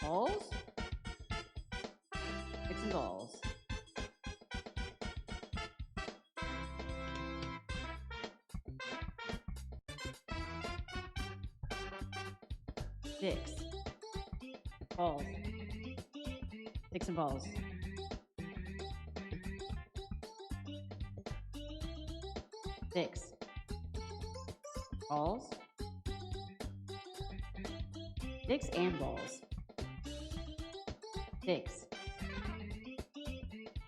Balls? Dicks and balls. Dicks. Balls. Dicks and balls. Dicks. Balls. Dicks and balls. Dicks.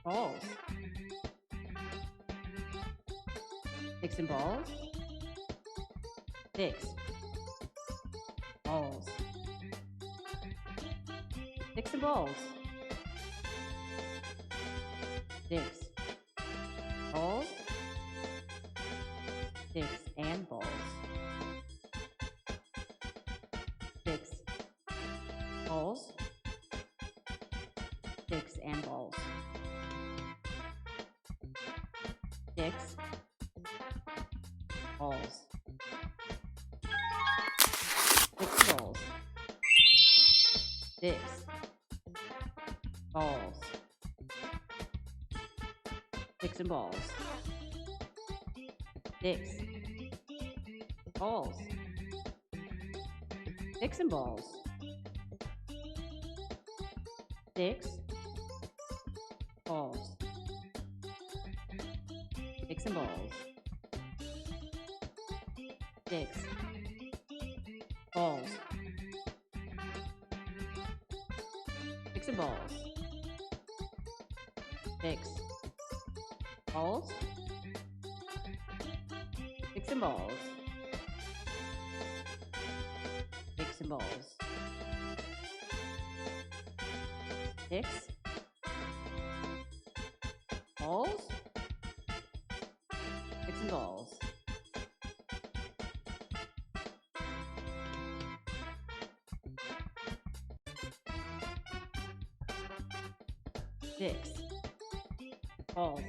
Balls. Dicks and balls. Dicks. Balls. Dicks and balls. Dicks. Balls. Dicks and balls. Dicks. Balls. Dicks and balls. Dicks. Balls. Dicks and balls. Dicks. Balls. Dicks and balls. Dicks. Balls. Dicks and balls. Dicks. Balls. Dicks and balls. Dicks. Balls. Dicks and balls. Dicks. Balls. Dicks and balls. Dicks and balls. Dicks. Balls. Dicks and balls. Dicks. Balls.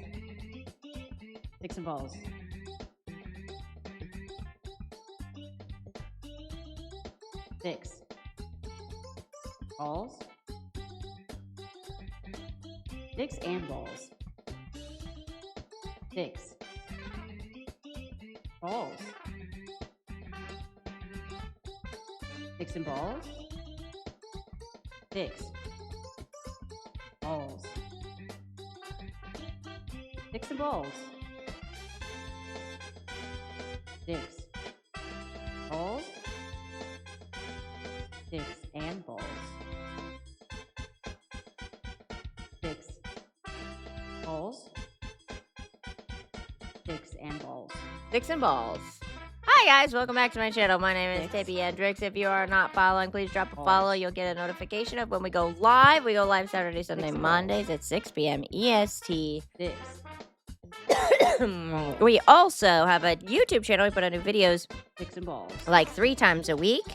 Dicks and balls. Dicks. Balls. Dicks and balls. Dicks. Balls. Dicks and balls. Dicks. Balls. Dicks and balls. Dicks. Balls. Dicks and balls. Dicks. Balls. Dicks and balls. Dicks and balls. Hi guys, welcome back to my channel. My name is Tippy Hendrix. If you are not following, please drop a follow. You'll get a notification of when we go live. We go live Saturday, Sunday, Mondays at 6 p.m. EST. Dicks. We also have a YouTube channel. We put out new videos Dicks and balls. like 3 times a week.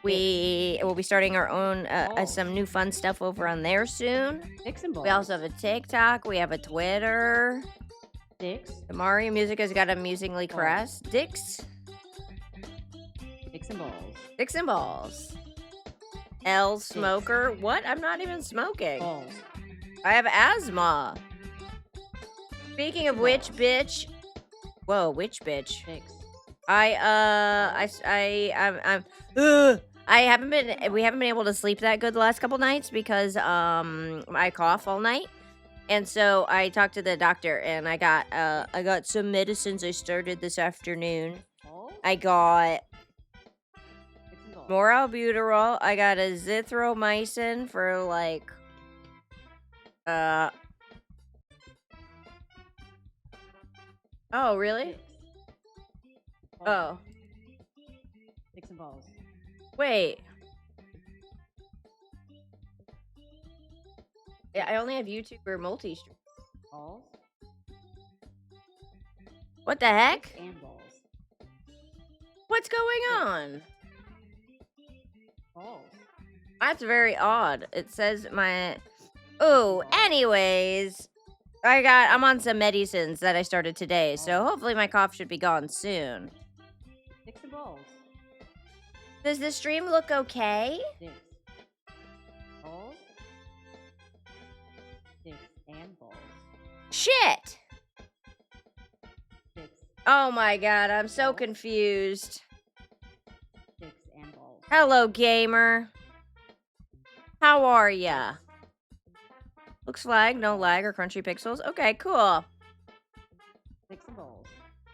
We will be starting our own some new fun stuff over on there soon. Dicks and balls. We also have a TikTok. We have a Twitter. Dicks. The Mario music has got amusingly crest. Dicks. Dicks and balls. Dicks and balls. L smoker. What? I'm not even smoking. Balls. I have asthma. Speaking of which, bitch. Whoa, which bitch? Dicks. We haven't been able to sleep that good the last couple nights because I cough all night. And so I talked to the doctor and I got some medicines I started this afternoon. Balls. I got Dicks and balls. more albuterol. I got a zithromycin for like oh, really? Dicks. Balls. Oh. Dicks and balls. Wait. Yeah, I only have YouTuber multi-stream. Balls. What the heck? Dicks and balls. What's going on? Balls. That's very odd. It says my... Oh, anyways. I'm on some medicines that I started today, so hopefully my cough should be gone soon. Dicks and balls. Does the stream look okay? Dicks. Shit! Sticks. Oh my god, I'm so confused. Sticks and balls. Hello, gamer. How are ya? Looks lag, no lag or crunchy pixels. Okay, cool. Sticks and balls.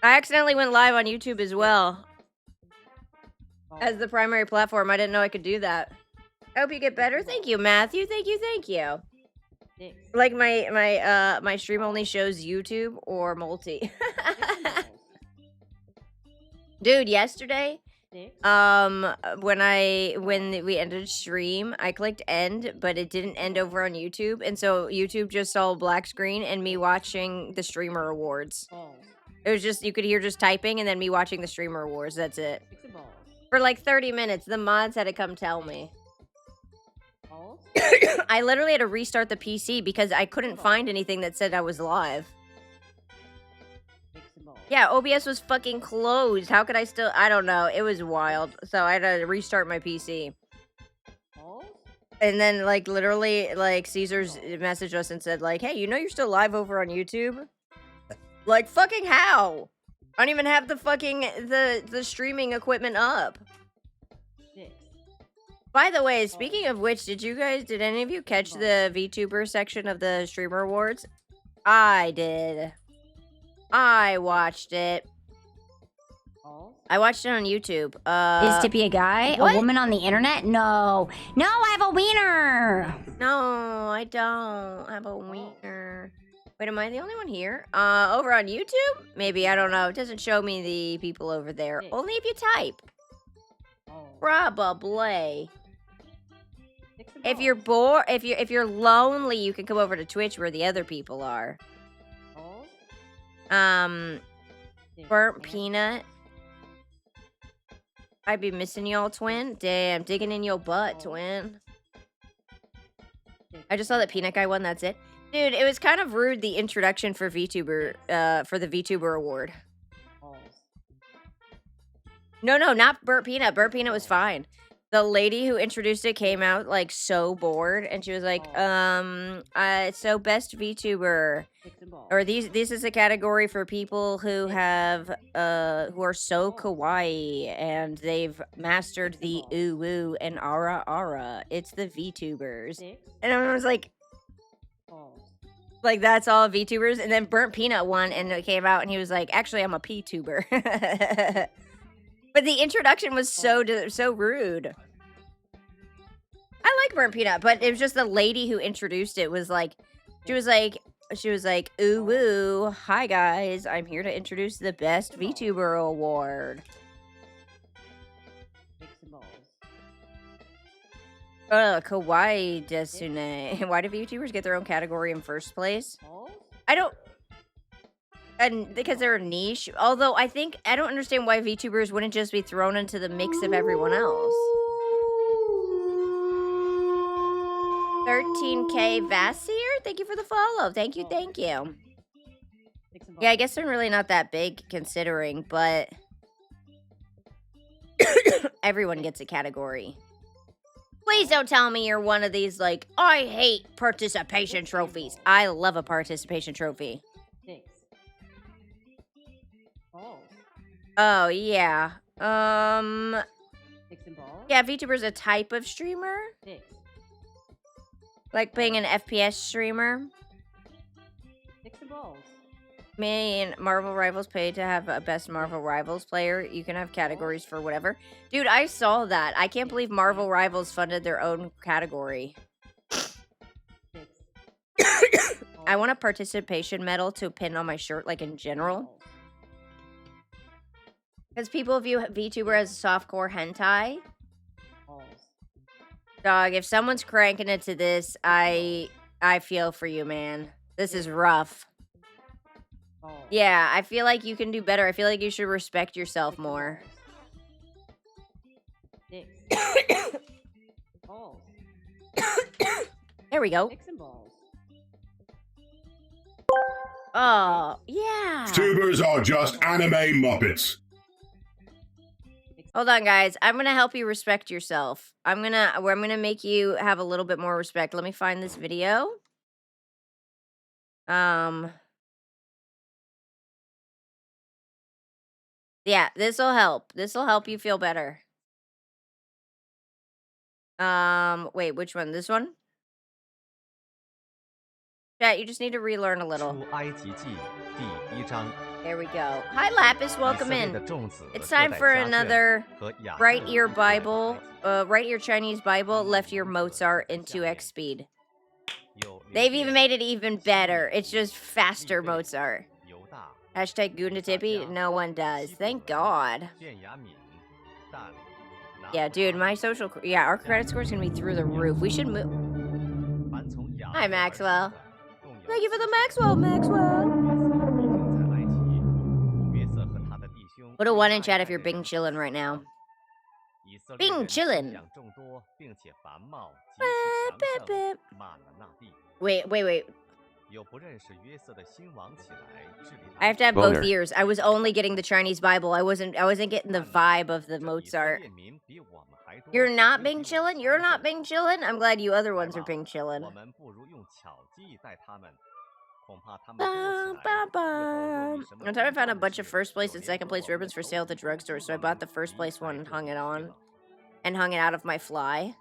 I accidentally went live on YouTube as well as Balls. the primary platform. I didn't know I could do that. I hope you get better. Thank you, Matthew. Thank you. Sticks. Like my stream only shows YouTube or multi. Sticks and balls. Dude, yesterday, Sticks. when we ended stream, I clicked end, but it didn't end over on YouTube, and so YouTube just saw a black screen and me watching the streamer awards. Balls. It was just, you could hear just typing and then me watching the streamer awards. That's it. Sticks and balls. For like 30 minutes. The mods had to come tell me. Balls. I literally had to restart the PC because I couldn't find anything that said I was live. Sticks and balls. Yeah, OBS was fucking closed. How could I still? I don't know. It was wild. So I had to restart my PC. Balls. And then, like, literally, like, Caesar's messaged us and said, like, hey, you know you're still live over on YouTube? Like, fucking how? I don't even have the fucking, the streaming equipment up. Sticks. By the way, speaking of which, did any of you catch the VTuber section of the streamer awards? I did. I watched it. Balls. I watched it on YouTube. Is Tippy a guy? what? A woman on the internet? No. No, I have a wiener. No, I don't have a wiener. Wait, am I the only one here? Over on YouTube? Maybe, I don't know. It doesn't show me the people over there. Only if you type. Balls. Probably. Sticks and If you're balls. bored, if you're lonely, you can come over to Twitch where the other people are. Balls. Sticks Burnt and peanut. I'd be missing y'all, twin. Damn, digging in your butt, twin. sticks I just saw that Peanut Guy won, that's it. Dude, it was kind of rude, the introduction for VTuber, for the VTuber award. Balls. No, not Burnt Peanut. Burnt Peanut was fine. The lady who introduced it came out, like, so bored, and she was like, so best VTuber. Sticks and balls. Or this is a category for people who have, who are so kawaii, and they've mastered the ooh and ara. It's the VTubers. Sticks. And I was like, Balls. like, that's all VTubers. And then Burnt Peanut won, and it came out, and he was like, actually, I'm a P-tuber. But the introduction was so rude. I like Burnt Peanut, but it was just the lady who introduced it was like, she was like, ooh woo, hi guys, I'm here to introduce the best VTuber award. Sticks and balls. Kawaii Desune. Why do VTubers get their own category in first place? Balls. I don't. And because they're a niche. Although I don't understand why VTubers wouldn't just be thrown into the mix of everyone else. 13K Vassier? Thank you for the follow. Thank you. Sticks and balls. Yeah, I guess they're really not that big considering, but everyone gets a category. Please don't tell me you're one of these, like, I hate participation trophies. I love a participation trophy. Sticks. Balls. Oh, yeah. Sticks and balls. Yeah, VTuber's a type of streamer. Sticks. Like being an FPS streamer. Sticks and balls. Me and Marvel Rivals paid to have a best Marvel Rivals player. You can have categories for whatever. Dude, I saw that. I can't believe Marvel Rivals funded their own category. Sticks. I want a participation medal to pin on my shirt, like in general. Balls. Because people view VTuber as softcore hentai. Balls. Dog, if someone's cranking it to this, I feel for you, man. This is rough. Balls. Yeah, I feel like you can do better. I feel like you should respect yourself more. Sticks. Balls. There we go. Sticks and balls. Oh, yeah. Tubers are just anime muppets. Hold on, guys. I'm gonna help you respect yourself. I'm gonna make you have a little bit more respect. Let me find this video. Yeah, this'll help. This'll help you feel better. Wait, which one? This one? Chat, you just need to relearn a little. 出埃及记第1章。 There we go. Hi, Lapis. 以 Welcome 色列 in. 的众子 It's 各 time 在 for 家眷 another 和雅各 right ear 一起来 Bible, 打埃及 right ear Chinese Bible, left ear Mozart in 2x speed. 有 They've 流 even 便 made it even better. It's just 利 faster 贝 Mozart. 犹大 Hashtag Gunda Tippy. No one does. 西布 Thank 伦 God. 便雅悯但拿 Yeah, 弗 dude, 他 my social, yeah, our credit score is gonna be through the roof. We should move. 凡从雅 Hi, 各而生 Maxwell. 的共有 Thank you for the 40 Maxwell. 约瑟已经在埃及约瑟和他的弟兄 Put a 1 in 800 chat if you're 人 Bing chillin' right now. 以色列 Bing 人 chillin'. 生养众多，并且繁茂，极其强盛，满了那地。 Wait. 有不认识约瑟的新王起来治理 I 他 have to have 们 both Boner. ears. I was only getting the Chinese Bible. I wasn't getting the vibe of the 这以色 Mozart. 列民比我们还多， You're not 又 Bing 比我 chillin'? You're 强 not 盛。 Bing chillin'? I'm glad you other 来 ones are 吧， Bing chillin'. 我们不如用巧计待他们，恐怕他们 Bum, 多起来， bum, 日后若 bum. 遇什么 One time I 重 found a 大的 bunch of 事， first place 就 and 联 second 合 place 我们 ribbons for 投 sale at the 敌， drugstore, so I 我 bought 们 the first 一 place 概 one and 就 hung it 灭 on 了。 and hung it out of my fly.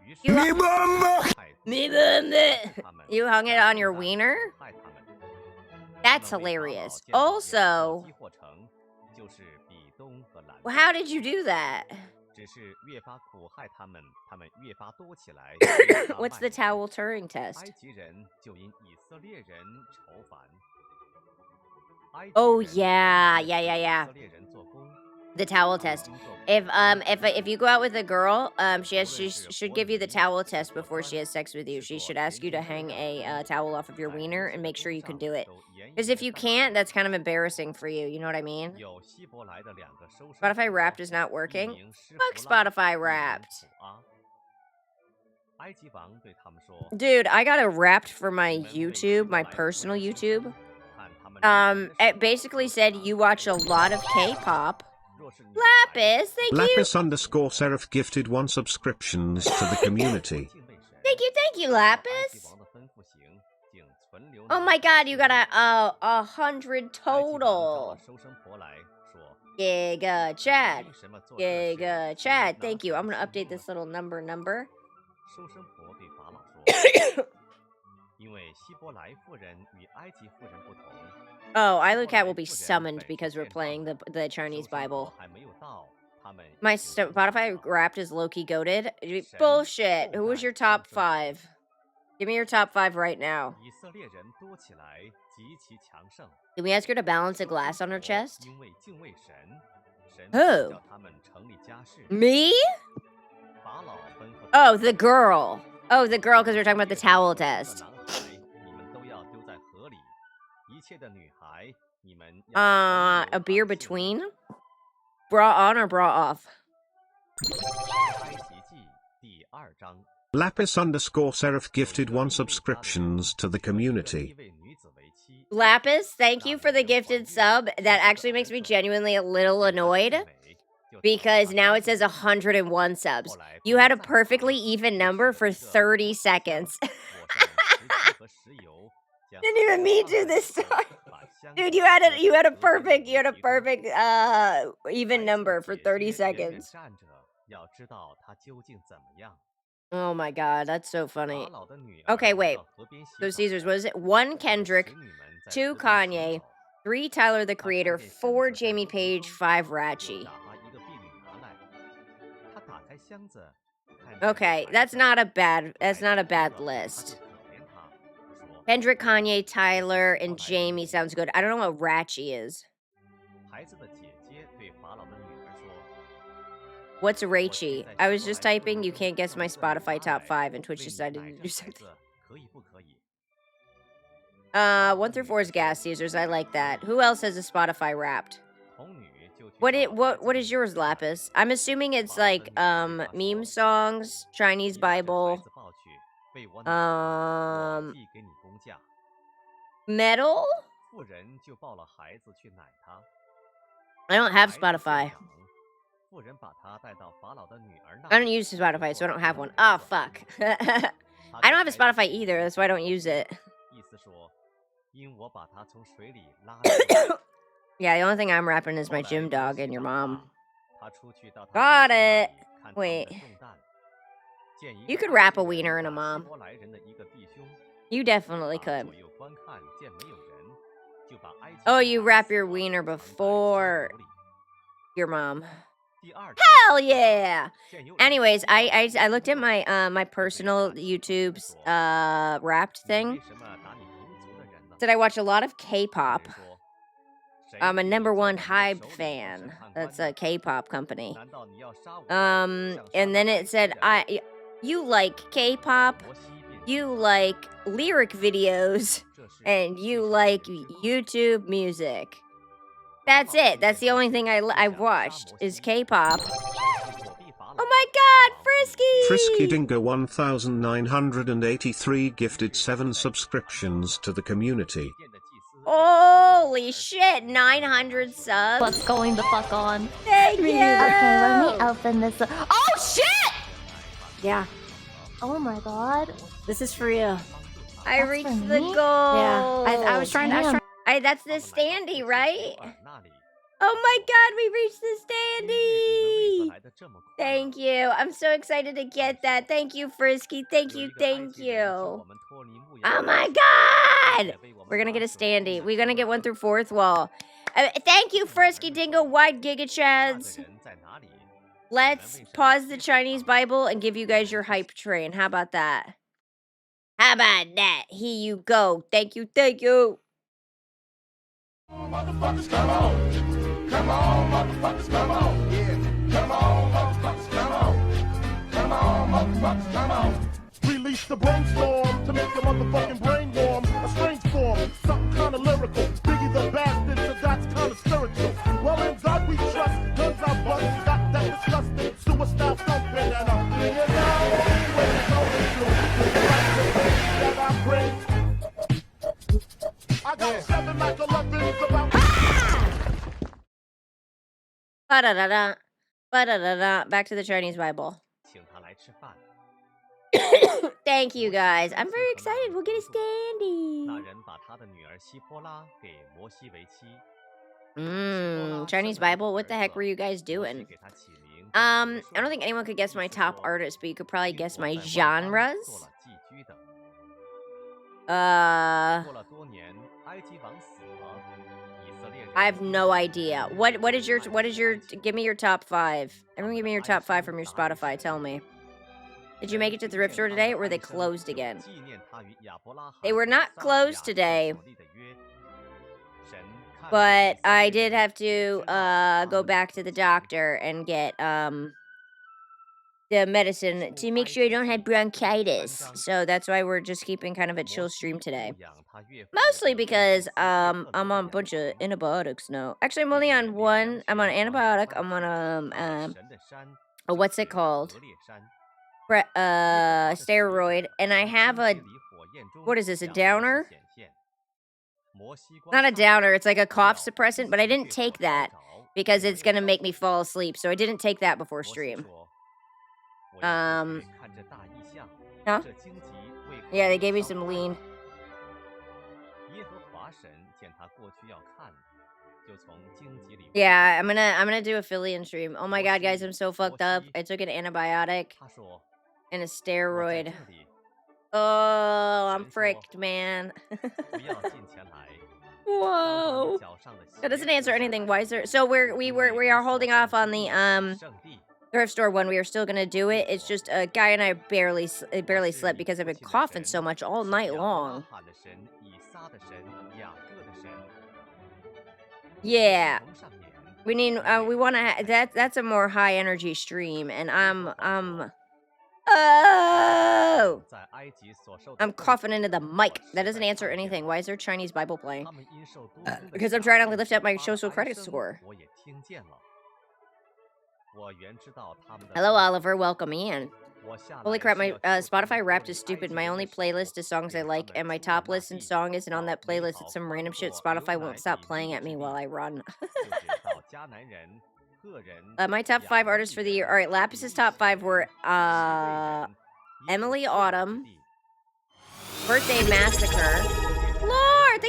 于是 You 我 hu- 们派 Me 敌 bum 对他们 You hung it 加 on your 重担 wiener? 苦害他们。 That's 他们为法老 hilarious. 建造两座 Also, 基货城，就是比东和兰 well, 塞。 how did you do that? 只是越发苦害他们，他们越发多起来，越发 What's the 蔓延。 towel Turing test? 埃及人就因以色列人愁烦。埃及 Oh 人 yeah, 永远 yeah, 使 yeah, 以 yeah. 色列人做工， The towel 他们 test. 工作苦 If you go out with a girl, she 无论 should 是 give you the 活 towel 女 test 或 before she 端， has sex with you. 是 She 做 should ask you 田 to 间 hang 的 a 丈夫， towel off of your 在 wiener 一 and 切 make 的 sure 工 you can 上 do it. 都严 Because 严 if 的 you 待 can't, 他。 that's kind of embarrassing for you. You know what I mean? 有希伯来的两个收生 Spotify 婆， Wrapped is not 一 working. 名施 Fuck 弗拉， Spotify 一名 Wrapped. 普阿。埃及王对他们说： Dude, I got a Wrapped for my 你们为希 YouTube, 伯 my 来妇 personal 人收 YouTube. 生，看他们离人的 It 手 basically 若是 said 拿 you 孩 watch a 子 lot of 就拿 K-pop. 若是女孩 Lapis, thank you. Lapis underscore Seraph gifted 1 subscriptions to the community. 敬畏神， Thank you, 按埃及 Lapis. 王的吩咐行，竟存留 Oh 你 my 的 god, you got 性命。 100 埃及王召 total. 了收生婆来说： Giga 你们 Chad. 为什么做这事？ Giga 因 Chad. 拿 Thank you. 撒 I'm 的 gonna 性 update 命 this little number. 收生婆对法老说：因为希伯来妇人与埃及妇人不同， Oh, 希 Ilu 伯 Cat 来 will be 妇人 summoned 本 because 是 we're 健壮 playing 的， the Chinese 收生 Bible. 婆还没有到，他们 My 已经受 Spotify 伤了。 Wrapped is low-key goaded. 神 Bullshit. 厚 Who was 待 your 收 top 生婆， 5? Give me your top 5 right now. 以色列人多起来，极其强盛。 Can we ask her to balance a 收生 glass on her 婆 chest? 因为敬畏神，神 Who? 不叫他们成立家室。 Me? 法老吩咐他 Oh, 们 the girl. Oh, the girl, because we're talking about the 以色列 towel 的男 test. 孩你们都要丢在河里，一切的女孩你们要存 A 留 beer 她的性命。 between? Bra on or bra off? 埃及记第2章。 Lapis underscore Seraph 有一 gifted 1个命令他的 subscriptions to the 娶了一 community. 位女子为妻， Lapis, thank 那 you 女 for the 人怀 gifted 孕， sub. 生 That 了个 actually 儿 makes me 子， genuinely a little 便在 annoyed 四围，就朝 because 他 now 伸 it says 手， 101 subs. 后来 You 不 had 能 a 再 perfectly 藏， even 就 number 取 for 了一个 30 火枪， seconds. 裹上石漆和石油，将 Didn't 孩 even 子 mean 放 to 在里 this 头， time. 把香 Dude, 膏 you had 搁 a 在 you had a 河边的 perfect 泥中。 even 孩子的 number for 姐 30姐远远 seconds. 站着，要知道他究竟怎么样。 Oh my god, that's so 法 funny. 老的女 Okay, 儿 wait. 到河边洗 So 澡， Caesars, what is it? 1他的 Kendrick, 使女们在 2河边洗 Kanye, 澡。 3 Tyler the 他看 Creator, 见箱 4子在 Jamie 河 Page, 中， 5就 Ratchy. 打发一个婢女拿来。他打开箱子，看见 Okay, 孩 that's 子， not a bad 孩 that's 子 not a 哭 bad 了，他就 list. 可怜他，说 Kendrick, Kanye, Tyler, 后 and 来 Jamie 有 sounds good. I don't know what Ratchy is. 孩子的姐姐对法老的女儿说： What's 我现 Rachy? 在 I 希 was 伯 just 来妇 typing. 人 You 中 can't guess 将 my 一个女 Spotify 拿 top 来， 5, and Twitch 为你 decided 奶 to 着 do 孩 something. 子，可以不可以？法老 1 的 through 女 4 儿 is gas说： users. I like that. Who else has a Spotify Wrapped? 童女就去 What 找 it 孩 what 子 what 的 is 母 yours, 亲， Lapis? I'm assuming it's 法老的 like 女儿对他 meme 说： songs, Chinese 你把这孩 Bible, 子抱去，为我奶奶，我替给你工价。 metal. 妇人就抱了孩子去奶他。 I don't have 孩子见 Spotify. 长，妇人把他带到法老的女儿那 I don't 里， use Spotify, 就 so I 做 don't 他 have 的 one. 儿 Ah, 子。 fuck. 他 I 给 don't have a 孩子 Spotify 起 either. 名 That's why I don't use it. 意思说，因我把他从水里拉出来， Yeah, the only thing I'm rapping is my gym dog and your mom. 他出去到他 Got 弟弟那 it. 里看他们 Wait. 的重担，见一 You 个 could 埃 wrap 及 a 人 wiener in a 打 mom. 希伯来人的一个弟兄， You definitely 把 could. 左右观看，见没有人，就把埃及 Oh, 人 you 打 wrap 死 your 了， wiener 藏在 before 沙堡里。 your mom. 第二天 Hell yeah! 见有 Anyways, 人 I looked at my my personal YouTube's wrapped 你 thing. 为什么打你同族的人呢？ Said I watch a lot of K-pop. 人说，谁 I'm a 是你 number 做 one 我们的 Hype 首领和 fan. 审判官 That's 呢？ a K-pop company. 难道你要杀我们，像杀 And then 那埃 it 及 said 人 you like K-pop, 摩西便 you like lyric videos, 这是 and 历 you 史 like 人之后 YouTube music. That's it. That's the only thing I've watched is K-pop. 是躲避法 Oh 老 my 逃 god, 往自己 Frisky Frisky! Dingo 1983 gifted 7 subscriptions to the community. 殿的祭司 Holy shit, 900 subs. What's going the fuck on? Thank you. Okay, let me open this up. Oh shit! Yeah, Oh my god. this is for you. I That's reached for the me? goal. Yeah, I was trying. That's the standee, right? 那里 Oh my god, we reached the 音乐你们为何 standee. 来得这么快呢？ Thank you. I'm so excited to get that. Thank you, Frisky. Thank 有 you, 一个埃 thank 及人救 you. 我们脱离牧羊 Oh 人 my 并 god! 且为我们 We're gonna 打 get a 死 standee. 了 We're gonna get one through fourth wall. Thank you, Frisky Dingo White Giga 那个 Chads. 人在哪里？ Let's pause the Chinese Bible and give you guys your hype train. How about that? How about that? Here you go. Thank you, thank you. Motherfuckers, come on. Come on, motherfuckers, come on. Yeah. Come on, motherfuckers, come on. Come on, motherfuckers, come on. Release the brainstorm to make your motherfucking brain warm. A strange form, something kind of lyrical. Biggie the bastard, so that's kind of spiritual. Well, in God we trust, guns I bust, got that disgusting, suicide thumping, and I'm being now. Where it's going to the right of the that I bring. I got 7 like 11s about. Ba-da-da-da. Ba-da-da-da. Back to the Chinese Bible. 请他来吃饭。 Thank you, guys. I'm very excited. We'll get a 那 standee. 人把他的女儿希波拉给摩西为妻。 Chinese Bible. What the heck were you guys 摩西 doing? 给他起名 I don't think anyone could guess my top artist, but you could probably guess my genres. 做了寄居的。 Uh, 过了多年，埃及王死了，以色列人 I have no idea. What is your give me your top 5. Everyone give me your top 5 from your Spotify. Tell me. Did you make it to the thrift store today, or were they closed again? 纪念他与亚伯拉罕 They were not 以撒 closed 雅各 today, 所立的约。神看 but 以色 I 列 did 人 have to 知道 go 他们 back to the doctor and get the medicine to make sure I don't have bronchitis. So that's why we're just keeping kind of a chill stream today. 牧养他岳父 Mostly 的 because 以色列特 I'm 别 on a 的 bunch 人 of antibiotics now. Actually, I'm only on one. I'm on an antibiotic. I'm on 神的山 what's 就 it 是 called? 革烈山 Steroid, and I have a what is this, a downer? Not a downer. It's like a cough suppressant, but I didn't take that because it's gonna make me fall asleep. So I didn't take that before stream. Huh? Yeah, they gave me some lean. Yeah, I'm gonna do a Philly stream. Oh my god, guys, I'm so fucked up. I took an antibiotic and a steroid. Oh, I'm fricked, man. Whoa. That doesn't answer anything. Why is there? So we are holding off on the thrift store one. We are still gonna do it. It's just a guy and I barely slept because I've been coughing so much all night long. Yeah. We need we want to that's a more high energy stream, and I'm coughing into the mic. That doesn't answer anything. Why is there Chinese Bible playing? Because I'm trying to lift up my social credit score. Hello, Oliver. Welcome in. Holy crap, my Spotify Wrapped is stupid. My only playlist is songs I like, and my top listened song isn't on that playlist. It's some random shit. Spotify won't stop playing at me while I run. My top 5 artists for the year. All right, Lapis's top 5 were Emily Autumn, Birthday Massacre. Lord, thank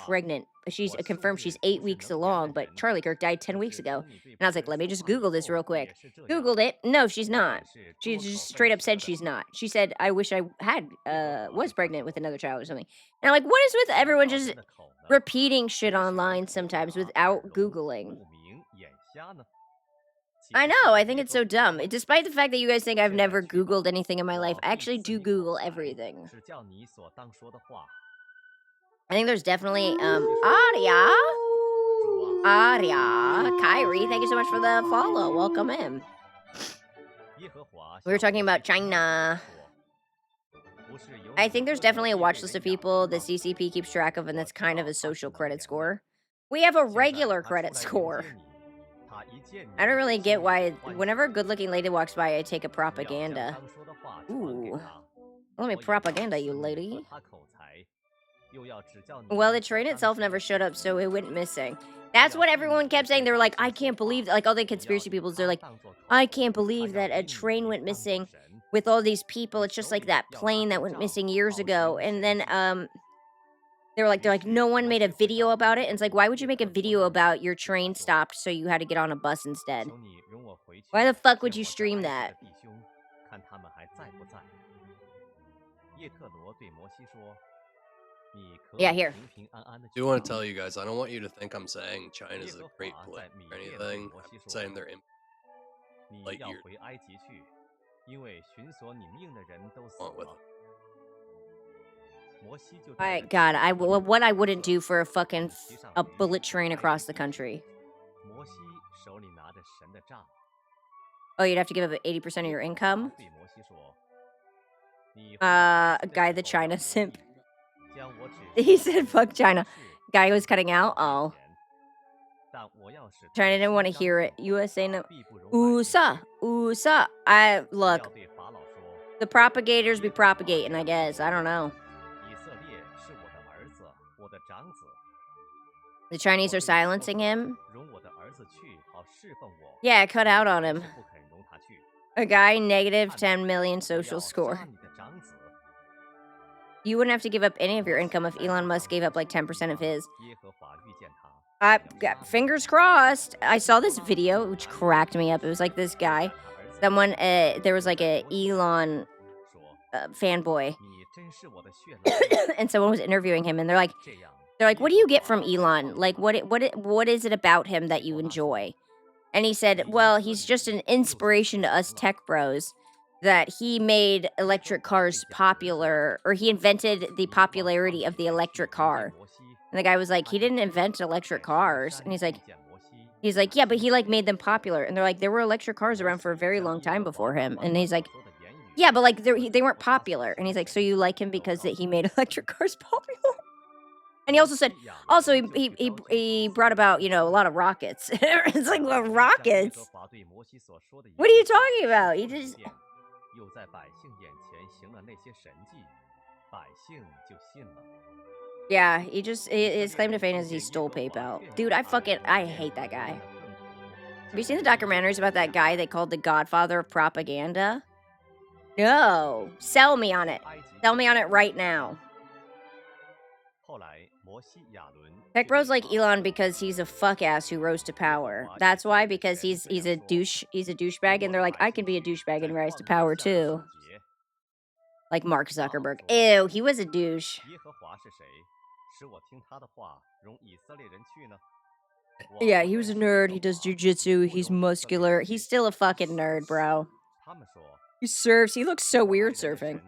pregnant she's confirmed she's 8 weeks along, but Charlie Kirk died 10 weeks ago. And I was like, let me just Google this real quick. Googled it. No, she's not. She just straight up said she's not. She said, I wish I had was pregnant with another child or something. And I'm like, what is with everyone just repeating shit online sometimes without Googling? I know, I think it's so dumb. Despite the fact that you guys think I've never Googled anything in my life, I actually do Google everything. I think there's definitely, Aria, Kyrie, thank you so much for the follow. Welcome in. We were talking about China. I think there's definitely a watch list of people the CCP keeps track of, and that's kind of a social credit score. We have a regular credit score. I don't really get why, whenever a good-looking lady walks by, I take a propaganda. Ooh. Let me propaganda you, lady. Well, the train itself never showed up, so it went missing. That's what everyone kept saying. They were like, I can't believe, like all the conspiracy people, they're like, I can't believe that a train went missing with all these people. It's just like that plane that went missing years ago. And then they're like, no one made a video about it. And it's like, why would you make a video about your train stopped so you had to get on a bus instead? Why the fuck would you stream that? Yeah, here. I do want to tell you guys, I don't want you to think I'm saying China's a great place or anything. I'm saying they're in light years. Want with it. God, what I wouldn't do for a bullet train across the country. Oh, you'd have to give up 80% of your income? Guy the China simp. He said, fuck China. Guy was cutting out? Oh. China didn't want to hear it. USA no. USA. Look. The propagators be propagating, I guess. I don't know. The Chinese are silencing him? Yeah, cut out on him. A guy, negative 10 million social score. You wouldn't have to give up any of your income if Elon Musk gave up like 10% of his. Fingers crossed. I saw this video, which cracked me up. It was like this guy. Someone, there was like a Elon fanboy. And someone was interviewing him, and they're like, what do you get from Elon? Like, what is it about him that you enjoy? And he said, well, he's just an inspiration to us tech bros. That he made electric cars popular, or he invented the popularity of the electric car. And the guy was like, he didn't invent electric cars. And he's like, yeah, but he like made them popular. And they're like, there were electric cars around for a very long time before him. And he's like, yeah, but like they weren't popular. And he's like, so you like him because that he made electric cars popular? And he also said, he brought about, a lot of rockets. It's like, well, rockets? What are you talking about? He just... Yeah, his claim to fame is he stole PayPal. Dude, I hate that guy. Have you seen the documentaries about that guy they called the godfather of propaganda? No. Sell me on it. Sell me on it right now. Tech bros like Elon because he's a fuck ass who rose to power. That's why, because he's a douchebag, and they're like, I can be a douchebag and rise to power too. Like Mark Zuckerberg. Ew, he was a douche. Yeah, he was a nerd. He does jujitsu. He's muscular. He's still a fucking nerd, bro. He surfs. He looks so weird surfing.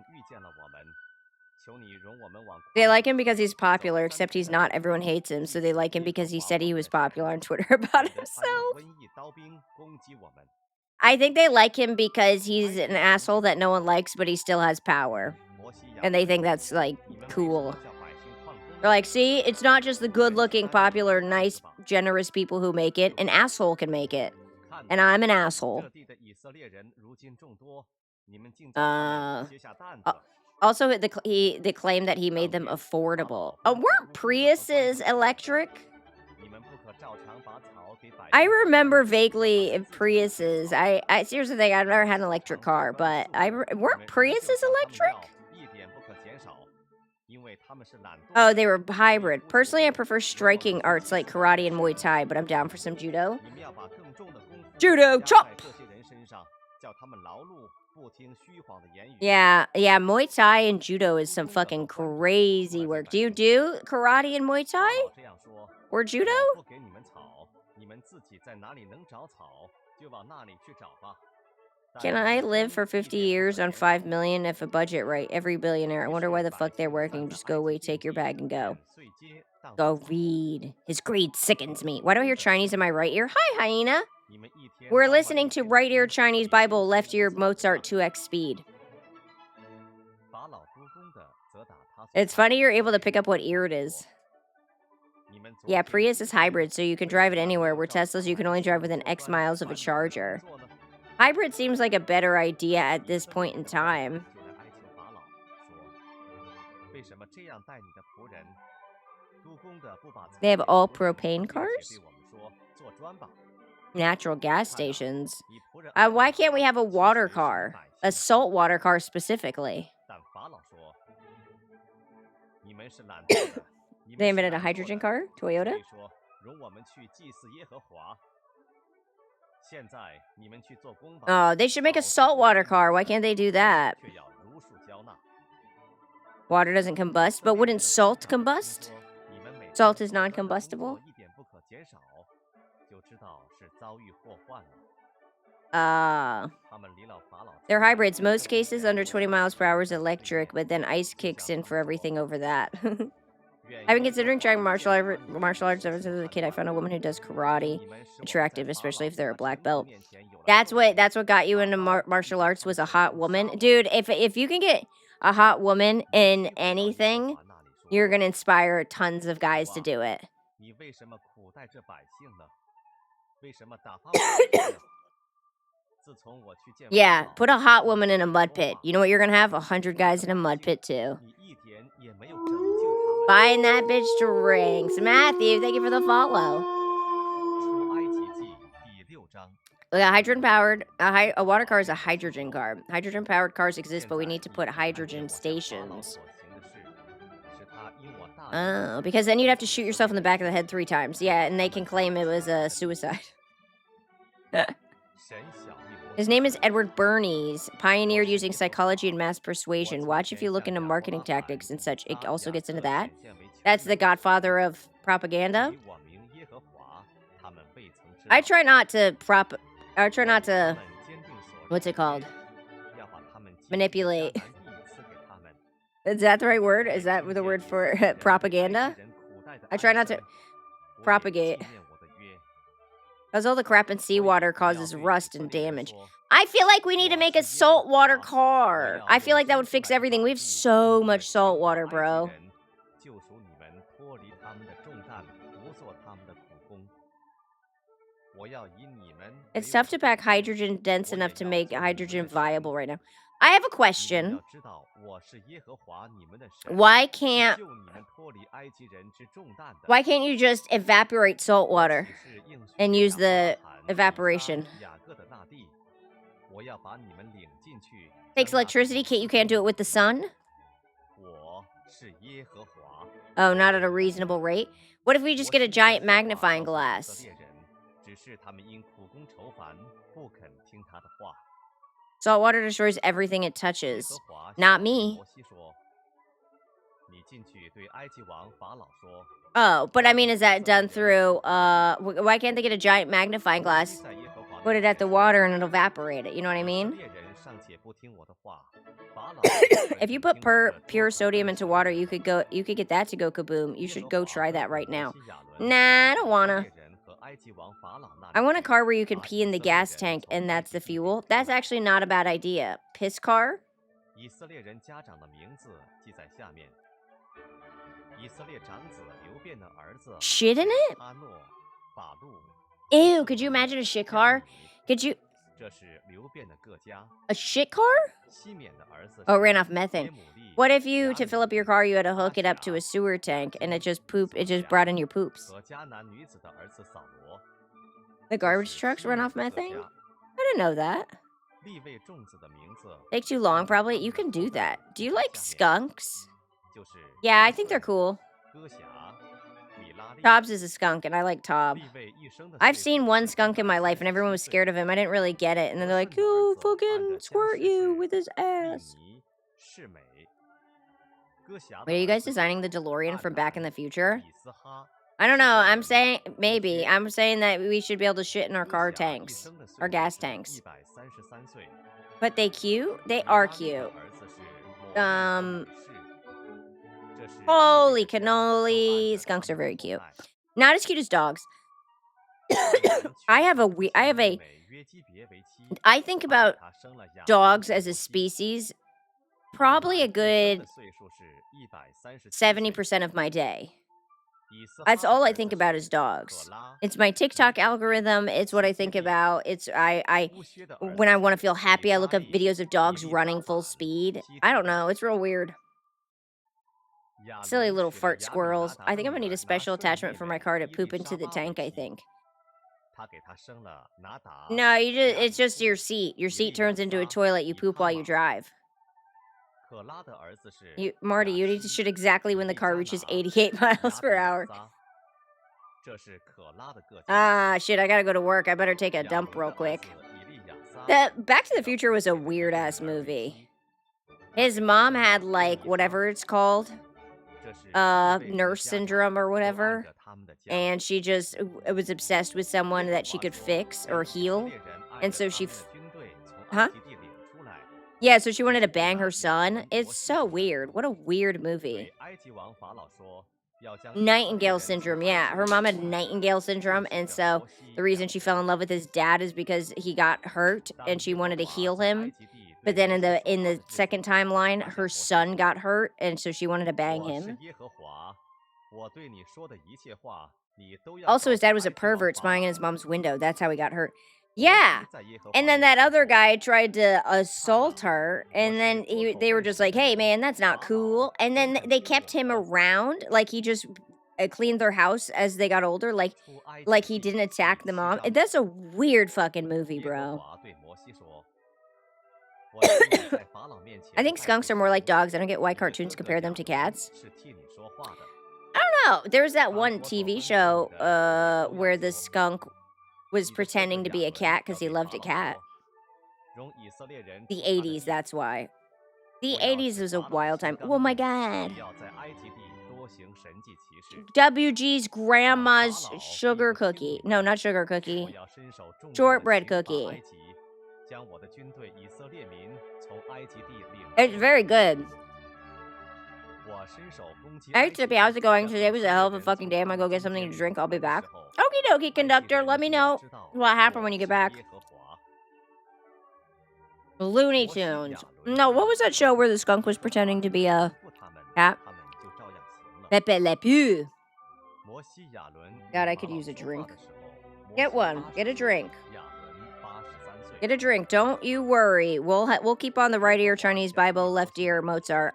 They like him because he's popular, except he's not. Everyone hates him, so they like him because he said he was popular on Twitter about himself. I think they like him because he's an asshole that no one likes, but he still has power. And they think that's, like, cool. They're like, see, it's not just the good-looking, popular, nice, generous people who make it. An asshole can make it. And I'm an asshole. Also, the claim that he made them affordable. Weren't Priuses electric? I remember vaguely Priuses. I seriously think I've never had an electric car, but weren't Priuses electric? Oh, they were hybrid. Personally, I prefer striking arts like karate and Muay Thai, but I'm down for some judo. Judo chop! Yeah, Muay Thai and judo is some fucking crazy work. Do you do karate and Muay Thai? Or judo? Can I live for 50 years on 5 million if a budget right? Every billionaire. I wonder why the fuck they're working. Just go away, take your bag, and go. Go read. His greed sickens me. Why do I hear Chinese in my right ear? Hi, hyena. We're listening to right ear Chinese Bible, left ear Mozart 2x speed. It's funny you're able to pick up what ear it is. Yeah, Prius is hybrid, so you can drive it anywhere, where Teslas you can only drive within X miles of a charger. Hybrid seems like a better idea at this point in time. They have all propane cars? Natural gas stations. Why can't we have a water car? A saltwater car specifically. They invented a hydrogen car? Toyota? Oh, they should make a saltwater car. Why can't they do that? Water doesn't combust, but wouldn't salt combust? Salt is non-combustible? They're hybrids. Most cases under 20 miles per hour is electric, but then ice kicks in for everything over that. I've been considering trying martial arts ever since I was a kid. I found a woman who does karate attractive, especially if they're a black belt. That's what got you into martial arts, was a hot woman. Dude, if you can get a hot woman in anything, you're going to inspire tons of guys to do it. Yeah, put a hot woman in a mud pit. You know what you're going to have? 100 guys in a mud pit too. Buying that bitch drinks. Matthew, thank you for the follow. Look, a water car is a hydrogen car. Hydrogen-powered cars exist, but we need to put hydrogen stations. Oh, because then you'd have to shoot yourself in the back of the head 3 times. Yeah, and they can claim it was a suicide. His name is Edward Bernays, pioneered using psychology and mass persuasion. Watch if you look into marketing tactics and such. It also gets into that. That's the godfather of propaganda. I try not to what's it called? Manipulate. Is that the right word? Is that the word for propaganda? I try not to propagate. Because all the crap in seawater causes rust and damage. I feel like we need to make a saltwater car. I feel like that would fix everything. We have so much salt water, bro. It's tough to pack hydrogen dense enough to make hydrogen viable right now. I have a question. Why can't you just evaporate salt water and use the evaporation? Takes electricity. You can't do it with the sun? Oh, not at a reasonable rate? What if we just get a giant magnifying glass? Salt water destroys everything it touches. Not me. Oh, but I mean, is that done through, why can't they get a giant magnifying glass, put it at the water, and it'll evaporate it? You know what I mean? If you put pure sodium into water, you could get that to go kaboom. You should go try that right now. Nah, I don't wanna. I want a car where you can pee in the gas tank and that's the fuel. That's actually not a bad idea. Piss car? Shit in it? Ew, could you imagine a shit car? A shit car? Oh, it ran off methane. What if to fill up your car, you had to hook it up to a sewer tank and it just brought in your poops? The garbage trucks run off methane? I didn't know that. Take too long, probably. You can do that. Do you like skunks? Yeah, I think they're cool. Tobbs is a skunk, and I like Tobb. I've seen one skunk in my life, and everyone was scared of him. I didn't really get it, and then they're like, "He'll fucking squirt you with his ass." Wait, are you guys designing the DeLorean from Back in the Future? I don't know. I'm saying maybe. I'm saying that we should be able to shit in our car tanks, our gas tanks. But they cute. They are cute. Holy cannoli! Skunks are very cute. Not as cute as dogs. I think about dogs as a species probably a good 70% of my day. That's all I think about is dogs. It's my TikTok algorithm. It's what I think about. It's when I want to feel happy, I look up videos of dogs running full speed. I don't know. It's real weird. Silly little fart squirrels. I think I'm gonna need a special attachment for my car to poop into the tank, I think. No, it's just your seat. Your seat turns into a toilet. You poop while you drive. Marty, you need to shoot exactly when the car reaches 88 miles per hour. Ah, shit, I gotta go to work. I better take a dump real quick. Back to the Future was a weird-ass movie. His mom had, like, whatever it's called, nurse syndrome or whatever, and she just was obsessed with someone that she could fix or heal, and so she... Huh? Yeah, so she wanted to bang her son. It's so weird. What a weird movie. Nightingale syndrome. Yeah, her mom had Nightingale syndrome, and so the reason she fell in love with his dad is because he got hurt and she wanted to heal him. But then in the second timeline, her son got hurt, and so she wanted to bang him. Also, his dad was a pervert spying in his mom's window. That's how he got hurt. Yeah, and then that other guy tried to assault her, and then they were just like, "Hey, man, that's not cool." And then they kept him around, like he just cleaned their house as they got older, like he didn't attack the mom. That's a weird fucking movie, bro. I think skunks are more like dogs. I don't get why cartoons compare them to cats. I don't know. There was that one TV show where the skunk was pretending to be a cat because he loved a cat. The 80s, that's why. The 80s was a wild time. Oh my god. WG's grandma's sugar cookie. No, not sugar cookie. Shortbread cookie. It's very good. Hey, Tippy, how's it going? Today was a hell of a fucking day. I'm gonna go get something to drink. I'll be back. Okie dokie, conductor. Let me know what happened when you get back. Looney Tunes. No, what was that show where the skunk was pretending to be a cat? Pepe Le Pew. God, I could use a drink. Get one. Get a drink. Get a drink. Don't you worry. We'll keep on the right ear Chinese Bible, left ear Mozart.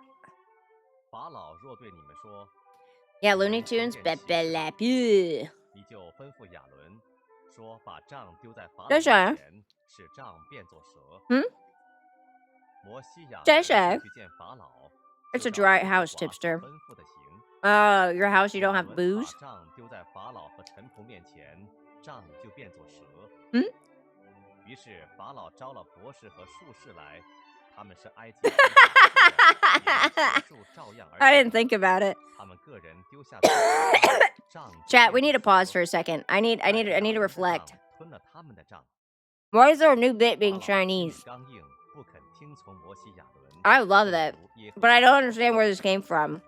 Yeah, Looney Tunes, Pepe Le Pew. 这是谁？这是谁？ It's a dry house, tipster. Your house, you don't have booze? I didn't think about it. Chat, we need to pause for a second. I need to reflect. Why is there a new bit being Chinese? I love that, but I don't understand where this came from.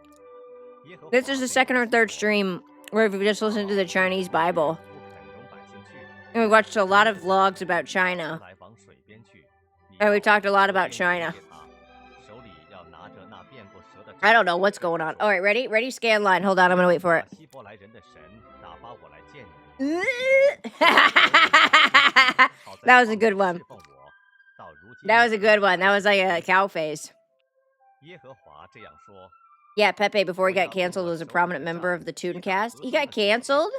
This is the second or third stream where we've just listened to the Chinese Bible. And we watched a lot of vlogs about China. And we talked a lot about China. I don't know what's going on. All right, ready? Ready? Scan line. Hold on, I'm going to wait for it. That was a good one. That was a good one. That was like a cow face. Yeah, Pepe, before he got canceled, was a prominent member of the Tooncast. He got canceled?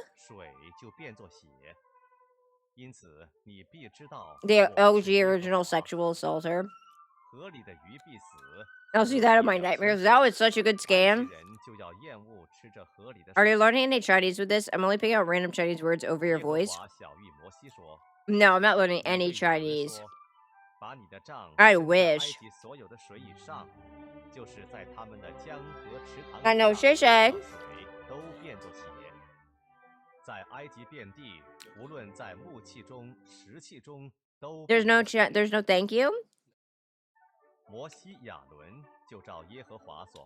The OG original sexual assaulter. I'll see that in my nightmares. That was such a good scan. Are you learning any Chinese with this? I'm only picking out random Chinese words over your voice. No, I'm not learning any Chinese. I wish. I know, Shay Shay. There's no thank you.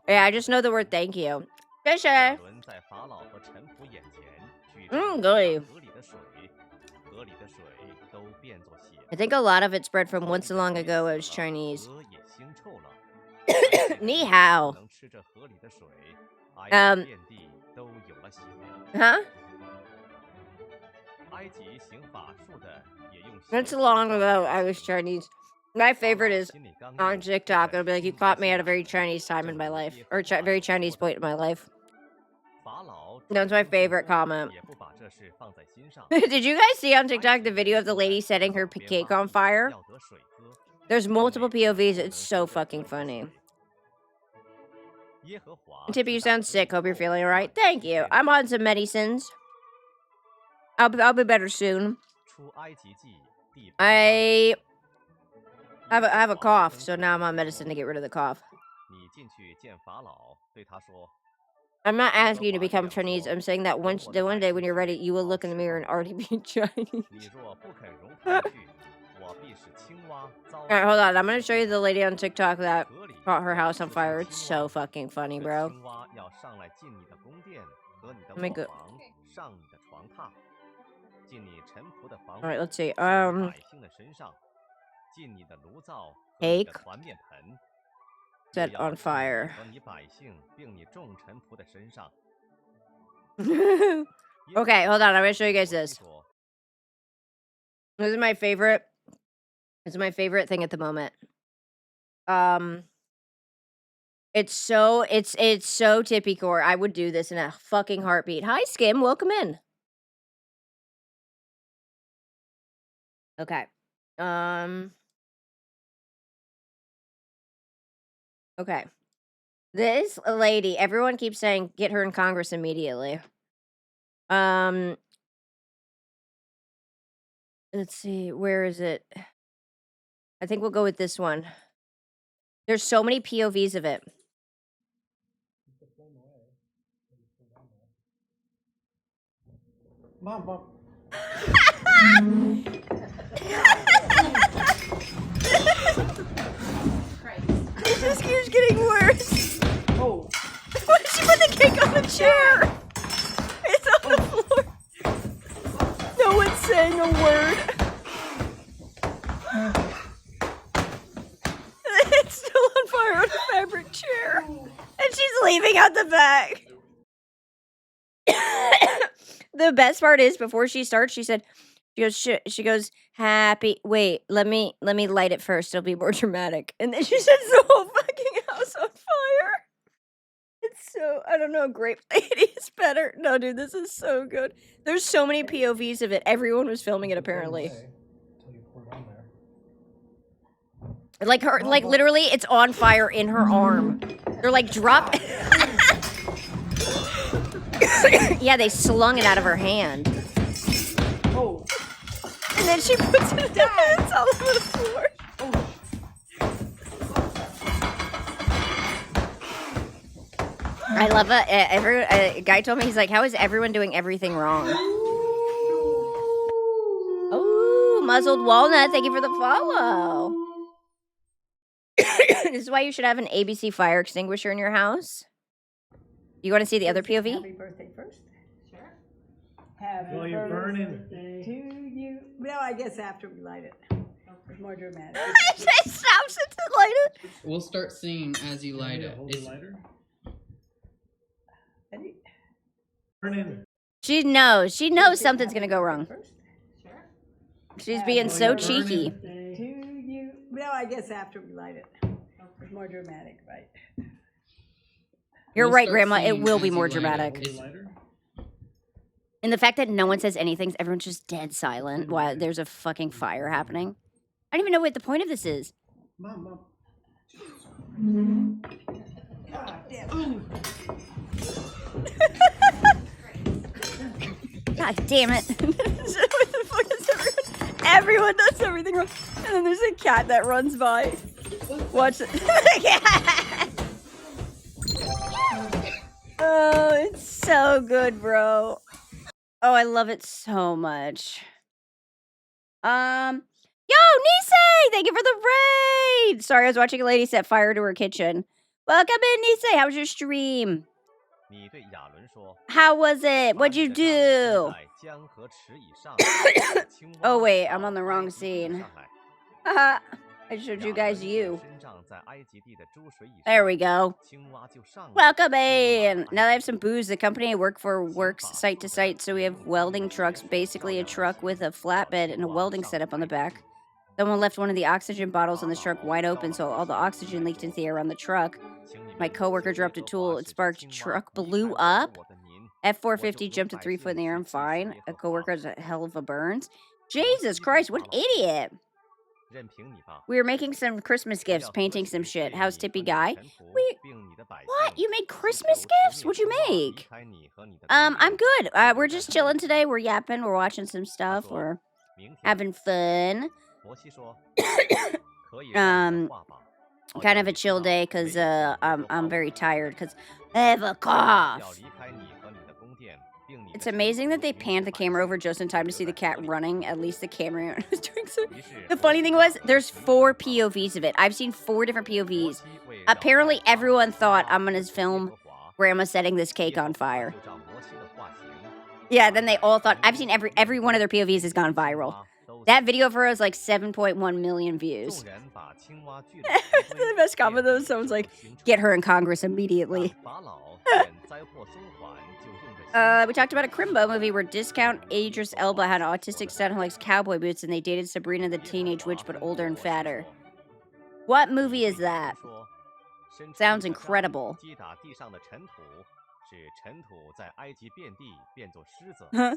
Yeah, I just know the word thank you. Shay Shay. Good. I think a lot of it spread from once so long ago as Chinese. Ni hao. Huh? Once so long ago I was Chinese. My favorite is on TikTok. It'll be like, you caught me at a very Chinese time in my life. Or very Chinese point in my life. That's my favorite comment. Did you guys see on TikTok the video of the lady setting her cake on fire? There's multiple POVs. It's so fucking funny. Tippy, you sound sick. Hope you're feeling alright. Thank you. I'm on some medicines. I'll be better soon. I have a cough, so now I'm on medicine to get rid of the cough. I'm not asking you to become Chinese. I'm saying that one day when you're ready, you will look in the mirror and already be Chinese. Alright, hold on. I'm gonna show you the lady on TikTok that caught her house on fire. It's so fucking funny, bro. Let me go. Alright, let's see. Cake set on fire. Okay, hold on. I'm gonna show you guys this. This is my favorite. This is my favorite thing at the moment. It's so tippy core. I would do this in a fucking heartbeat. Hi, Skim. Welcome in. Okay. Okay. This lady, everyone keeps saying get her in Congress immediately. Let's see, where is it? I think we'll go with this one. There's so many POVs of it. Mom. It just keeps getting worse. Oh. Why did she put the cake on the chair? It's on the floor. No one's saying a word. It's still on fire on a fabric chair. And she's leaving out the back. The best part is, before she starts, she goes, happy. Wait, let me light it first. It'll be more dramatic. And then she sets the whole fucking house on fire. It's so, I don't know, Grape Lady is better. No, dude, this is so good. There's so many POVs of it. Everyone was filming it, apparently. Like her, like literally, it's on fire in her arm. They're like, drop. Yeah, they slung it out of her hand. Oh. And then she puts it down and it's all over the floor. I love it. A guy told me, he's like, how is everyone doing everything wrong? Oh, Muzzled Walnut, thank you for the follow. This is why you should have an ABC fire extinguisher in your house. You want to see the other POV? Happy birthday first. Sure. Happy birthday to you. No, I guess after we light it. It's more dramatic. It stops it to light it. We'll start singing as you light it. Hold the lighter. Ready? Burn in. She knows something's gonna go wrong. Sure. She's being so cheeky. To you. No, I guess after we light it. It's more dramatic, right? You're right, Grandma. It will be more dramatic. And the fact that no one says anything, everyone's just dead silent while there's a fucking fire happening. I don't even know what the point of this is. Mom. God damn it. What the fuck is everyone does everything wrong. And then there's a cat that runs by. Watch it. Oh, it's so good, bro. Oh, I love it so much. Yo, Nisei! Thank you for the raid! Sorry, I was watching a lady set fire to her kitchen. Welcome in, Nisei. How was your stream? How was it? What'd you do? Oh, wait, I'm on the wrong scene. Haha. I showed you guys you. There we go. Welcome in. Now that I have some booze, the company I work for works site to site, so we have welding trucks, basically a truck with a flatbed and a welding setup on the back. Someone left one of the oxygen bottles on the truck wide open, so all the oxygen leaked into the air on the truck. My coworker dropped a tool. It sparked. Truck blew up. F-450 jumped a 3 foot in the air. I'm fine. A coworker has a hell of a burns. Jesus Christ, what an idiot. We were making some Christmas gifts, painting some shit. How's Tippy Guy? What? You made Christmas gifts? What'd you make? I'm good. We're just chilling today. We're yapping. We're watching some stuff. We're having fun. Kind of a chill day because I'm very tired because I have a cough. It's amazing that they panned the camera over just in time to see the cat running. At least the camera was doing so. The funny thing was, there's 4 POVs of it. I've seen 4 different POVs. Apparently, everyone thought I'm gonna film Grandma setting this cake on fire. Yeah, then they all thought. I've seen every one of their POVs has gone viral. That video of her has like 7.1 million views. The best comment though, someone's like, "Get her in Congress immediately." We talked about a Crimbo movie where discount Idris Elba had an autistic son who likes cowboy boots, and they dated Sabrina the Teenage Witch, but older and fatter. What movie is that? Sounds incredible. Huh?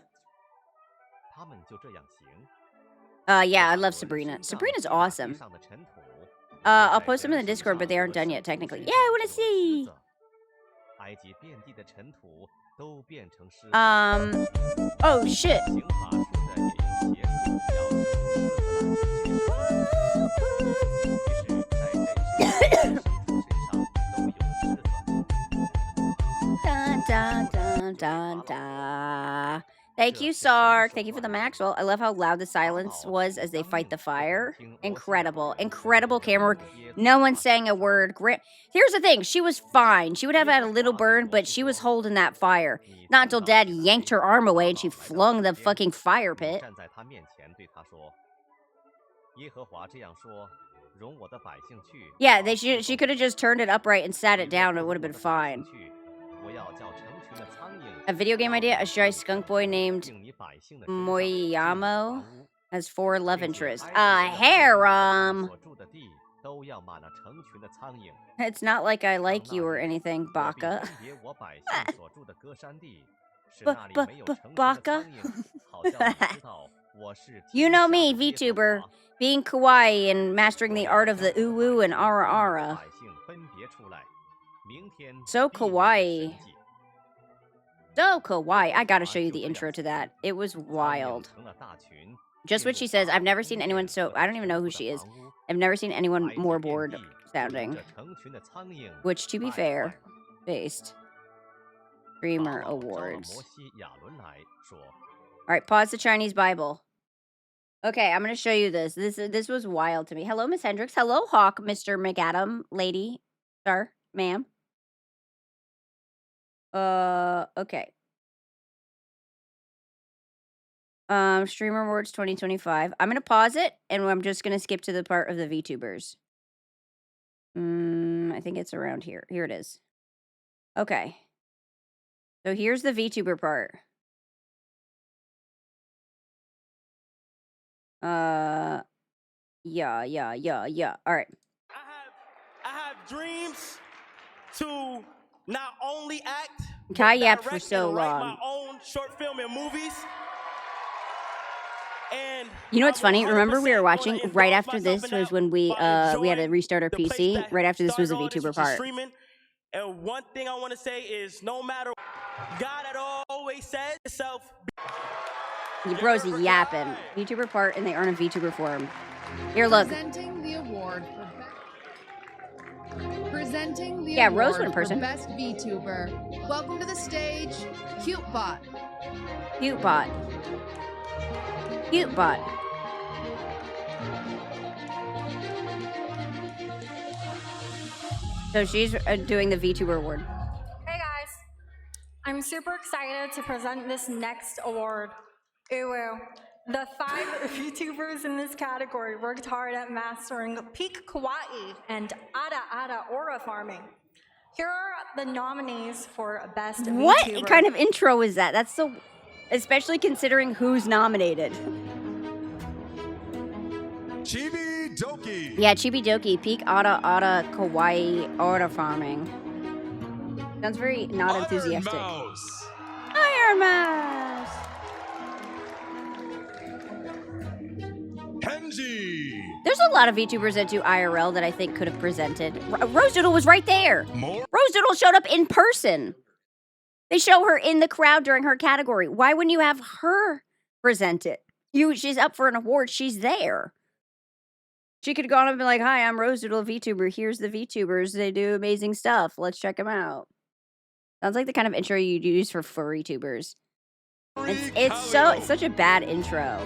Yeah, I love Sabrina. Sabrina's awesome. I'll post them in the Discord, but they aren't done yet, technically. Yeah, I want to see. Oh, shit. Dun, dun, dun, dun, dun. Thank you, Sark. Thank you for the Maxwell. I love how loud the silence was as they fight the fire. Incredible. Incredible camera work. No one saying a word. Here's the thing. She was fine. She would have had a little burn, but she was holding that fire. Not until Dad yanked her arm away and she flung the fucking fire pit. Yeah, she could have just turned it upright and sat it down. It would have been fine. A video game idea, a shy skunk boy named Moyamo has 4 love interests. A harem! It's not like I like you or anything, Baka. Baka? You know me, VTuber. Being kawaii and mastering the art of the uwu and ara. So kawaii. So kawaii. I gotta show you the intro to that. It was wild. Just what she says. I've never seen anyone so... I don't even know who she is. I've never seen anyone more bored sounding. Which, to be fair, based. Streamer Awards. Alright, pause the Chinese Bible. Okay, I'm gonna show you this. This was wild to me. Hello, Miss Hendricks. Hello, Hawk, Mr. McAdam, lady. Sir, ma'am. Okay. Streamer Awards 2025. I'm gonna pause it, and I'm just gonna skip to the part of the VTubers. I think it's around here. Here it is. Okay. So here's the VTuber part. Yeah. All right. I have dreams to not only act, Kai yapped for so long. my own short film and movies. And You know what's funny? Remember we were watching right after this was when we had to restart our PC. Right after this was a VTuber part. And one thing I want to say is, no matter God had always said itself. You bros are yapping. VTuber part, and they earn a VTuber form. Here, look. Presenting the award Yeah, Rose went in person. for best VTuber. Welcome to the stage, CuteBot. CuteBot. CuteBot. So she's doing the VTuber award. Hey guys, I'm super excited to present this next award. Uwu. The 5 VTubers in this category worked hard at mastering peak kawaii and ada aura farming. Here are the nominees for best VTuber. What kind of intro is that? That's so, especially considering who's nominated. Chibi Doki. Yeah, Chibi Doki, peak ada kawaii aura farming. Sounds very not enthusiastic. Iron Mouse. Kenji. There's a lot of VTubers that do IRL that I think could have presented. Rose Doodle was right there. Rose Doodle showed up in person. They show her in the crowd during her category. Why wouldn't you have her present it? She's up for an award. She's there. She could have gone up and been like, "Hi, I'm Rose Doodle VTuber. Here's the VTubers. They do amazing stuff. Let's check them out." Sounds like the kind of intro you'd use for furry tubers. It's such a bad intro.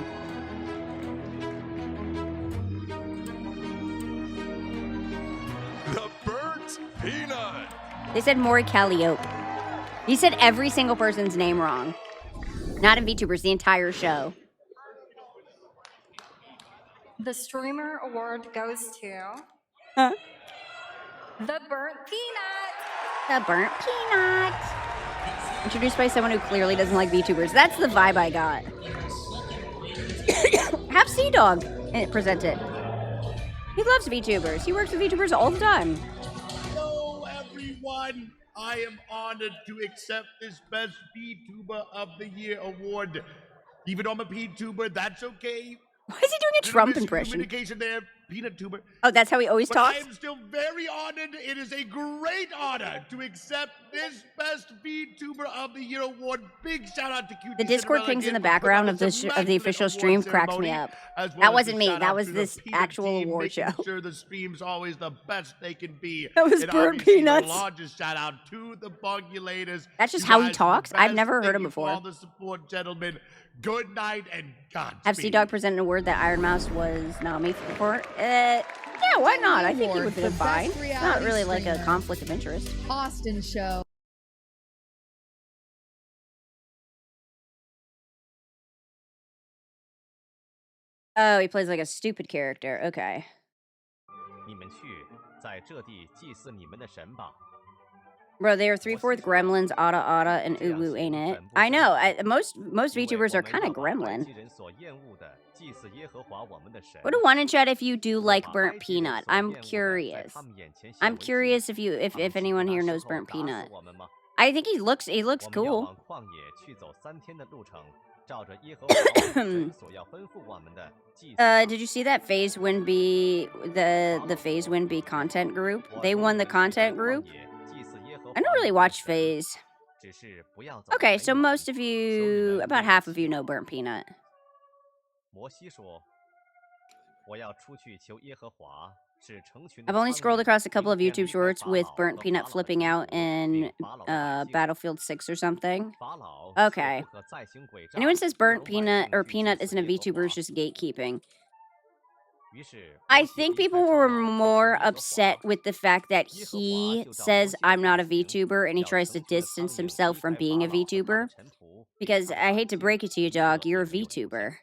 The Burnt Peanut. They said Maury Calliope. He said every single person's name wrong. Not in VTubers, the entire show. The Streamer Award goes to the Burnt Peanut. The Burnt Peanut. Introduced by someone who clearly doesn't like VTubers. That's the vibe I got. Have Sea Dog present it. He loves VTubers. He works with VTubers all the time. Hello, everyone. I am honored to accept this Best VTuber of the Year award. Even though I'm a VTuber, that's okay. Why is he doing a Trump impression? Communication there, peanut tuber. Oh, that's how he always talks? I am still very honored. It is a great honor to accept this Best VTuber of the Year award. Big shout out to QT. The Discord pings in the background of the official stream cracks me up. That wasn't me. That was this actual award show. Sure, the stream's always the best they can be. That was Burnt Peanuts. The largest shout out to the Bungulators. That's just how he talks. I've never heard him before. All the support, gentlemen. Good night and Godspeed. Have Sea Dog present an award that Iron Mouse was nominated for? Yeah, why not? I think he would have been fine. It's not really like a conflict of interest. Austin Show. Oh, he plays like a stupid character. Okay. 你们去，在这地祭祀你们的神吧。 Bro, they are 3/4 gremlins, Ada, and Uwu, ain't it? I know. Most VTubers are kind of gremlin. What do one in chat if you do like Burnt Peanut? I'm curious. I'm curious if anyone here knows Burnt Peanut. I think he looks cool. Did you see that Phase Winby, the Phase Winby content group? They won the content group. I don't really watch Phase. Okay, so most of you, about half of you know Burnt Peanut. I've only scrolled across a couple of YouTube shorts with Burnt Peanut flipping out in Battlefield 6 or something. Okay. Anyone says Burnt Peanut or Peanut isn't a VTuber, it's just gatekeeping. I think people were more upset with the fact that he says I'm not a VTuber and he tries to distance himself from being a VTuber. Because I hate to break it to you, dog, you're a VTuber.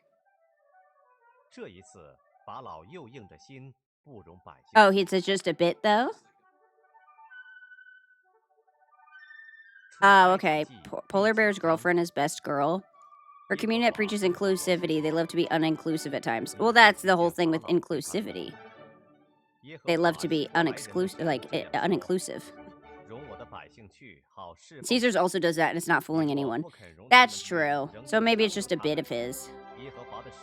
Oh, it's just a bit, though? Oh, okay. Polar Bear's girlfriend is best girl. Her community that preaches inclusivity, they love to be uninclusive at times. Well, that's the whole thing with inclusivity. They love to be uninclusive. Caesar's also does that, and it's not fooling anyone. That's true. So maybe it's just a bit of his.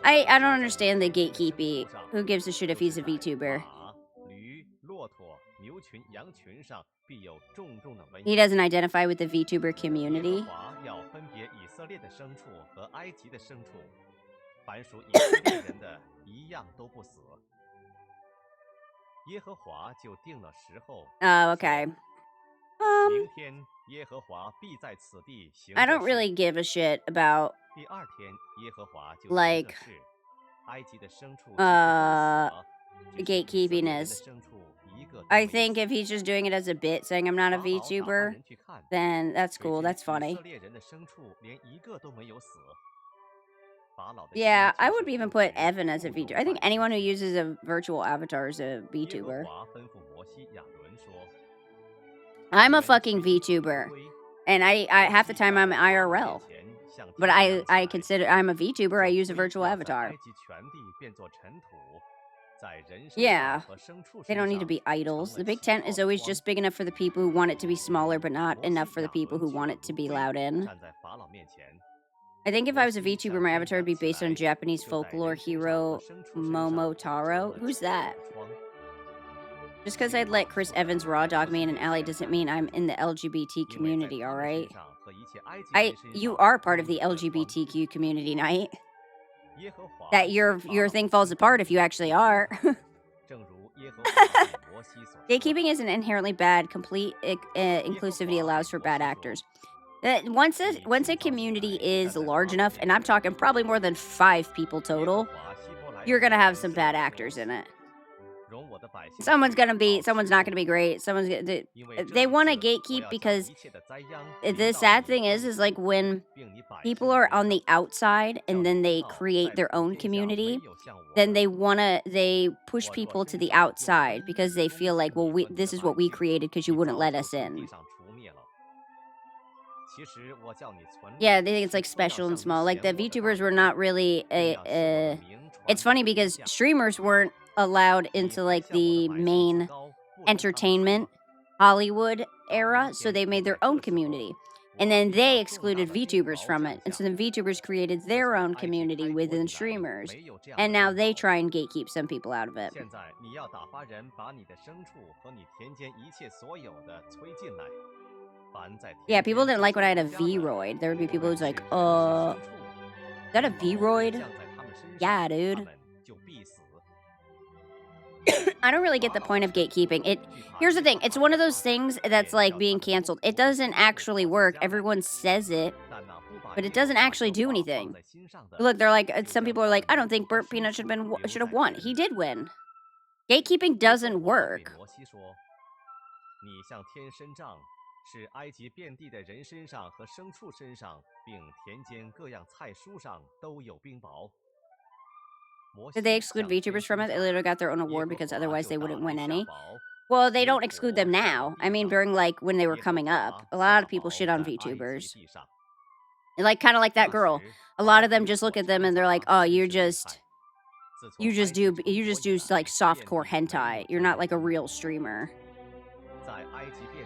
I don't understand the gatekeeping. Who gives a shit if he's a VTuber? He doesn't identify with the VTuber community. 凡属以色列人的一样都不死。耶和华就定了时候。Oh, okay. 明天耶和华必在此地行。I don't really give a shit about 第二天耶和华就 like 埃及的牲畜 gatekeeping is. I think if he's just doing it as a bit, saying I'm not a VTuber, then that's cool. That's funny. Yeah, I would even put Evan as a VTuber. I think anyone who uses a virtual avatar is a VTuber. I'm a fucking VTuber, and I half the time I'm IRL, but I consider I'm a VTuber. I use a virtual avatar. Yeah, they don't need to be idols. The big tent is always just big enough for the people who want it to be smaller, but not enough for the people who want it to be loud in. I think if I was a VTuber, my avatar would be based on Japanese folklore hero Momotaro. Who's that? Just because I'd let Chris Evans raw dog me in an alley doesn't mean I'm in the LGBT community, alright? You are part of the LGBTQ community, Knight. That your thing falls apart if you actually are. Gatekeeping isn't inherently bad. Complete inclusivity allows for bad actors. Once a community is large enough, and I'm talking probably more than 5 people total, you're gonna have some bad actors in it. Someone's not gonna be great. They want to gatekeep because the sad thing is like when people are on the outside and then they create their own community, then they push people to the outside because they feel like, well, this is what we created because you wouldn't let us in. Yeah, they think it's like special and small. Like the VTubers were not really it's funny because streamers weren't allowed into like the main entertainment Hollywood era, so they made their own community. And then they excluded VTubers from it. And so then VTubers created their own community within streamers. And now they try and gatekeep some people out of it. Yeah, people didn't like when I had a V-roid. There would be people who's like, is that a V-roid? Yeah, dude. I don't really get the point of gatekeeping. Here's the thing. It's one of those things that's like being canceled. It doesn't actually work. Everyone says it, but it doesn't actually do anything. Look, they're like, some people are like, I don't think Burnt Peanut should have won. He did win. Gatekeeping doesn't work. 使埃及遍地的人身上和牲畜身上，并田间各样菜蔬上都有冰雹。 Did they exclude VTubers from it? They literally got their own award because otherwise they wouldn't win any. Well, they don't exclude them now. I mean, during like when they were coming up, a lot of people shit on VTubers. Like kind of like that girl. A lot of them just look at them and they're like, "Oh, you just do like softcore hentai. You're not like a real streamer.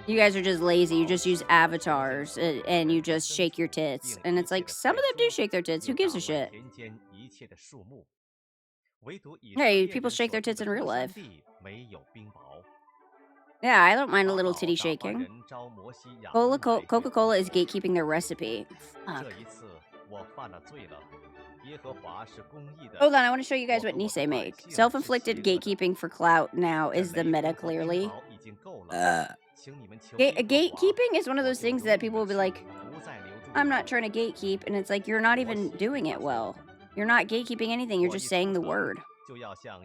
You guys are just lazy. You just use avatars and you just shake your tits." And it's like, some of them do shake their tits. Who gives a shit? Hey, people shake their tits in real life. Yeah, I don't mind a little titty shaking. Coca-Cola is gatekeeping their recipe. Fuck. Hold on, I want to show you guys what Nisei made. Self-inflicted gatekeeping for clout now is the meta, clearly. Gatekeeping is one of those things that people will be like, I'm not trying to gatekeep, and it's like, you're not even doing it well. You're not gatekeeping anything, you're just saying the word.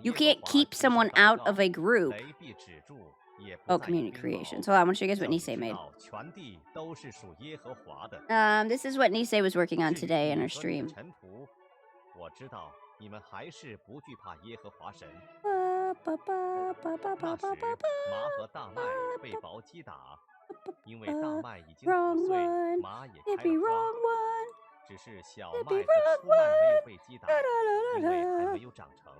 You can't keep someone out of a group. Oh, community creations. Hold on, I want to show you guys what Nisei made. This is what Nisei was working on today in her stream. Wrong one. It'd be wrong one. 只是小麦和粗麦没有被击打，因为还没有长成。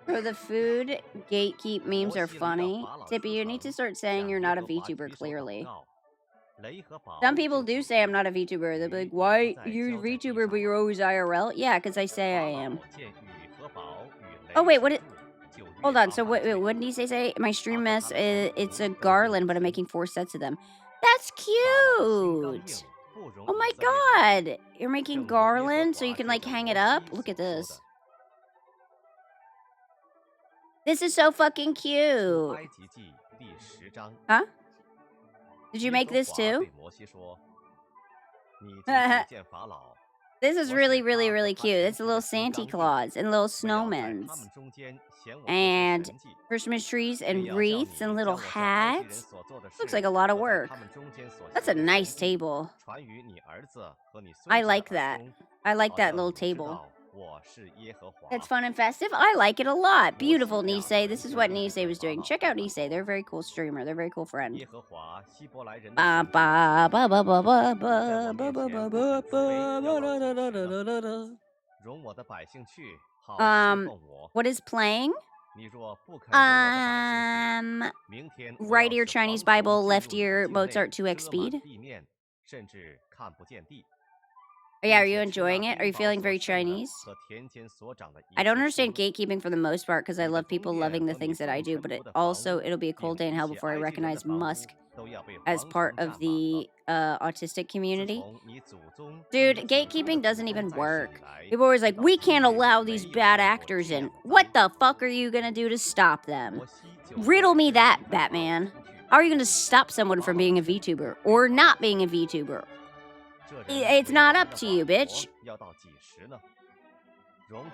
Bro, the food gatekeep memes are funny. Tippy, you need to start saying you're not a VTuber clearly. Some people do say I'm not a VTuber. They'll be like, why you're a VTuber but you're always IRL? Yeah, because I say I am. Oh, wait, what? Hold on. So what did he say? My stream mess, it's a garland, but I'm making 4 sets of them. That's cute. Oh my god. You're making garland so you can, like, hang it up? Look at this. This is so fucking cute. Huh? Did you make this too? This is really, really, really cute. It's a little Santa Claus and little snowmen. And Christmas trees and wreaths and little hats. Looks like a lot of work. That's a nice table. I like that. I like that little table. It's fun and festive. I like it a lot. Beautiful, Nisei. This is what Nisei was doing. Check out Nisei. They're a very cool streamer. They're a very cool friend. What is playing? Right ear Chinese Bible, left ear Mozart 2x speed. Yeah, are you enjoying it? Are you feeling very Chinese? I don't understand gatekeeping for the most part because I love people loving the things that I do, but it'll be a cold day in hell before I recognize Musk as part of the autistic community. Dude, gatekeeping doesn't even work. People are always like, we can't allow these bad actors in. What the fuck are you gonna do to stop them? Riddle me that, Batman. How are you gonna stop someone from being a VTuber or not being a VTuber? It's not up to you, bitch.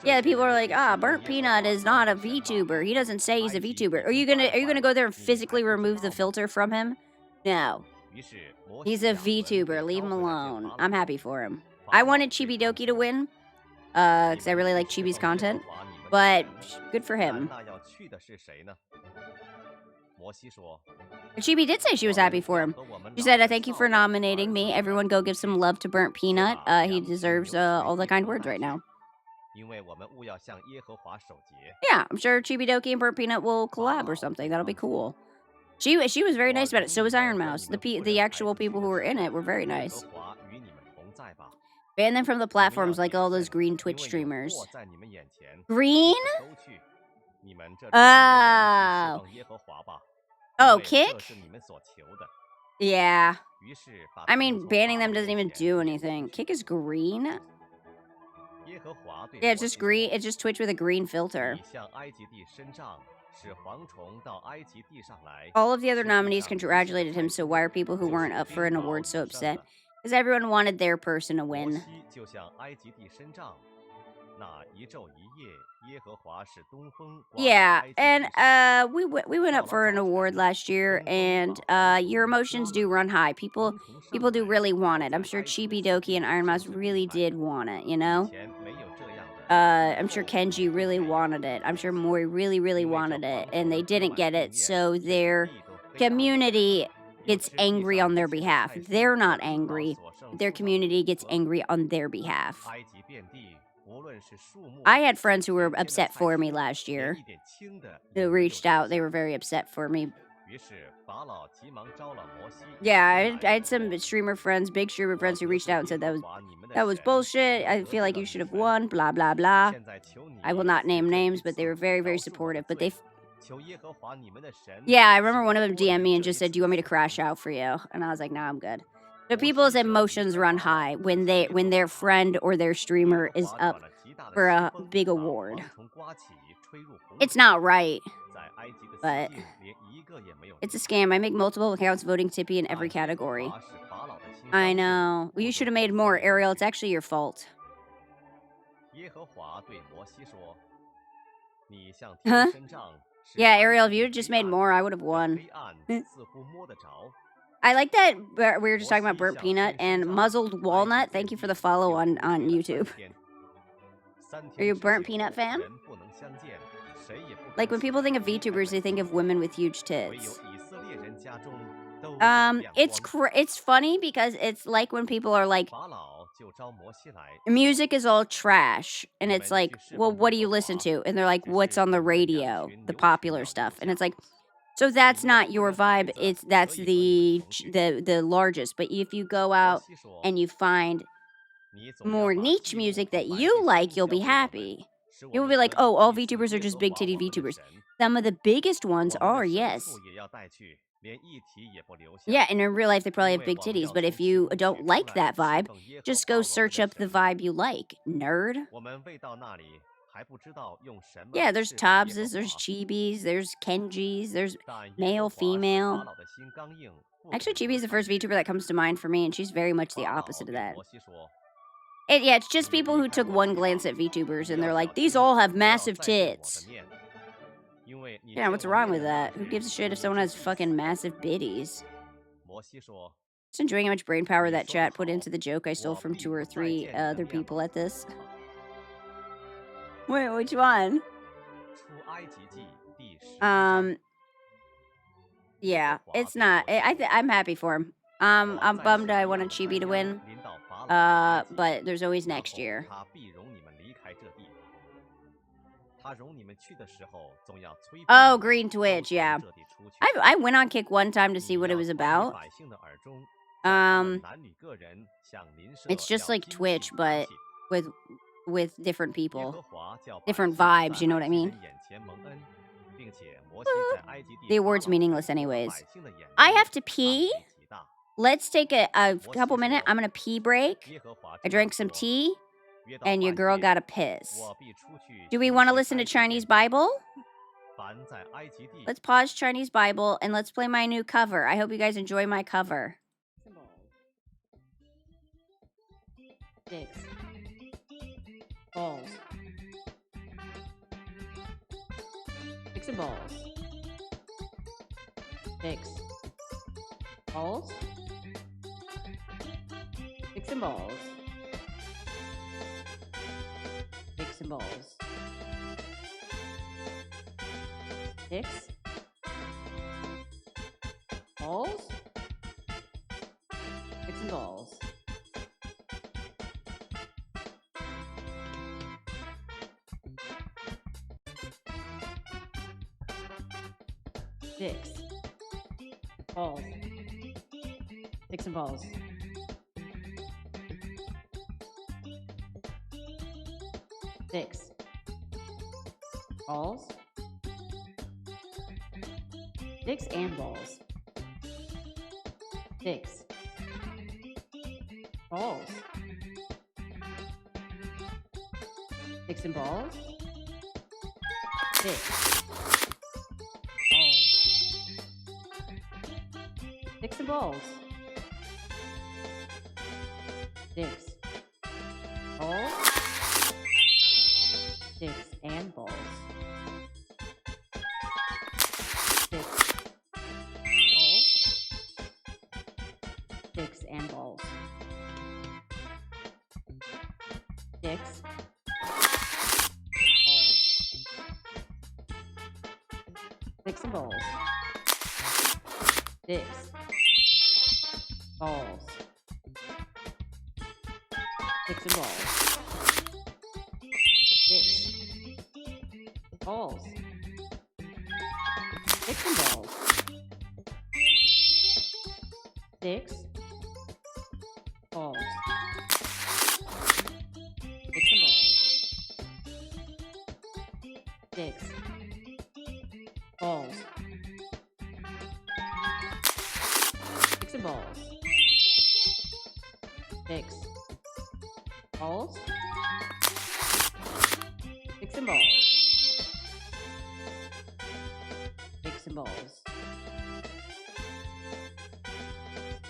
Yeah, people are like, Burnt Peanut is not a VTuber. He doesn't say he's a VTuber. Are you gonna go there and physically remove the filter from him? No. He's a VTuber. Leave him alone. I'm happy for him. I wanted Chibi Doki to win, because I really like Chibi's content, but good for him. Chibi did say she was happy for him. She said, thank you for nominating me. Everyone go give some love to Burnt Peanut. He deserves all the kind words right now. Yeah, I'm sure Chibi Doki and Burnt Peanut will collab or something. That'll be cool. She was very nice about it. So was Iron Mouse. The actual people who were in it were very nice. Ban them from the platforms like all those green Twitch streamers. Green? Oh. Oh, Kick? Yeah. I mean, banning them doesn't even do anything. Kick is green? Yeah, it's just green. It's just Twitch with a green filter. All of the other nominees congratulated him, so why are people who weren't up for an award so upset? Because everyone wanted their person to win. Yeah, and we went up for an award last year, and your emotions do run high. People do really want it. I'm sure Chibi Doki and Iron Mouse really did want it, you know? I'm sure Kenji really wanted it. I'm sure Mori really, really wanted it, and they didn't get it, so their community gets angry on their behalf. They're not angry. Their community gets angry on their behalf. I had friends who were upset for me last year. Who reached out. They were very upset for me. Yeah, I had some streamer friends, big streamer friends who reached out and said that was bullshit. I feel like you should have won, blah, blah, blah. I will not name names, but they were very, very supportive. But they... Yeah, I remember one of them DM'd me and just said, do you want me to crash out for you? And I was like, nah, I'm good. So people's emotions run high when their friend or their streamer is up for a big award. It's not right, but it's a scam. I make multiple accounts voting Tippy in every category. I know. Well, you should have made more, Ariel. It's actually your fault. Huh? Yeah, Ariel, if you had just made more, I would have won. I like that we were just talking about Burnt Peanut and Muzzled Walnut. Thank you for the follow on YouTube. Are you a Burnt Peanut fan? Like, when people think of VTubers, they think of women with huge tits. It's funny because it's like when people are like, music is all trash, and it's like, well, what do you listen to? And they're like, what's on the radio? The popular stuff. And it's like, So that's not your vibe. That's the largest. But if you go out and you find more niche music that you like, you'll be happy. You'll be like, oh, all VTubers are just big titty VTubers. Some of the biggest ones are, yes. Yeah, and in real life, they probably have big titties. But if you don't like that vibe, just go search up the vibe you like, nerd. Yeah, there's Tobses, there's Chibis, there's Kenjis, there's male, female. Actually, Chibi is the first VTuber that comes to mind for me, and she's very much the opposite of that. Yeah, it's just people who took one glance at VTubers and they're like, these all have massive tits. Yeah, what's wrong with that? Who gives a shit if someone has fucking massive bitties? Just enjoying how much brain power that chat put into the joke I stole from 2 or 3 other people at this. Wait, which one? Yeah, it's not. I'm happy for him. I'm bummed I wanted Chibi to win. But there's always next year. Oh, Green Twitch, yeah. I went on Kick one time to see what it was about. It's just like Twitch, but with different people. Different vibes, you know what I mean? The award's meaningless anyways. I have to pee. Let's take a couple minutes. I'm going to pee break. I drank some tea. And your girl got a piss. Do we want to listen to Chinese Bible? Let's pause Chinese Bible and let's play my new cover. I hope you guys enjoy my cover. Dicks. Balls. Dicks and balls. Dicks. Balls. Dicks and balls. Dicks and balls. Dicks. Balls. Dicks and balls. Dicks. Balls. Dicks and balls. Dicks. Balls. Dicks and balls. Dicks. Balls. Dicks and balls. Dicks. Balls. Dicks and balls. Dicks. Balls. Dicks and balls. Dicks. Balls. Dicks and balls. Dicks. Balls. Dicks and balls. Dicks. Balls. Dicks and balls. Dicks. Balls. Dicks and balls. Dicks. Balls. Dicks and balls. Dicks. Balls. Dicks and balls. Dicks. Balls. Dicks and balls. Dicks and balls.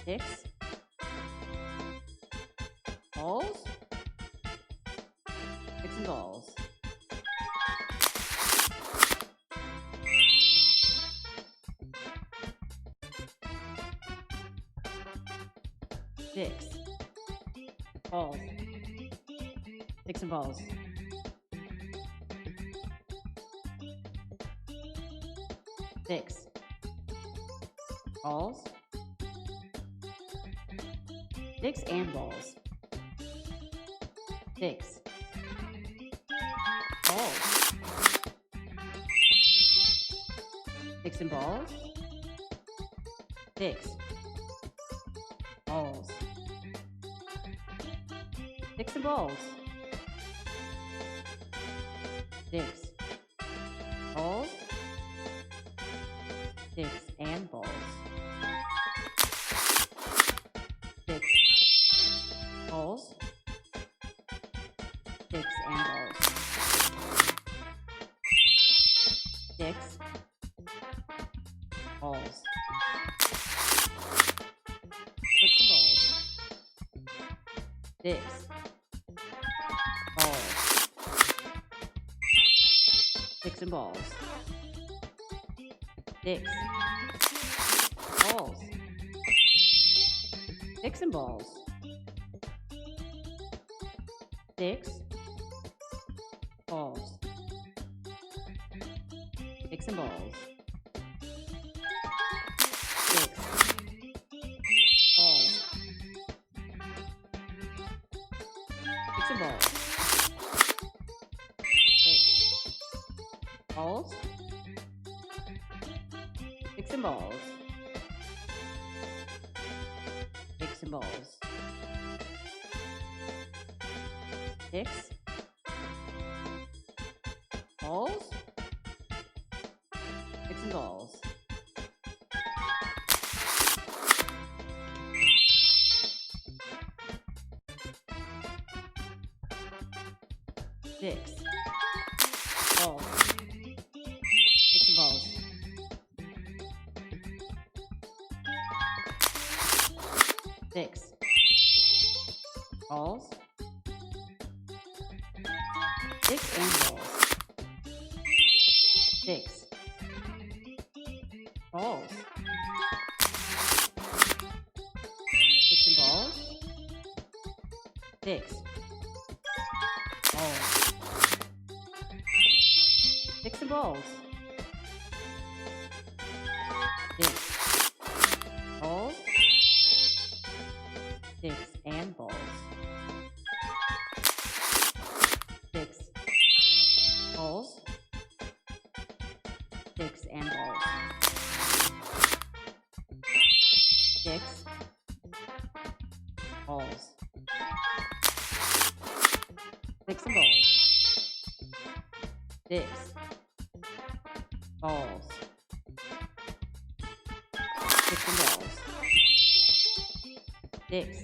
Dicks. Balls. Dicks and balls. Dicks. Balls. Dicks and balls. Dicks. Balls. Dicks and balls. Dicks. Balls. Dicks Dicks and balls. Dicks. Balls. Dicks and balls. Dicks. Balls. Dicks and balls. Dicks. Balls. Dicks and balls. Dicks. Balls. Dicks and balls. Dicks. Balls. Dicks and balls. Dicks. Balls. Dicks and balls. Dicks. Balls. Dicks and balls. Dicks. Balls. Dicks and balls. Dicks. Balls. Dicks and balls. Dicks and balls. Dicks. Balls. Dicks and balls. Dicks. Balls. Dicks and balls. Dicks. Balls. Dicks and balls. Dicks. Balls. Dicks and balls. Dicks. Balls. Dicks and balls. Dicks. Balls. Dicks and balls. Dicks. Balls. Dicks and balls. Dicks. Balls. Dicks and balls. Dicks. Balls. Dicks and balls. Dicks. Balls. Dicks and balls. Dicks. Balls.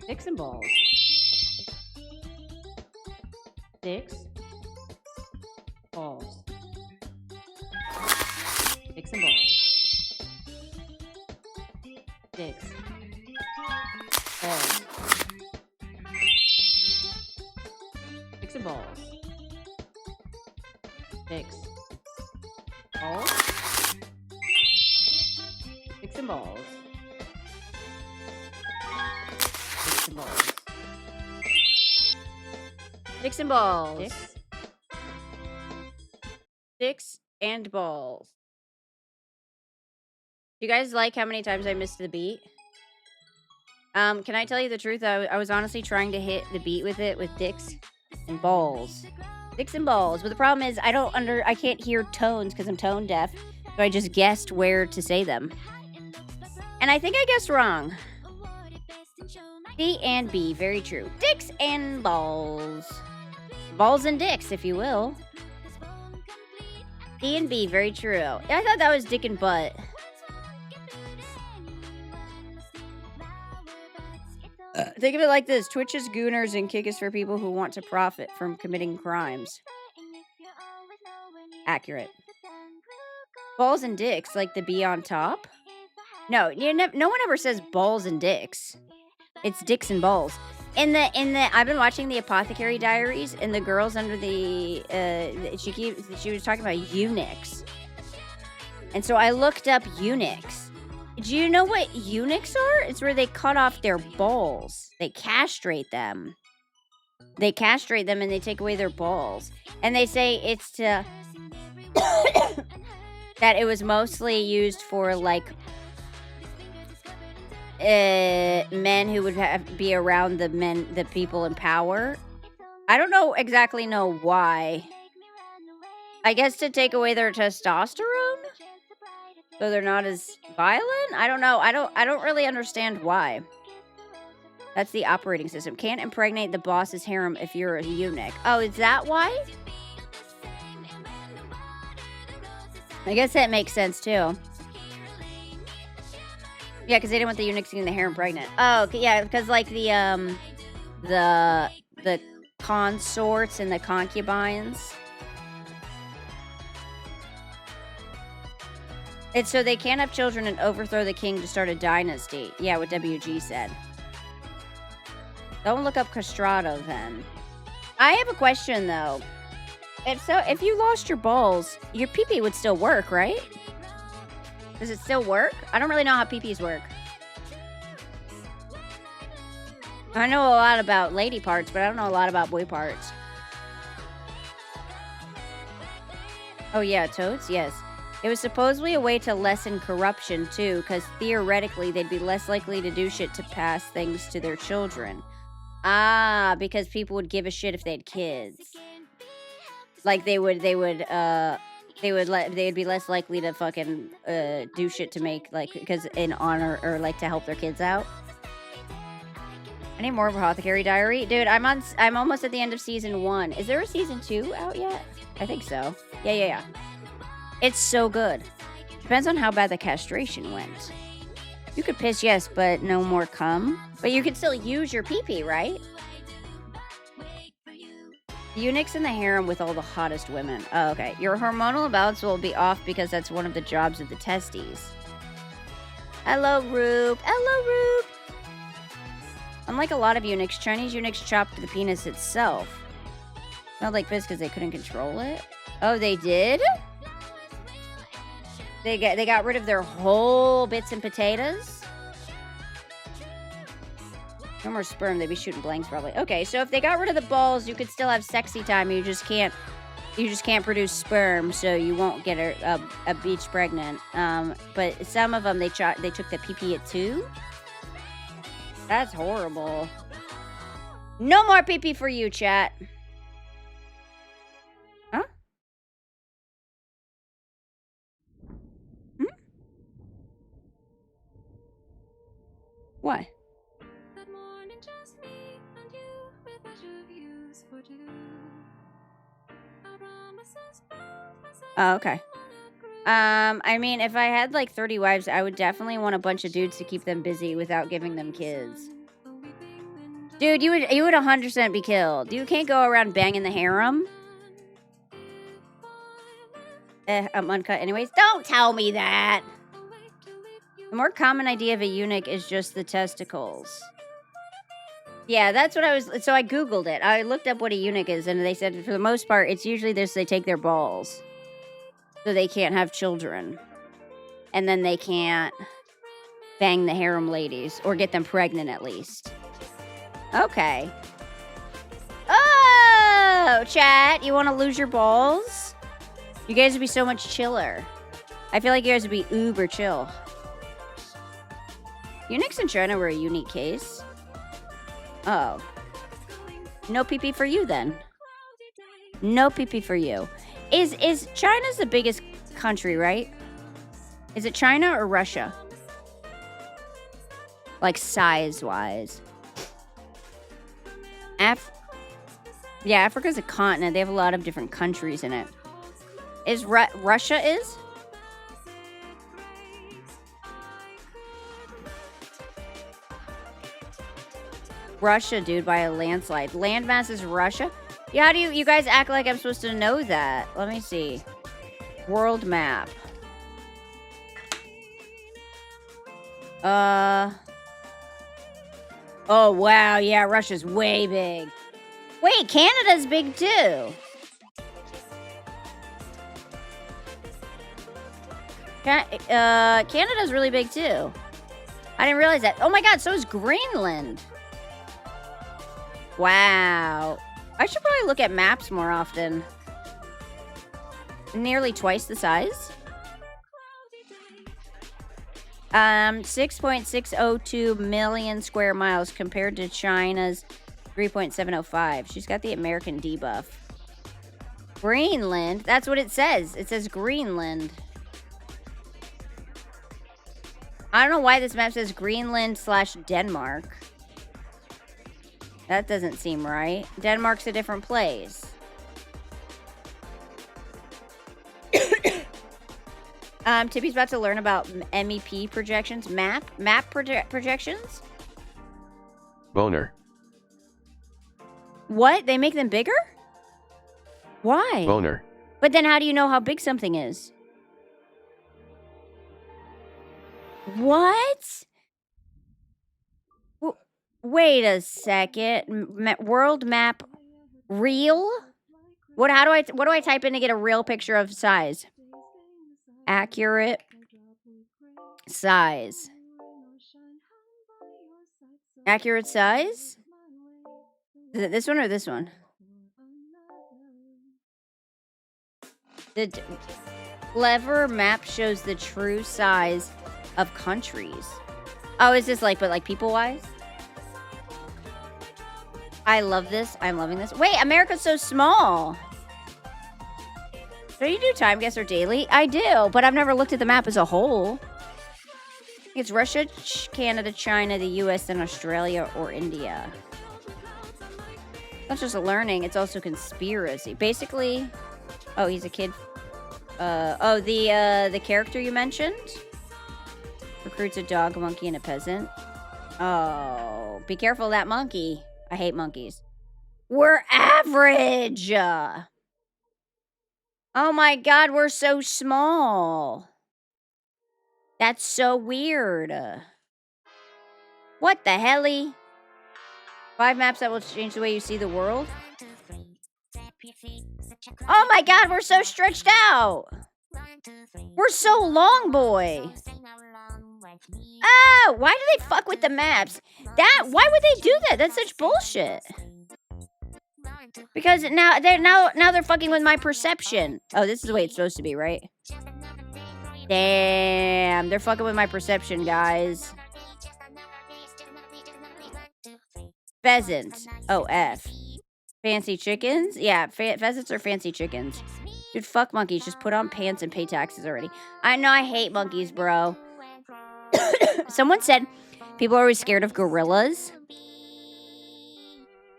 Dicks and balls. Dicks. Balls. Dicks and balls. Dicks. Balls. Dicks and balls. Dicks and balls. Dicks and balls. Dicks. Dicks and balls. Do you guys like how many times I missed the beat? Can I tell you the truth? I was honestly trying to hit the beat with it with dicks and balls. Dicks and balls. But the problem is I can't hear tones because I'm tone deaf. So I just guessed where to say them. And I think I guessed wrong. D and B, very true. Dicks and balls. Balls and dicks, if you will. D and B, very true. I thought that was dick and butt. Think of it like this. Twitch is gooners and kick is for people who want to profit from committing crimes. Accurate. Balls and dicks, like the B on top? No, no one ever says balls and dicks. It's dicks and balls. I've been watching the Apothecary Diaries, and the girls under the she was talking about eunuchs, and so I looked up eunuchs. Do you know what eunuchs are? It's where they cut off their balls. They castrate them. They castrate them and they take away their balls. And they say it's to that it was mostly used for like men who would be around the people in power. I don't exactly know why. I guess to take away their testosterone? So they're not as violent? I don't know. I don't really understand why. That's the operating system. Can't impregnate the boss's harem if you're a eunuch. Oh, is that why? I guess that makes sense too. Yeah, because they didn't want the eunuchs getting the harem pregnant. Oh, okay, yeah, because like the consorts and the concubines. It's so they can't have children and overthrow the king to start a dynasty. Yeah, what WG said. Don't look up castrato then. I have a question though. If you lost your balls, your pee-pee would still work, right? Does it still work? I don't really know how pee-pees work. I know a lot about lady parts, but I don't know a lot about boy parts. Oh yeah, toads? Yes. It was supposedly a way to lessen corruption too, because theoretically they'd be less likely to do shit to pass things to their children. Ah, because people would give a shit if they had kids. Like they'd be less likely to fucking do shit to make, like, because in honor or like to help their kids out. I need more of Apothecary Diary, dude. I'm almost at the end of season 1. Is there a season 2 out yet? I think so. Yeah. It's so good. Depends on how bad the castration went. You could piss, yes, but no more cum. But you could still use your pee-pee, right? Eunuchs in the harem with all the hottest women. Oh, okay. Your hormonal balance will be off because that's one of the jobs of the testes. Hello, Roop. Hello, Roop. Unlike a lot of eunuchs, Chinese eunuchs chopped the penis itself. Not like this because they couldn't control it. Oh, they did? They got rid of their whole bits and potatoes? No more sperm. They'd be shooting blanks probably. Okay, so if they got rid of the balls, you could still have sexy time. You just can't produce sperm, so you won't get a bitch pregnant. But some of them they took the pee-pee too. That's horrible. No more pee-pee for you, chat. Huh? What? Oh, okay. I mean, if I had like 30 wives, I would definitely want a bunch of dudes to keep them busy without giving them kids. Dude, you would 100% be killed. You can't go around banging the harem. I'm uncut anyways. Don't tell me that. The more common idea of a eunuch is just the testicles. Yeah, that's what I was... So I Googled it. I looked up what a eunuch is, and they said for the most part, it's usually this, they take their balls. So they can't have children. And then they can't bang the harem ladies, or get them pregnant at least. Okay. Oh, chat, you want to lose your balls? You guys would be so much chiller. I feel like you guys would be uber chill. Eunuchs in China were a unique case. Oh. No pee-pee for you then. No pee-pee for you. Is China's the biggest country, right? Is it China or Russia? Like size-wise. Yeah, Africa's a continent. They have a lot of different countries in it. Is Russia is? Russia, dude, by a landslide. Landmass is Russia? Yeah, how do you guys act like I'm supposed to know that? Let me see. World map. Oh, wow. Yeah, Russia's way big. Wait, Canada's big, too. Canada's really big, too. I didn't realize that. Oh, my God, so is Greenland. Wow. I should probably look at maps more often. Nearly twice the size. 6.602 million square miles compared to China's 3.705. She's got the American debuff. Greenland? That's what it says. It says Greenland. I don't know why this map says Greenland/Denmark. That doesn't seem right. Denmark's a different place. Tippy's about to learn about MEP projections. Map projections? Boner. What? They make them bigger? Why? Boner. But then how do you know how big something is? What? Wait a second. World map real? What do I type in to get a real picture of size? Accurate size. Accurate size? Is it this one or this one? The clever map shows the true size of countries. Oh, is this like, but like people-wise? I love this. I'm loving this. Wait, America's so small. Do you do time guess or daily? I do, but I've never looked at the map as a whole. It's Russia, Canada, China, the US, and Australia or India. Not just learning, it's also conspiracy. Basically, oh, he's a kid. The character you mentioned recruits a dog, a monkey, and a peasant. Oh, be careful of that monkey. I hate monkeys. We're average. Oh my god, we're so small. That's so weird. What the helly? 5 maps that will change the way you see the world? Oh my god, we're so stretched out. We're so long, boy. Oh, why do they fuck with the maps? Why would they do that? That's such bullshit. Because now they're fucking with my perception. Oh, this is the way it's supposed to be, right? Damn, they're fucking with my perception, guys. Pheasant. Oh, F. Fancy chickens? Yeah, pheasants are fancy chickens. Dude, fuck monkeys. Just put on pants and pay taxes already. I know, I hate monkeys, bro. Someone said people are always scared of gorillas.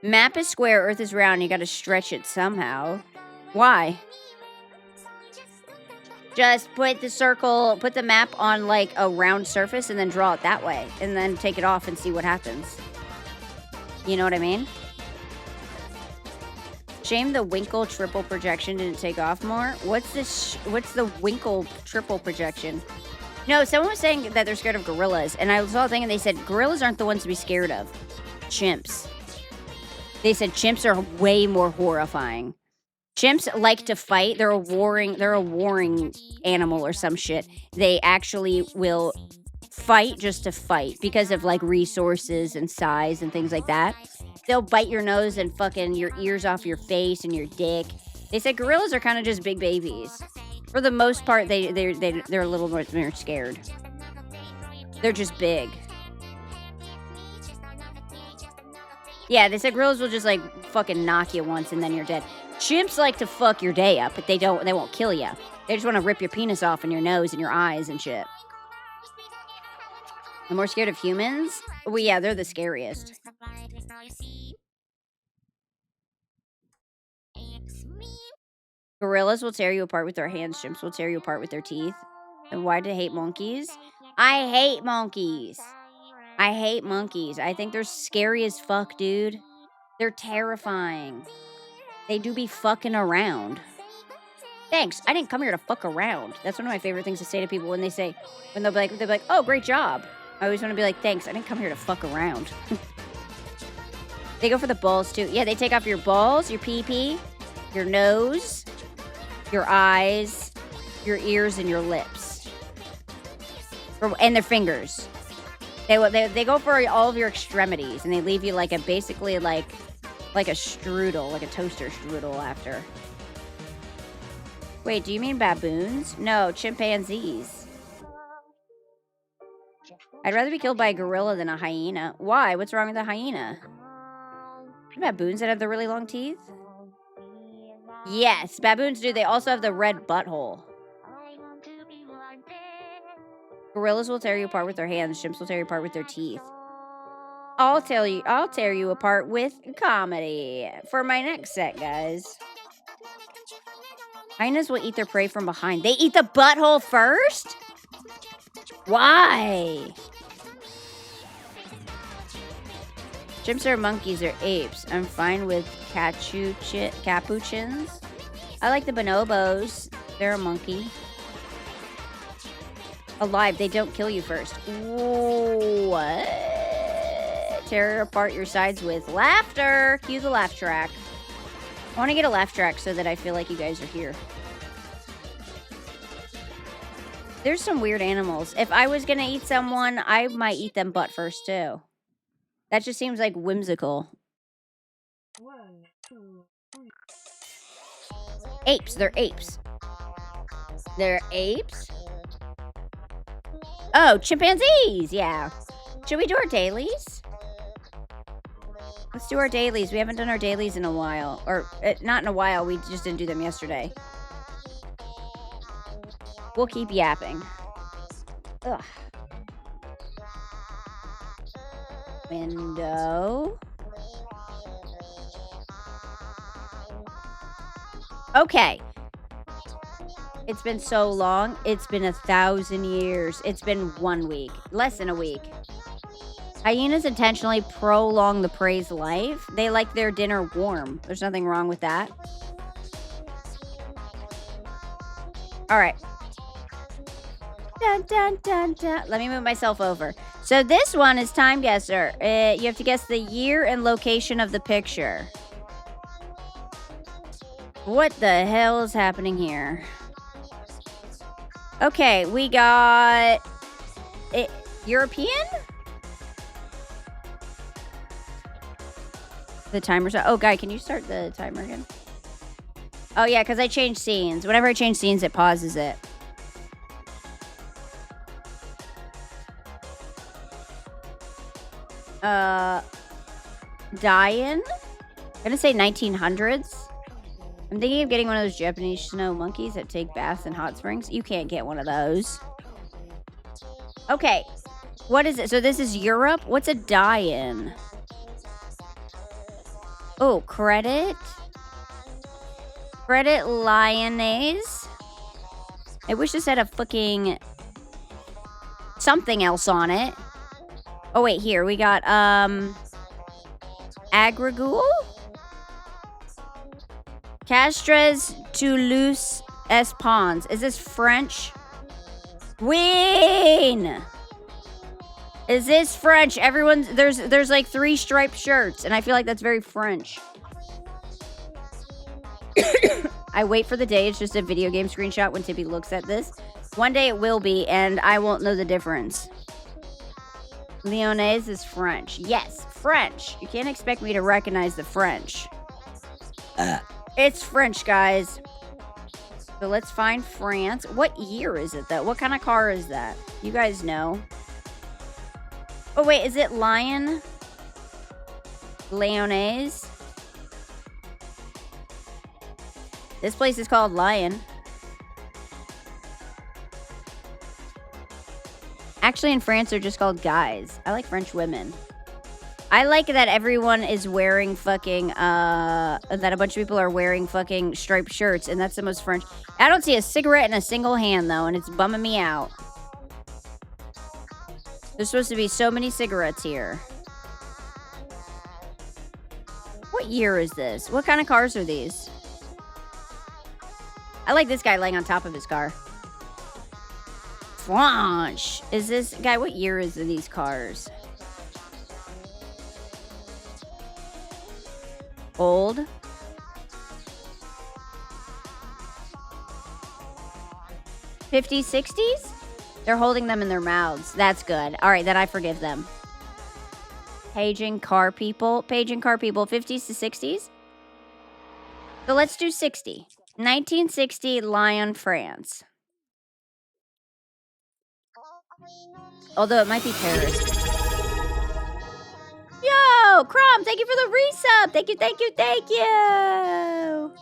Map is square, Earth is round. You gotta stretch it somehow. Why? Just put the map on like a round surface and then draw it that way. And then take it off and see what happens. You know what I mean? Shame the Winkle triple projection didn't take off more. What's the Winkle triple projection? No, someone was saying that they're scared of gorillas. And I saw a thing and they said gorillas aren't the ones to be scared of. Chimps. They said chimps are way more horrifying. Chimps like to fight. They're a warring animal or some shit. They actually will fight just to fight because of like resources and size and things like that. They'll bite your nose and fucking your ears off your face and your dick. They said gorillas are kind of just big babies. For the most part, they're a little more scared. They're just big. Yeah, they said gorillas will just like fucking knock you once and then you're dead. Chimps like to fuck your day up, but they won't kill you. They just want to rip your penis off and your nose and your eyes and shit. I'm more scared of humans? Well, yeah, they're the scariest. Gorillas will tear you apart with their hands. Chimps will tear you apart with their teeth. And why do they hate monkeys? I hate monkeys. I hate monkeys. I think they're scary as fuck, dude. They're terrifying. They do be fucking around. Thanks. I didn't come here to fuck around. That's one of my favorite things to say to people when they'll be like, oh, great job. I always want to be like, thanks. I didn't come here to fuck around. They go for the balls too. Yeah, they take off your balls, your pee-pee, your nose, your eyes, your ears, and your lips. And their fingers. They go for all of your extremities, and they leave you like basically like a strudel, like a toaster strudel after. Wait, do you mean baboons? No, chimpanzees. I'd rather be killed by a gorilla than a hyena. Why? What's wrong with a hyena? Baboons that have the really long teeth? Yes, baboons do. They also have the red butthole. Gorillas will tear you apart with their hands. Chimps will tear you apart with their teeth. I'll tear you apart with comedy. For my next set, guys. Hyenas will eat their prey from behind. They eat the butthole first? Why? Chimps are monkeys or apes. I'm fine with capuchins. I like the bonobos. They're a monkey. Alive, they don't kill you first. What? Tear apart your sides with laughter. Cue the laugh track. I want to get a laugh track so that I feel like you guys are here. There's some weird animals. If I was going to eat someone, I might eat them butt first too. That just seems like whimsical. Apes. They're apes. They're apes? Oh, chimpanzees. Yeah. Should we do our dailies? Let's do our dailies. We haven't done our dailies in a while. Or, not in a while. We just didn't do them yesterday. We'll keep yapping. Ugh. Window. Okay. It's been so long. It's been 1,000 years. It's been 1 week. Less than a week. Hyenas intentionally prolong the prey's life. They like their dinner warm. There's nothing wrong with that. All right. Dun, dun, dun, dun. Let me move myself over. So this one is Time Guesser. You have to guess the year and location of the picture. What the hell is happening here? Okay, we got... European? The timer's... Oh, Guy, can you start the timer again? Oh, yeah, because I changed scenes. Whenever I change scenes, it pauses it. Dian? I'm gonna say 1900s. I'm thinking of getting one of those Japanese snow monkeys that take baths in hot springs. You can't get one of those. Okay. What is it? So this is Europe? What's a die-in? Oh, credit? Credit Lyonnaise? I wish this had a fucking... something else on it. Oh, wait, here. We got, Agrigul? Castres Toulouse Espons. Is this French? Win! Is this French? Everyone's... There's like 3 striped shirts, and I feel like that's very French. I wait for the day it's just a video game screenshot when Tippy looks at this. One day it will be, and I won't know the difference. Lyonnaise is French. Yes, French. You can't expect me to recognize the French. It's French, guys. So let's find France. What year is it, though? What kind of car is that? You guys know. Oh, wait. Is it Lion? Lyonnaise? This place is called Lion. Actually, in France, they're just called guys. I like French women. I like that everyone is wearing fucking, that a bunch of people are wearing fucking striped shirts, and that's the most French. I don't see a cigarette in a single hand, though, and it's bumming me out. There's supposed to be so many cigarettes here. What year is this? What kind of cars are these? I like this guy laying on top of his car. French. Is this... Guy, what year is these cars? Old. '50s, '60s? They're holding them in their mouths. That's good. All right, then I forgive them. Paging car people. Paging car people. 50s to 60s? So let's do 60. 1960, Lyon, France. Although it might be Paris. Yo, Crom, thank you for the resub. Thank you, thank you, thank you.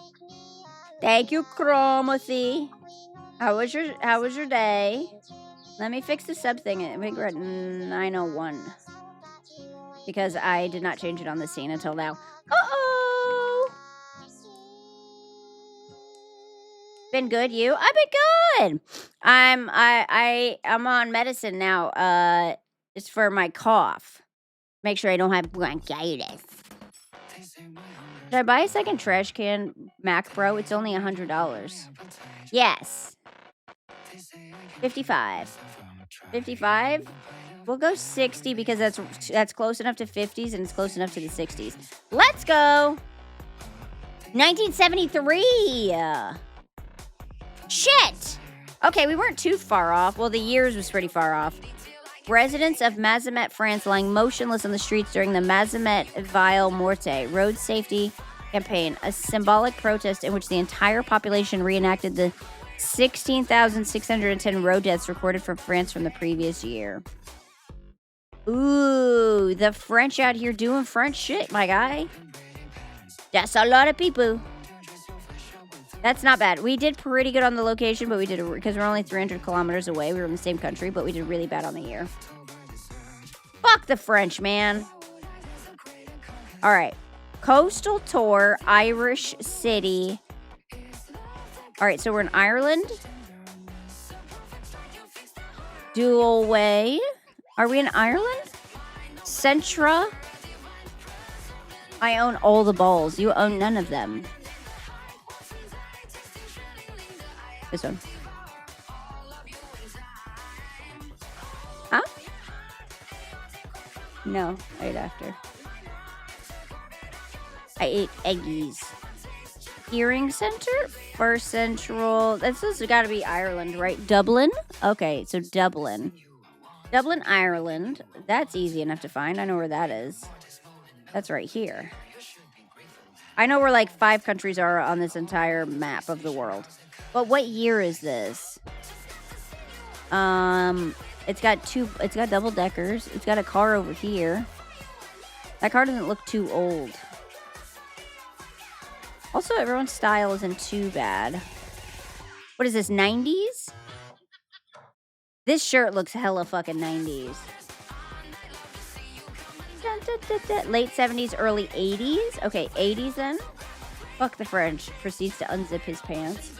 Thank you, Chromathy. How was your day? Let me fix the sub thing. I think we're at 901. Because I did not change it on the scene until now. Uh-oh! Been good, you? I've been good. I'm on medicine now. It's for my cough. Make sure I don't have bronchitis. Should I buy a second trash can, Mac Pro? It's only $100. Yes. 55. 55? We'll go 60 because that's close enough to 50s and it's close enough to the 60s. Let's go. 1973. Shit. Okay, we weren't too far off. Well, the years was pretty far off. Residents of Mazamet, France, lying motionless on the streets during the Mazamet Ville Morte road safety campaign, a symbolic protest in which the entire population reenacted the 16,610 road deaths recorded for France from the previous year. Ooh, the French out here doing French shit, my guy. That's a lot of people. That's not bad. We did pretty good on the location, but we did because we're only 300 kilometers away. We were in the same country, but we did really bad on the year. Fuck the French, man. All right. Coastal tour, Irish city. All right, so we're in Ireland. Dual way. Are we in Ireland? Centra. I own all the balls. You own none of them. This one. Huh? No, right after. I ate eggies. Hearing center? First Central. This has got to be Ireland, right? Dublin? Okay, so Dublin. Dublin, Ireland. That's easy enough to find. I know where that is. That's right here. I know where like 5 countries are on this entire map of the world. But what year is this? It's got double deckers. It's got a car over here. That car doesn't look too old. Also, everyone's style isn't too bad. What is this, 90s? This shirt looks hella fucking 90s. Late 70s, early 80s? Okay, 80s then. Fuck the French. Proceeds to unzip his pants.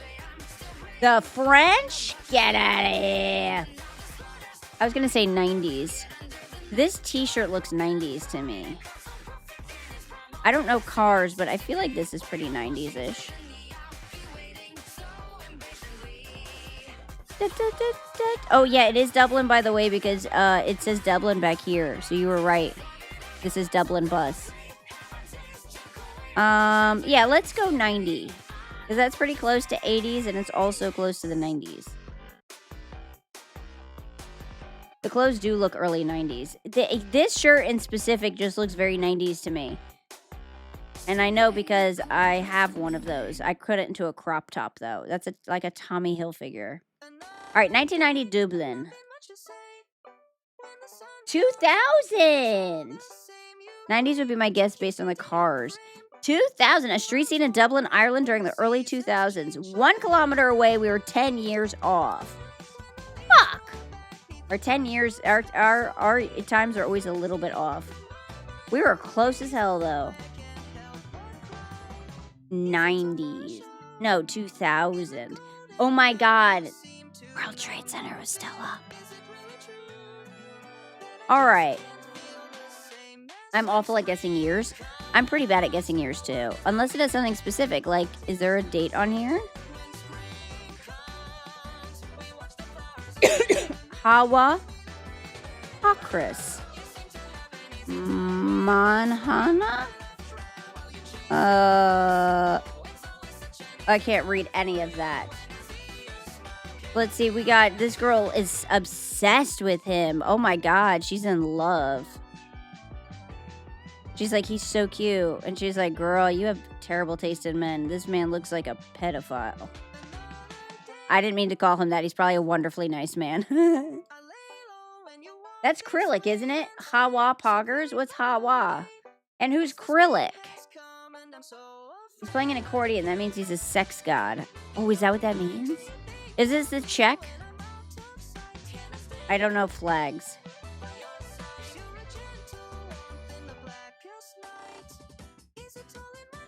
The French? Get out of here. I was going to say 90s. This t-shirt looks 90s to me. I don't know cars, but I feel like this is pretty 90s-ish. Oh, yeah, it is Dublin, by the way, because it says Dublin back here. So you were right. This is Dublin bus. Yeah, let's go 90. Because that's pretty close to 80s, and it's also close to the 90s. The clothes do look early 90s. This shirt in specific just looks very 90s to me. And I know because I have one of those. I cut it into a crop top, though. That's like a Tommy Hilfiger. All right, 1990 Dublin. 2000! 90s would be my guess based on the cars. 2000, a street scene in Dublin, Ireland during the early 2000s. 1 kilometer away, we were 10 years off. Fuck! Our 10 years, our times are always a little bit off. We were close as hell, though. 90s. No, 2000. Oh my god. World Trade Center was still up. Alright. I'm awful at guessing years. I'm pretty bad at guessing years too. Unless it has something specific. Like, is there a date on here? Hawa. Hakris. Manhana? I can't read any of that. Let's see, we got, this girl is obsessed with him. Oh my god, she's in love. She's like, he's so cute. And she's like, girl, you have terrible taste in men. This man looks like a pedophile. I didn't mean to call him that. He's probably a wonderfully nice man. That's Krillic, isn't it? Hawa Poggers? What's Hawa? And who's Krillic? He's playing an accordion. That means he's a sex god. Oh, is that what that means? Is this the Czech? I don't know flags.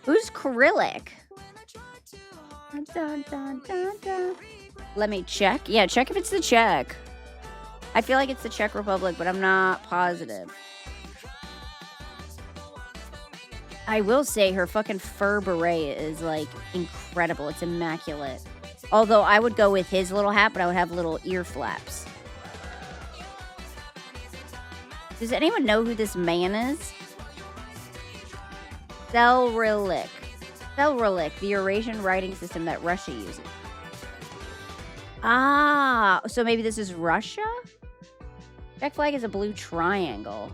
Who's Cyrillic? Dun, dun, dun, dun. Let me check. Yeah, check if it's the Czech. I feel like it's the Czech Republic, but I'm not positive. I will say her fucking fur beret is, like, incredible. It's immaculate. Although I would go with his little hat, but I would have little ear flaps. Does anyone know who this man is? Cyrillic. Cyrillic, the Eurasian writing system that Russia uses. Ah, so maybe this is Russia? Czech flag is a blue triangle.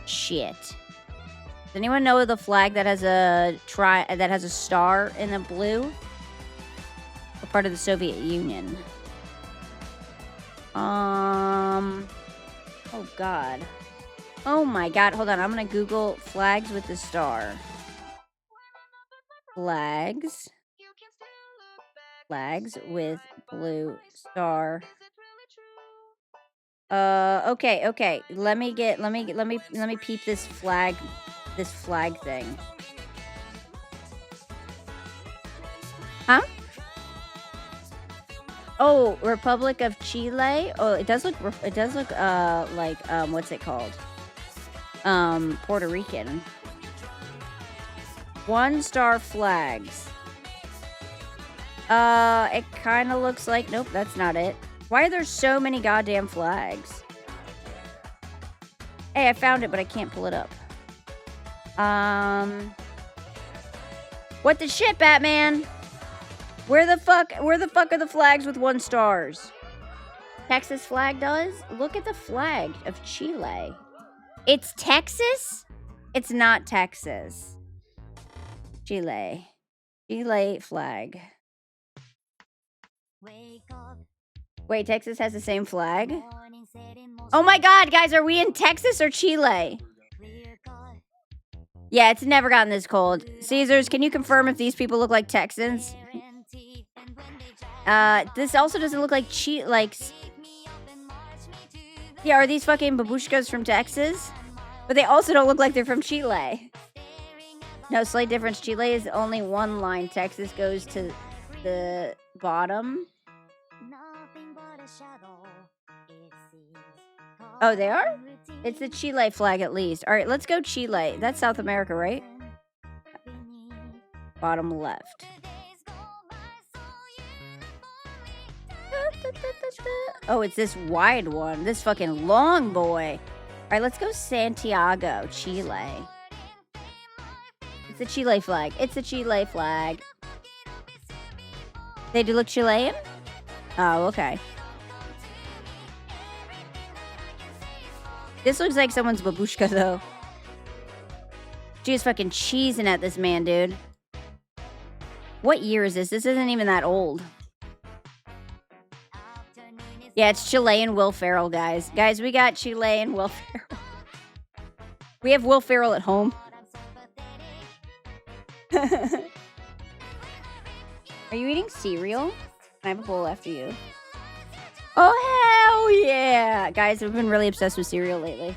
Shit. Does anyone know the flag that has a star in the blue? A part of the Soviet Union. Oh god. Oh my god. Hold on. I'm gonna Google flags with the star. Flags. Flags with blue star. Okay. Let me peep this flag thing. Huh? Oh, Republic of Chile. Oh, it does look like what's it called? Puerto Rican. 1-star flags. It kind of looks like, nope, that's not it. Why are there so many goddamn flags? Hey, I found it, but I can't pull it up. What the shit, Batman? Where the fuck are the flags with 1 stars? Texas flag does? Look at the flag of Chile. It's Texas? It's not Texas. Chile. Chile flag. Wait, Texas has the same flag? Oh my god, guys, are we in Texas or Chile? Yeah, it's never gotten this cold. Caesars, can you confirm if these people look like Texans? This also doesn't look like yeah, are these fucking babushkas from Texas? But they also don't look like they're from Chile. No, slight difference. Chile is only 1 line. Texas goes to the bottom. Oh, they are? It's the Chile flag at least. All right, let's go Chile. That's South America, right? Bottom left. Oh, it's this wide one. This fucking long boy. All right, let's go Santiago, Chile. It's the Chile flag. It's the Chile flag. They do look Chilean? Oh, okay. This looks like someone's babushka, though. She's fucking cheesing at this man, dude. What year is this? This isn't even that old. Yeah, it's Chilean Will Ferrell, guys. Guys, we got Chilean Will Ferrell. We have Will Ferrell at home. Are you eating cereal? Can I have a bowl after you? Oh, hell yeah! Guys, we've been really obsessed with cereal lately.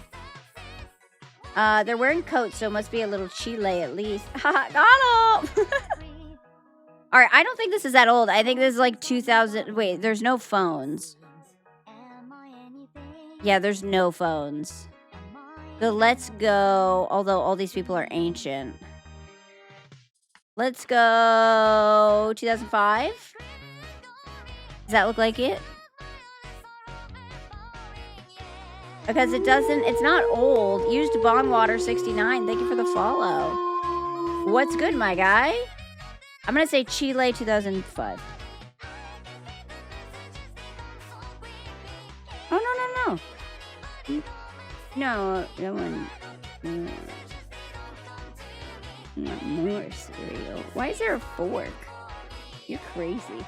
They're wearing coats, so it must be a little Chile at least. Got him! Alright, I don't think this is that old. I think this is like 2000... Wait, there's no phones. Yeah, there's no phones. So let's go... Although all these people are ancient. Let's go... 2005? Does that look like it? Because it doesn't... It's not old. Used Bondwater 69. Thank you for the follow. What's good, my guy? I'm going to say Chile 2005. Oh, no. No, that one... Not more cereal. Why is there a fork? You're crazy.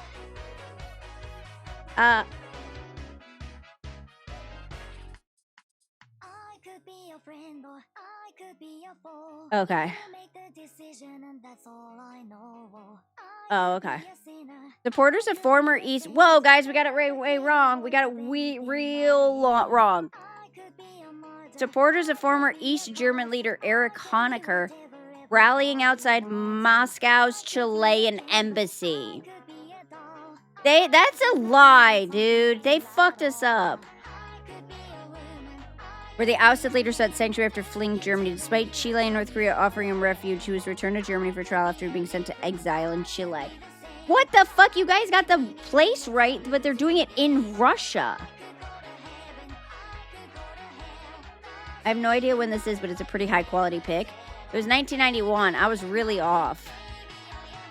Okay. Oh, okay. Supporters of former East... Whoa, guys, we got it way wrong. We got it wrong. Supporters of former East German leader Erich Honecker rallying outside Moscow's Chilean embassy. That's a lie, dude. They fucked us up. Where the ousted leader sought sanctuary after fleeing Germany. Despite Chile and North Korea offering him refuge, he was returned to Germany for trial after being sent to exile in Chile. What the fuck? You guys got the place right, but they're doing it in Russia. I have no idea when this is, but it's a pretty high quality pick. It was 1991. I was really off.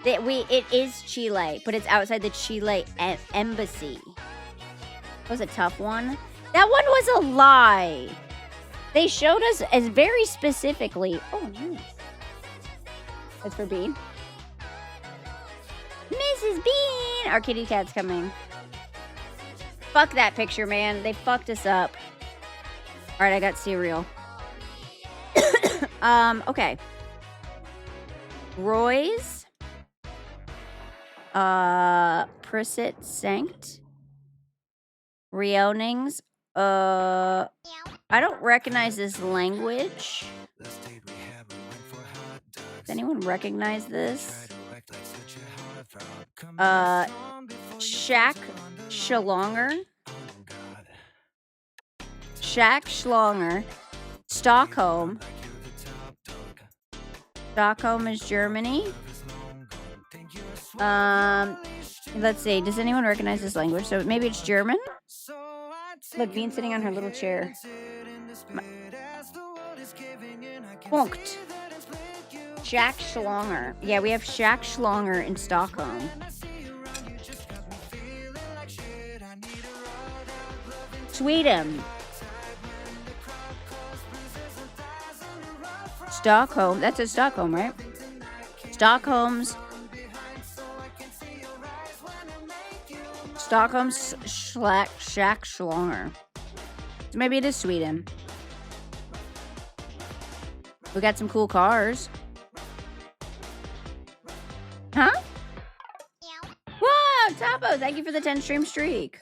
It is Chile, but it's outside the Chile embassy. That was a tough one. That one was a lie. They showed us as very specifically. Oh, nice. That's for Bean. Mrs. Bean! Our kitty cat's coming. Fuck that picture, man. They fucked us up. Alright, I got cereal. Okay. Roy's. Prisset Sanct. Reonings. I don't recognize this language. Does anyone recognize this? Shaq Schlonger. Shaq Schlonger. Stockholm. Stockholm is Germany. Let's see. Does anyone recognize this language? So maybe it's German? Look, Bean's sitting on her little chair. Punkt. Shaq Schlonger. Yeah, we have Shaq Schlonger in Stockholm. Sweden. Stockholm. That's in Stockholm, right? Stockholm's Shaq Schlonger. So maybe it is Sweden. We got some cool cars. Huh? Whoa, Topo, thank you for the 10 stream streak.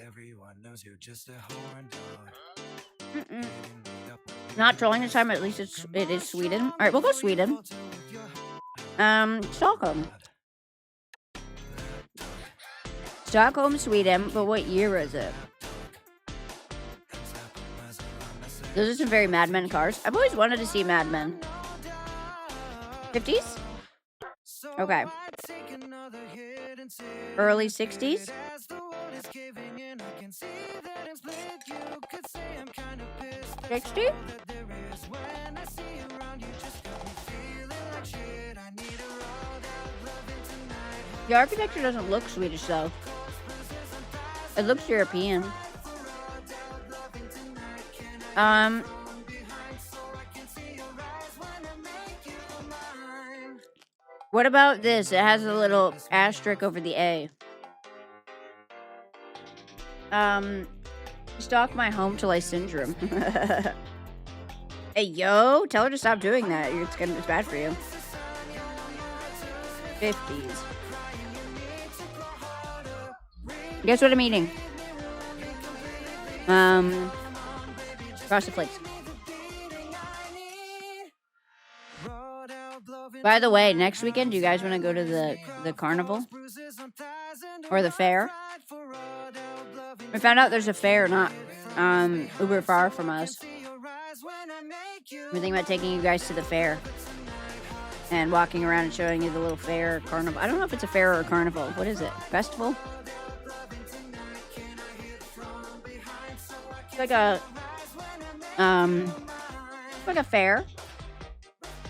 Not trolling this time, at least it is Sweden. All right, we'll go Sweden. Stockholm. Stockholm, Sweden, but what year is it? Those are some very Mad Men cars. I've always wanted to see Mad Men. 50s? Okay. Early 60s? 60? The architecture doesn't look Swedish, though. It looks European. What about this? It has a little asterisk over the A. Stalk my home till I syndrome. Hey, yo, tell her to stop doing that. It's bad for you. 50s. Guess what I'm eating? Frosted Flakes. By the way, next weekend, do you guys want to go to the carnival? Or the fair? We found out there's a fair not uber far from us. We're thinking about taking you guys to the fair. And walking around and showing you the little fair carnival. I don't know if it's a fair or a carnival. What is it? Festival? It's like a fair.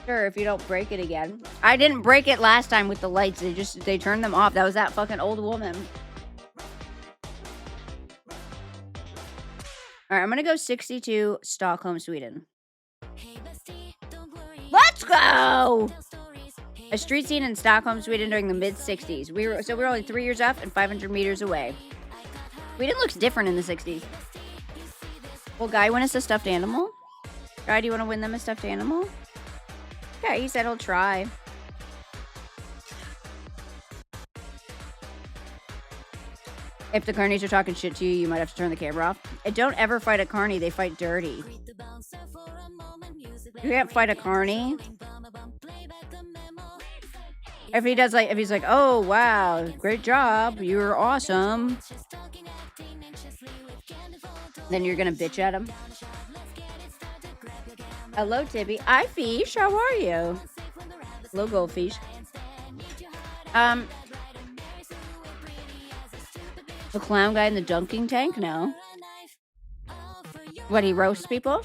Sure, if you don't break it again. I didn't break it last time with the lights. They turned them off. That was that fucking old woman. All right, I'm gonna go 62 Stockholm, Sweden. Let's go! A street scene in Stockholm, Sweden during the mid-60s. We were only 3 years up and 500 meters away. Sweden looks different in the 60s. Will Guy win us a stuffed animal? Guy, do you want to win them a stuffed animal? Okay, he said he'll try. If the carnies are talking shit to you, you might have to turn the camera off. And don't ever fight a carny. They fight dirty. You can't fight a carny. If he's like, oh, wow, great job. You're awesome. Then you're going to bitch at him. Hello, Tibby. Hi, Fish. How are you? Hello, Goldfish. The clown guy in the dunking tank? No. What, he roasts people?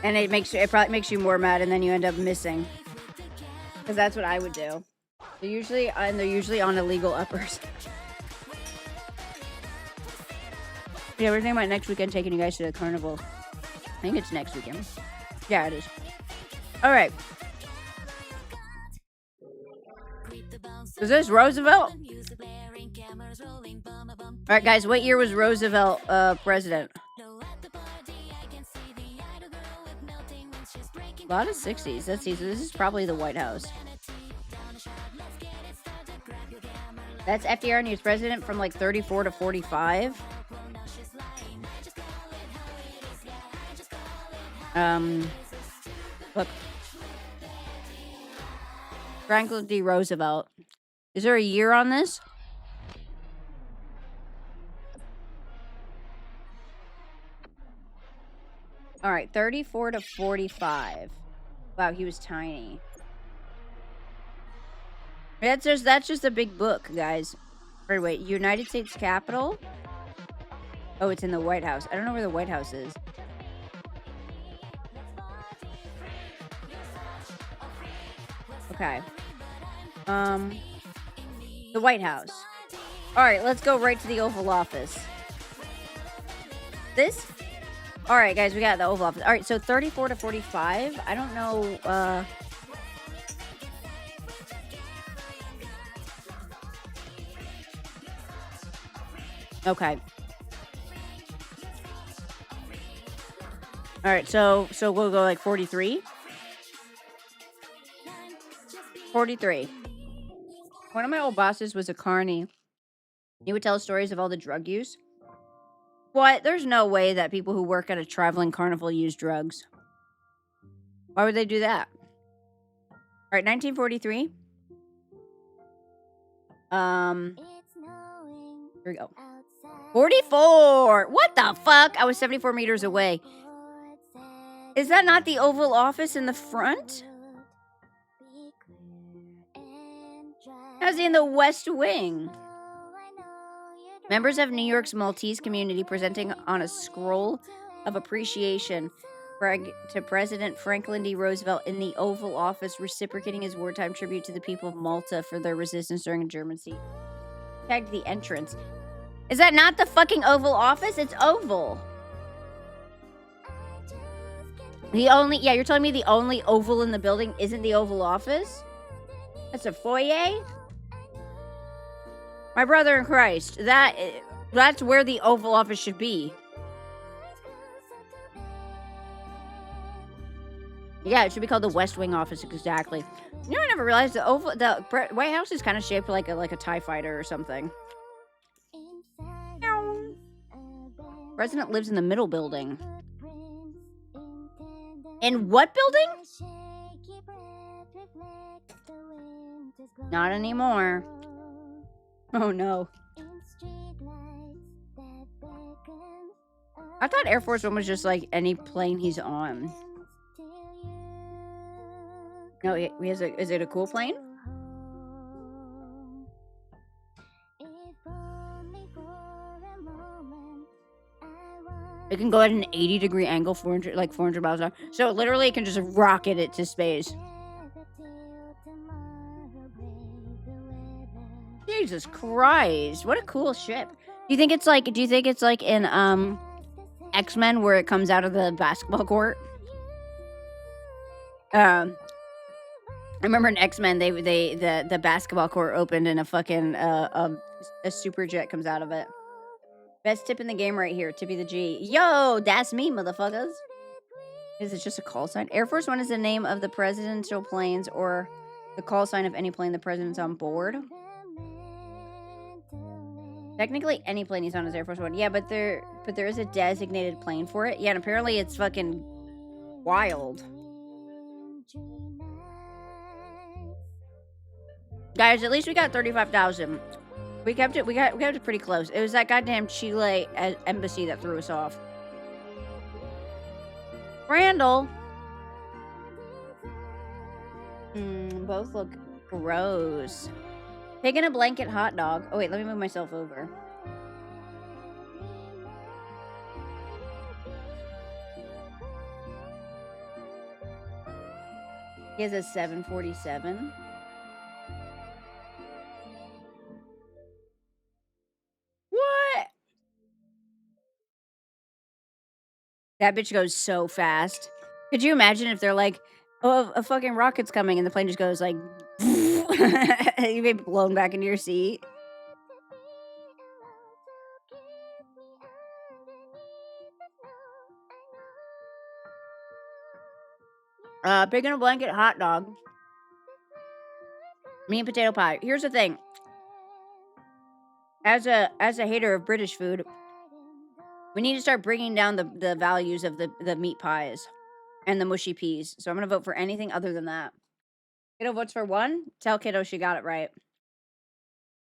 And it probably makes you more mad, and then you end up missing. Because that's what I would do. They're usually on illegal uppers. Yeah, we're thinking about next weekend taking you guys to the carnival. I think it's next weekend. Yeah, it is. All right. Is this Roosevelt? All right, guys. What year was Roosevelt president? A lot of 60s. Let's see. So this is probably the White House. That's FDR, and he was president from like 34 to 45. Look. Franklin D. Roosevelt. Is there a year on this? All right, 34 to 45. Wow, he was tiny. That's just a big book, guys. Wait, United States Capitol? Oh, it's in the White House. I don't know where the White House is. Okay. The White House. All right, let's go right to the Oval Office. This? All right, guys, we got the Oval Office. All right, so 34 to 45. I don't know. Okay. All right, so we'll go like 43. 43. One of my old bosses was a carny. He would tell stories of all the drug use. What? There's no way that people who work at a traveling carnival use drugs. Why would they do that? All right, 1943. Here we go. 44! What the fuck? I was 74 meters away. Is that not the Oval Office in the front? How's he in the West Wing? Members of New York's Maltese community presenting on a scroll of appreciation to President Franklin D. Roosevelt in the Oval Office, reciprocating his wartime tribute to the people of Malta for their resistance during a German siege. Tagged the entrance. Is that not the fucking Oval Office? It's oval. Yeah, you're telling me the only oval in the building isn't the Oval Office? That's a foyer? My brother in Christ, that's where the Oval Office should be. Yeah, it should be called the West Wing Office, exactly. You know, I never realized the White House is kind of shaped like a TIE fighter or something. President lives in the middle building. In what building? Not anymore. Oh no. I thought Air Force One was just like any plane he's on. No, is it a cool plane? It can go at an 80-degree angle, 400 miles an hour. So literally it can just rocket it to space. Jesus Christ. What a cool ship. Do you think it's like in X-Men where it comes out of the basketball court? I remember in X-Men the basketball court opened and a fucking a super jet comes out of it. Best tip in the game right here. Tippy the G. Yo, that's me, motherfuckers. Is it just a call sign? Air Force One is the name of the presidential planes or the call sign of any plane the president's on board. Technically, any plane he's on is Air Force One. Yeah, but there is a designated plane for it. Yeah, and apparently it's fucking wild. Guys, at least we got 35,000. We kept it pretty close. It was that goddamn Chile embassy that threw us off. Randall. Both look gross. Pig in a blanket hot dog. Oh wait, let me move myself over. He has a 747. What? That bitch goes so fast. Could you imagine if they're like, oh, a fucking rocket's coming, and the plane just goes like, you get blown back into your seat. Pig in a blanket hot dog. Meat and potato pie. Here's the thing. As a hater of British food, we need to start bringing down the values of the meat pies and the mushy peas. So I'm going to vote for anything other than that. Kiddo votes for one. Tell Kiddo she got it right.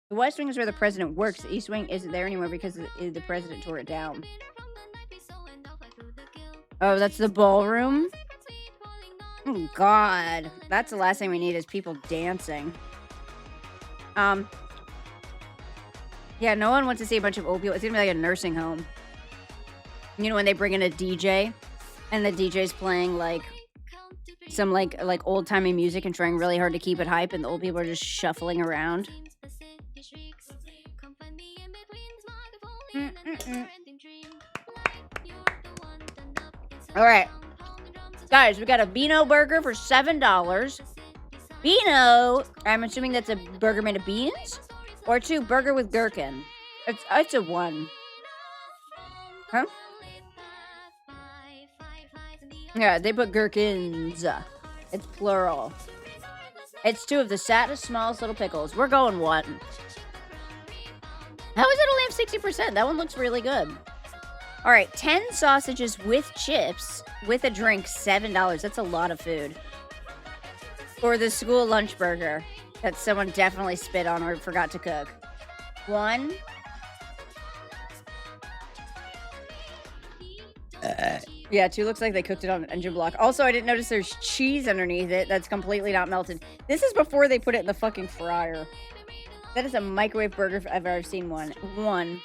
The West Wing is where the president works. The East Wing isn't there anymore because the president tore it down. Oh, that's the ballroom? Oh, God. That's the last thing we need is people dancing. Yeah, no one wants to see a bunch of old people. It's going to be like a nursing home. You know, when they bring in a DJ and the DJ's playing like some like old-timey music and trying really hard to keep it hype and the old people are just shuffling around. All right. Guys, we got a Beano burger for $7. Beano, I'm assuming that's a burger made of beans? Or 2, burger with gherkin. It's a 1. Huh? Yeah, they put gherkins. It's plural. It's 2 of the saddest, smallest little pickles. We're going 1. How is it only have 60%? That one looks really good. All right, 10 sausages with chips with a drink, $7. That's a lot of food. Or the school lunch burger that someone definitely spit on or forgot to cook. 1. Yeah, 2 looks like they cooked it on an engine block. Also, I didn't notice there's cheese underneath it that's completely not melted. This is before they put it in the fucking fryer. That is a microwave burger if I've ever seen one. 1.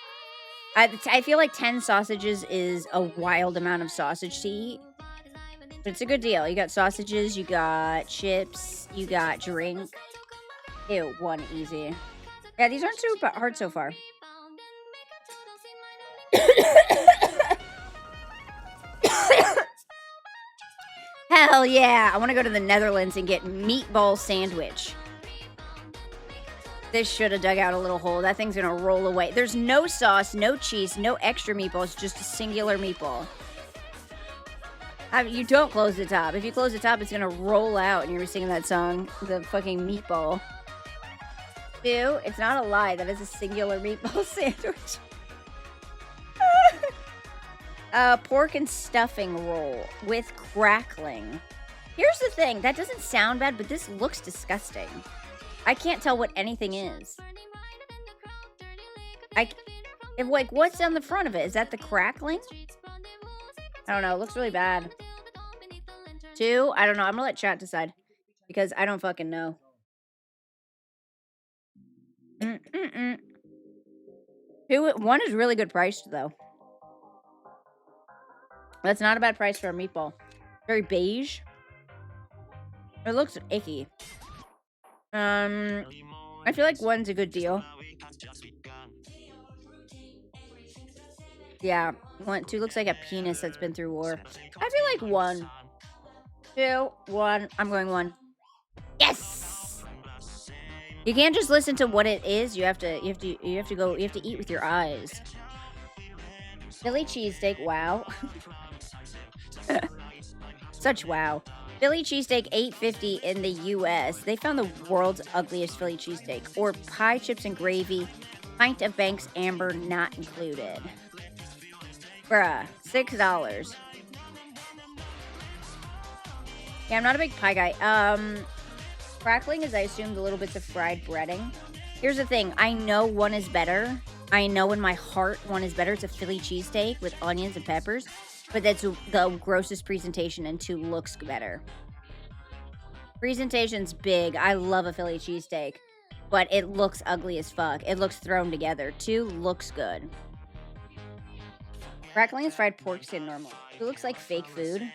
I feel like 10 sausages is a wild amount of sausage to eat. But it's a good deal. You got sausages, you got chips, you got drink. Ew, 1 easy. Yeah, these aren't too hard so far. Hell yeah! I want to go to the Netherlands and get meatball sandwich. This should have dug out a little hole. That thing's gonna roll away. There's no sauce, no cheese, no extra meatballs, just a singular meatball. You don't close the top. If you close the top, it's gonna roll out and you're singing that song, the fucking meatball. 2, it's not a lie. That is a singular meatball sandwich. Pork and stuffing roll with crackling. Here's the thing. That doesn't sound bad, but this looks disgusting. I can't tell what anything is. What's on the front of it? Is that the crackling? I don't know. It looks really bad. 2, I don't know. I'm gonna let chat decide because I don't fucking know. 1 is really good priced though. That's not a bad price for a meatball. Very beige. It looks icky. I feel like 1's a good deal. Yeah, 2 looks like a penis that's been through war. I feel like 1. 2, 1. I'm going 1. Yes! You can't just listen to what it is. You have to eat with your eyes. Philly cheesesteak, wow. Such wow. Philly cheesesteak, $8.50 in the U.S. They found the world's ugliest Philly cheesesteak. Or pie, chips, and gravy. Pint of Banks Amber not included. Bruh, $6. Yeah, I'm not a big pie guy. Crackling is, I assume, the little bits of fried breading. Here's the thing. I know one is better. I know in my heart one is better. It's a Philly cheesesteak with onions and peppers. But that's the grossest presentation, and 2 looks better. Presentation's big. I love a Philly cheesesteak. But it looks ugly as fuck. It looks thrown together. 2 looks good. Crackling is fried pork skin normal. It looks like fake food.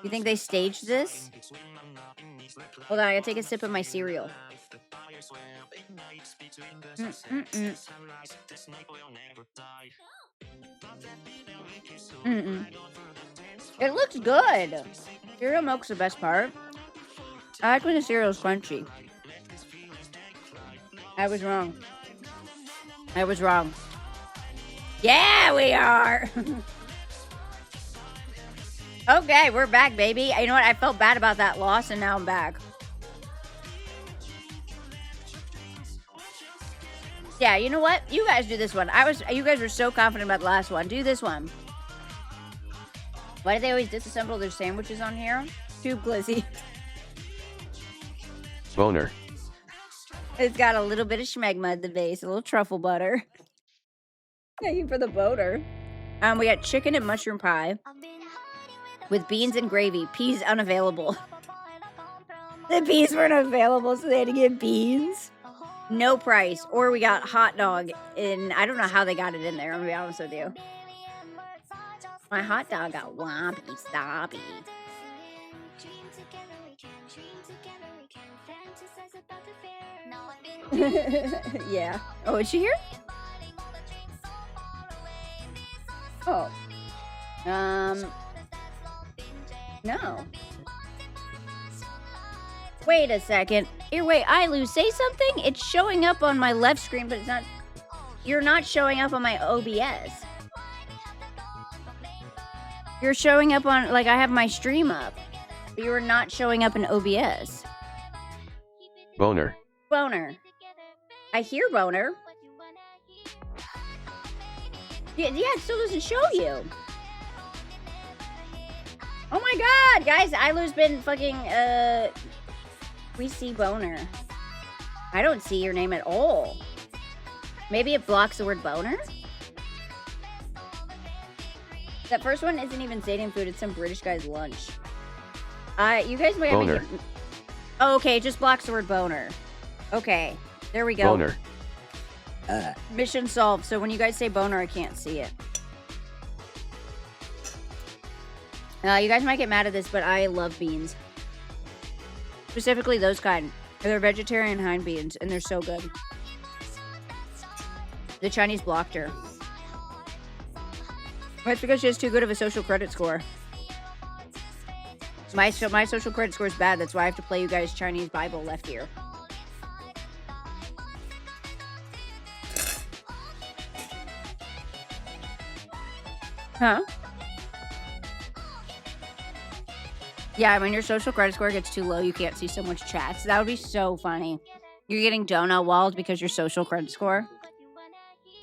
You think they staged this? Hold on, I gotta take a sip of my cereal. It looks good. Cereal milk's the best part. I like when the cereal's crunchy. I was wrong. I was wrong. Yeah, we are. Okay, we're back, baby. You know what? I felt bad about that loss, and now I'm back. Yeah, you know what? You guys do this one. You guys were so confident about the last one. Do this one. Why do they always disassemble their sandwiches on here? Too glizzy. Boner. It's got a little bit of schmegma at the base, a little truffle butter. Thank you for the boner. We got chicken and mushroom pie with beans and gravy. Peas unavailable. The peas weren't available, so they had to get beans. No price. Or we got hot dog in. I don't know how they got it in there, I'm gonna be honest with you. My hot dog got wompy stoppy. Yeah. Oh, is she here? Oh. No. Wait a second. Here, wait, Ilu, say something? It's showing up on my left screen, but it's not. You're not showing up on my OBS. You're showing up on, like, I have my stream up, but you are not showing up in OBS. Boner. Boner. I hear boner. Yeah, it still doesn't show you. Oh my god, guys, Ilu's been fucking, we see boner. I don't see your name at all. Maybe it blocks the word boner? That first one isn't even Sadian food, it's some British guy's lunch. You guys might have to... Oh, okay, it just blocks the word boner. Okay, there we go. Boner. Mission solved. So when you guys say boner, I can't see it. You guys might get mad at this, but I love beans. Specifically those kind. They're vegetarian hind beans, and they're so good. The Chinese blocked her. That's because she has too good of a social credit score. My social credit score is bad. That's why I have to play you guys Chinese Bible left ear. Huh? Yeah, when your social credit score gets too low, you can't see so much chats. That would be so funny. You're getting donut walled because your social credit score.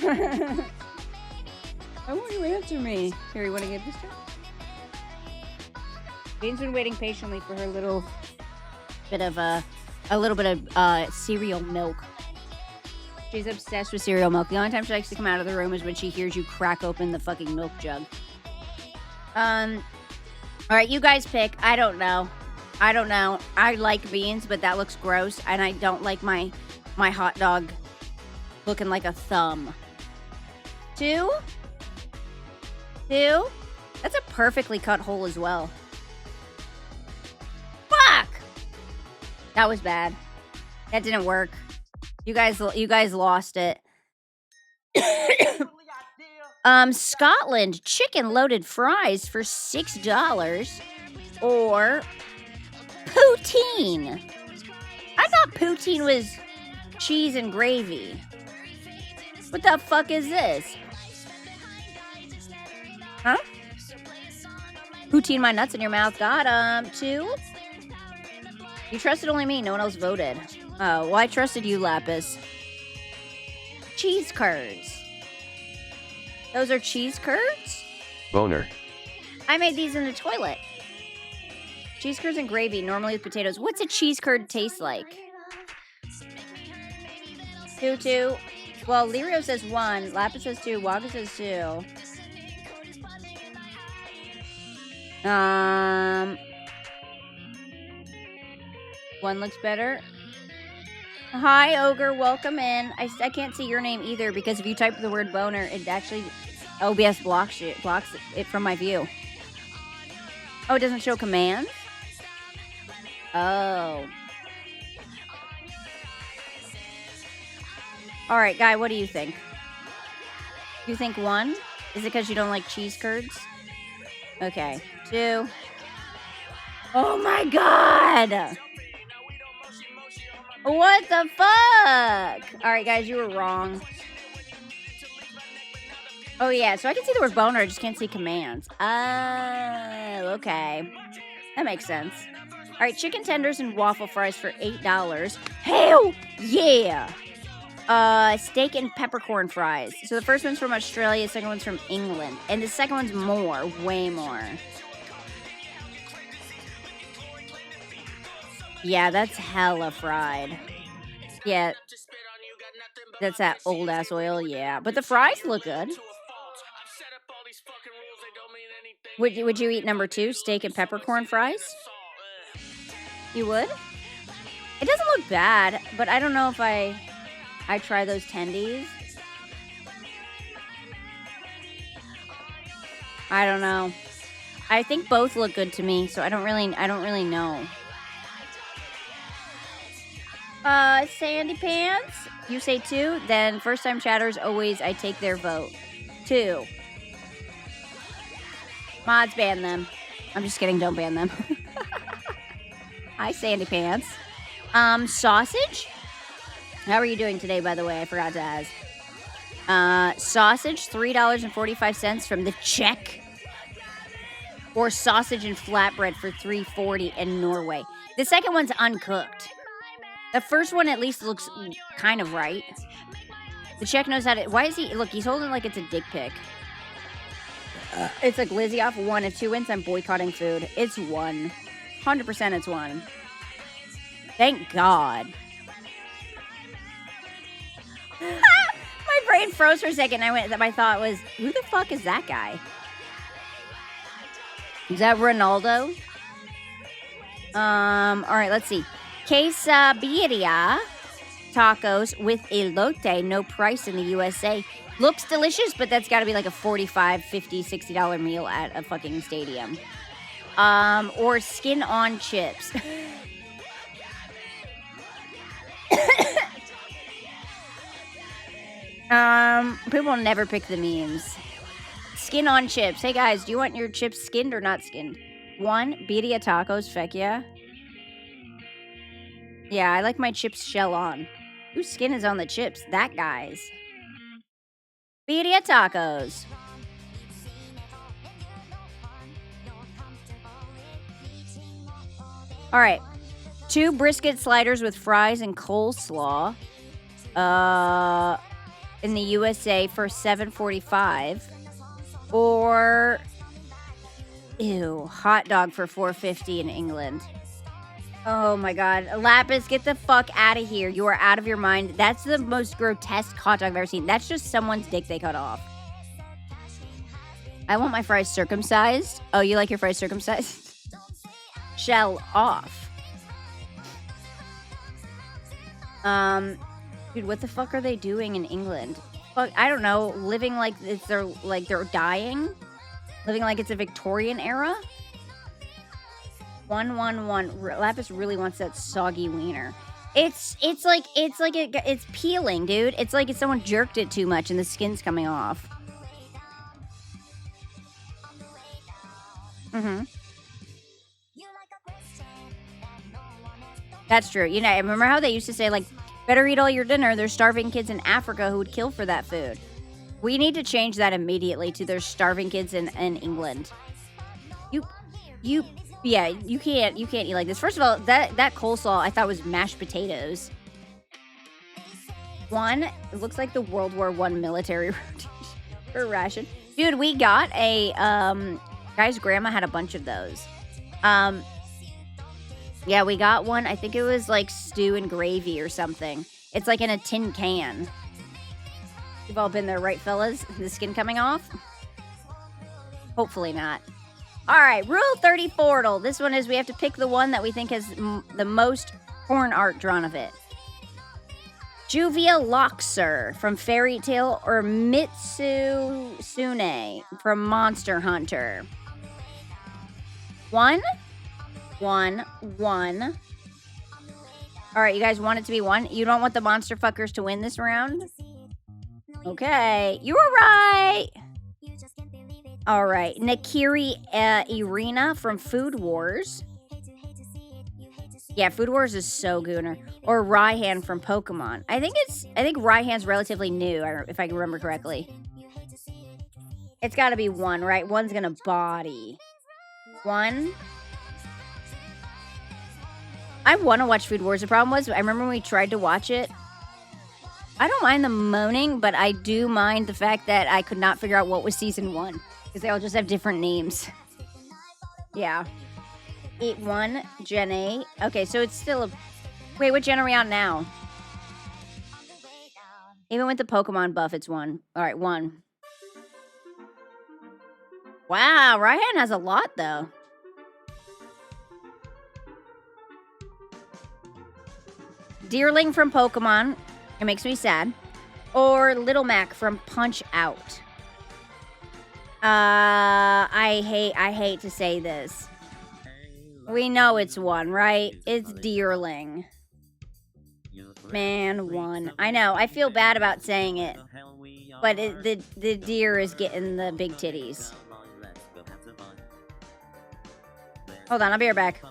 I want you to answer me. Here, you want to give this to her? Bean's been waiting patiently for her little bit of cereal milk. She's obsessed with cereal milk. The only time she likes to come out of the room is when she hears you crack open the fucking milk jug. Alright, you guys pick. I don't know. I like beans, but that looks gross, and I don't like my hot dog looking like a thumb. 2? That's a perfectly cut hole as well. Fuck! That was bad. That didn't work. You guys lost it. Scotland chicken loaded fries for $6 or poutine. I thought poutine was cheese and gravy. What the fuck is this? Huh? Poutine my nuts in your mouth. Got 'em. 2. You trusted only me. No one else voted. Oh, well, I trusted you, Lapis. Cheese curds. Those are cheese curds? Boner. I made these in the toilet. Cheese curds and gravy, normally with potatoes. What's a cheese curd taste like? 2. Well, Lirio says 1. Lapis says 2. Waka says 2. One looks better. Hi, Ogre. Welcome in. I can't see your name either because if you type the word boner, it actually OBS blocks it from my view. Oh, it doesn't show commands? Oh. All right, Guy, what do you think? You think 1? Is it because you don't like cheese curds? Okay. 2. Oh my god! What the fuck? Alright, guys, you were wrong. Oh, yeah, so I can see the word boner, I just can't see commands. Oh, okay. That makes sense. Alright, chicken tenders and waffle fries for $8. Hell yeah! Steak and peppercorn fries. So the first one's from Australia, the second one's from England. And the second one's more, way more. Yeah, that's hella fried. Yeah. That's that old ass oil, yeah. But the fries look good. Would you eat number 2, steak and peppercorn fries? You would? It doesn't look bad, but I don't know if I try those tendies. I don't know. I think both look good to me, so I don't really know. Sandy Pants, you say 2, then first time chatters always I take their vote. 2. Mods ban them. I'm just kidding, don't ban them. Hi, Sandy Pants. Sausage? How are you doing today, by the way? I forgot to ask. Sausage, $3.45 from the Czech. Or sausage and flatbread for $3.40 in Norway. The second one's uncooked. The first one at least looks kind of right. The Czech knows how to... Why is he... Look, he's holding it like it's a dick pic. It's like Lizzie off 1. If 2 wins, I'm boycotting food. It's 1. 100% it's 1. Thank God. My brain froze for a second. My thought was, who the fuck is that guy? Is that Ronaldo? All right, let's see. Quesabirria tacos with elote, no price in the USA. Looks delicious, but that's got to be like a $45, $50, $60 meal at a fucking stadium. Or skin on chips. People never pick the memes. Skin on chips. Hey guys, do you want your chips skinned or not skinned? 1, birria tacos, feck yeah. Yeah, I like my chips shell on. Whose skin is on the chips? That guy's. Birria tacos. All right. 2 brisket sliders with fries and coleslaw. In the USA for $7.45. Or, ew, hot dog for $4.50 in England. Oh my God. Lapis, get the fuck out of here. You are out of your mind. That's the most grotesque hot dog I've ever seen. That's just someone's dick they cut off. I want my fries circumcised. Oh, you like your fries circumcised? Shell off. Dude, what the fuck are they doing in England? Fuck, I don't know. Living like they're dying? Living like it's a Victorian era? 111. Lapis really wants that soggy wiener. It's peeling, dude. It's like if someone jerked it too much and the skin's coming off. Mm-hmm. That's true. You know, remember how they used to say, like, better eat all your dinner. There's starving kids in Africa who would kill for that food. We need to change that immediately to there's starving kids in England. Yeah, you can't eat like this. First of all, that coleslaw I thought was mashed potatoes. One, it looks like the World War I military ration. Dude, we got a guy's grandma had a bunch of those. Yeah, we got one. I think it was like stew and gravy or something. It's like in a tin can. You've all been there, right, fellas? The skin coming off? Hopefully not. All right, Rule 34. This one is we have to pick the one that we think has the most porn art drawn of it. Juvia Loxer from Fairy Tale or Mitsune from Monster Hunter. 1, 1, 1. All right, you guys want it to be 1? You don't want the monster fuckers to win this round? Okay, you were right. All right, Nakiri Irina from Food Wars. Yeah, Food Wars is so gooner. Or Raihan from Pokemon. I think Raihan's relatively new, if I can remember correctly. It's got to be 1, right? 1's gonna body. 1. I want to watch Food Wars. The problem was, I remember when we tried to watch it. I don't mind the moaning, but I do mind the fact that I could not figure out what was season 1. Because they all just have different names. Yeah. 8-1, Gen A. Okay, so it's still a... Wait, what gen are we on now? Even with the Pokemon buff, it's 1. All right, 1. Wow, Raihan has a lot, though. Deerling from Pokemon. It makes me sad. Or Little Mac from Punch Out. I hate to say this. We know it's 1, right? It's Deerling. Man, 1. I know. I feel bad about saying it. But the deer is getting the big titties. Hold on, I'll be right back.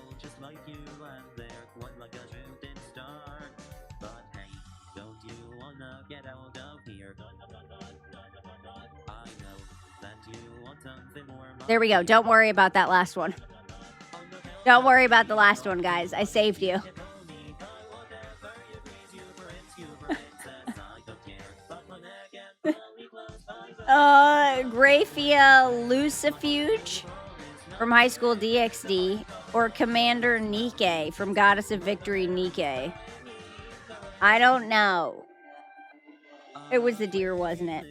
There we go. Don't worry about that last one. Don't worry about the last one, guys. I saved you. Graphia Lucifuge from High School DxD or Commander Nike from Goddess of Victory Nike. I don't know. It was the deer, wasn't it?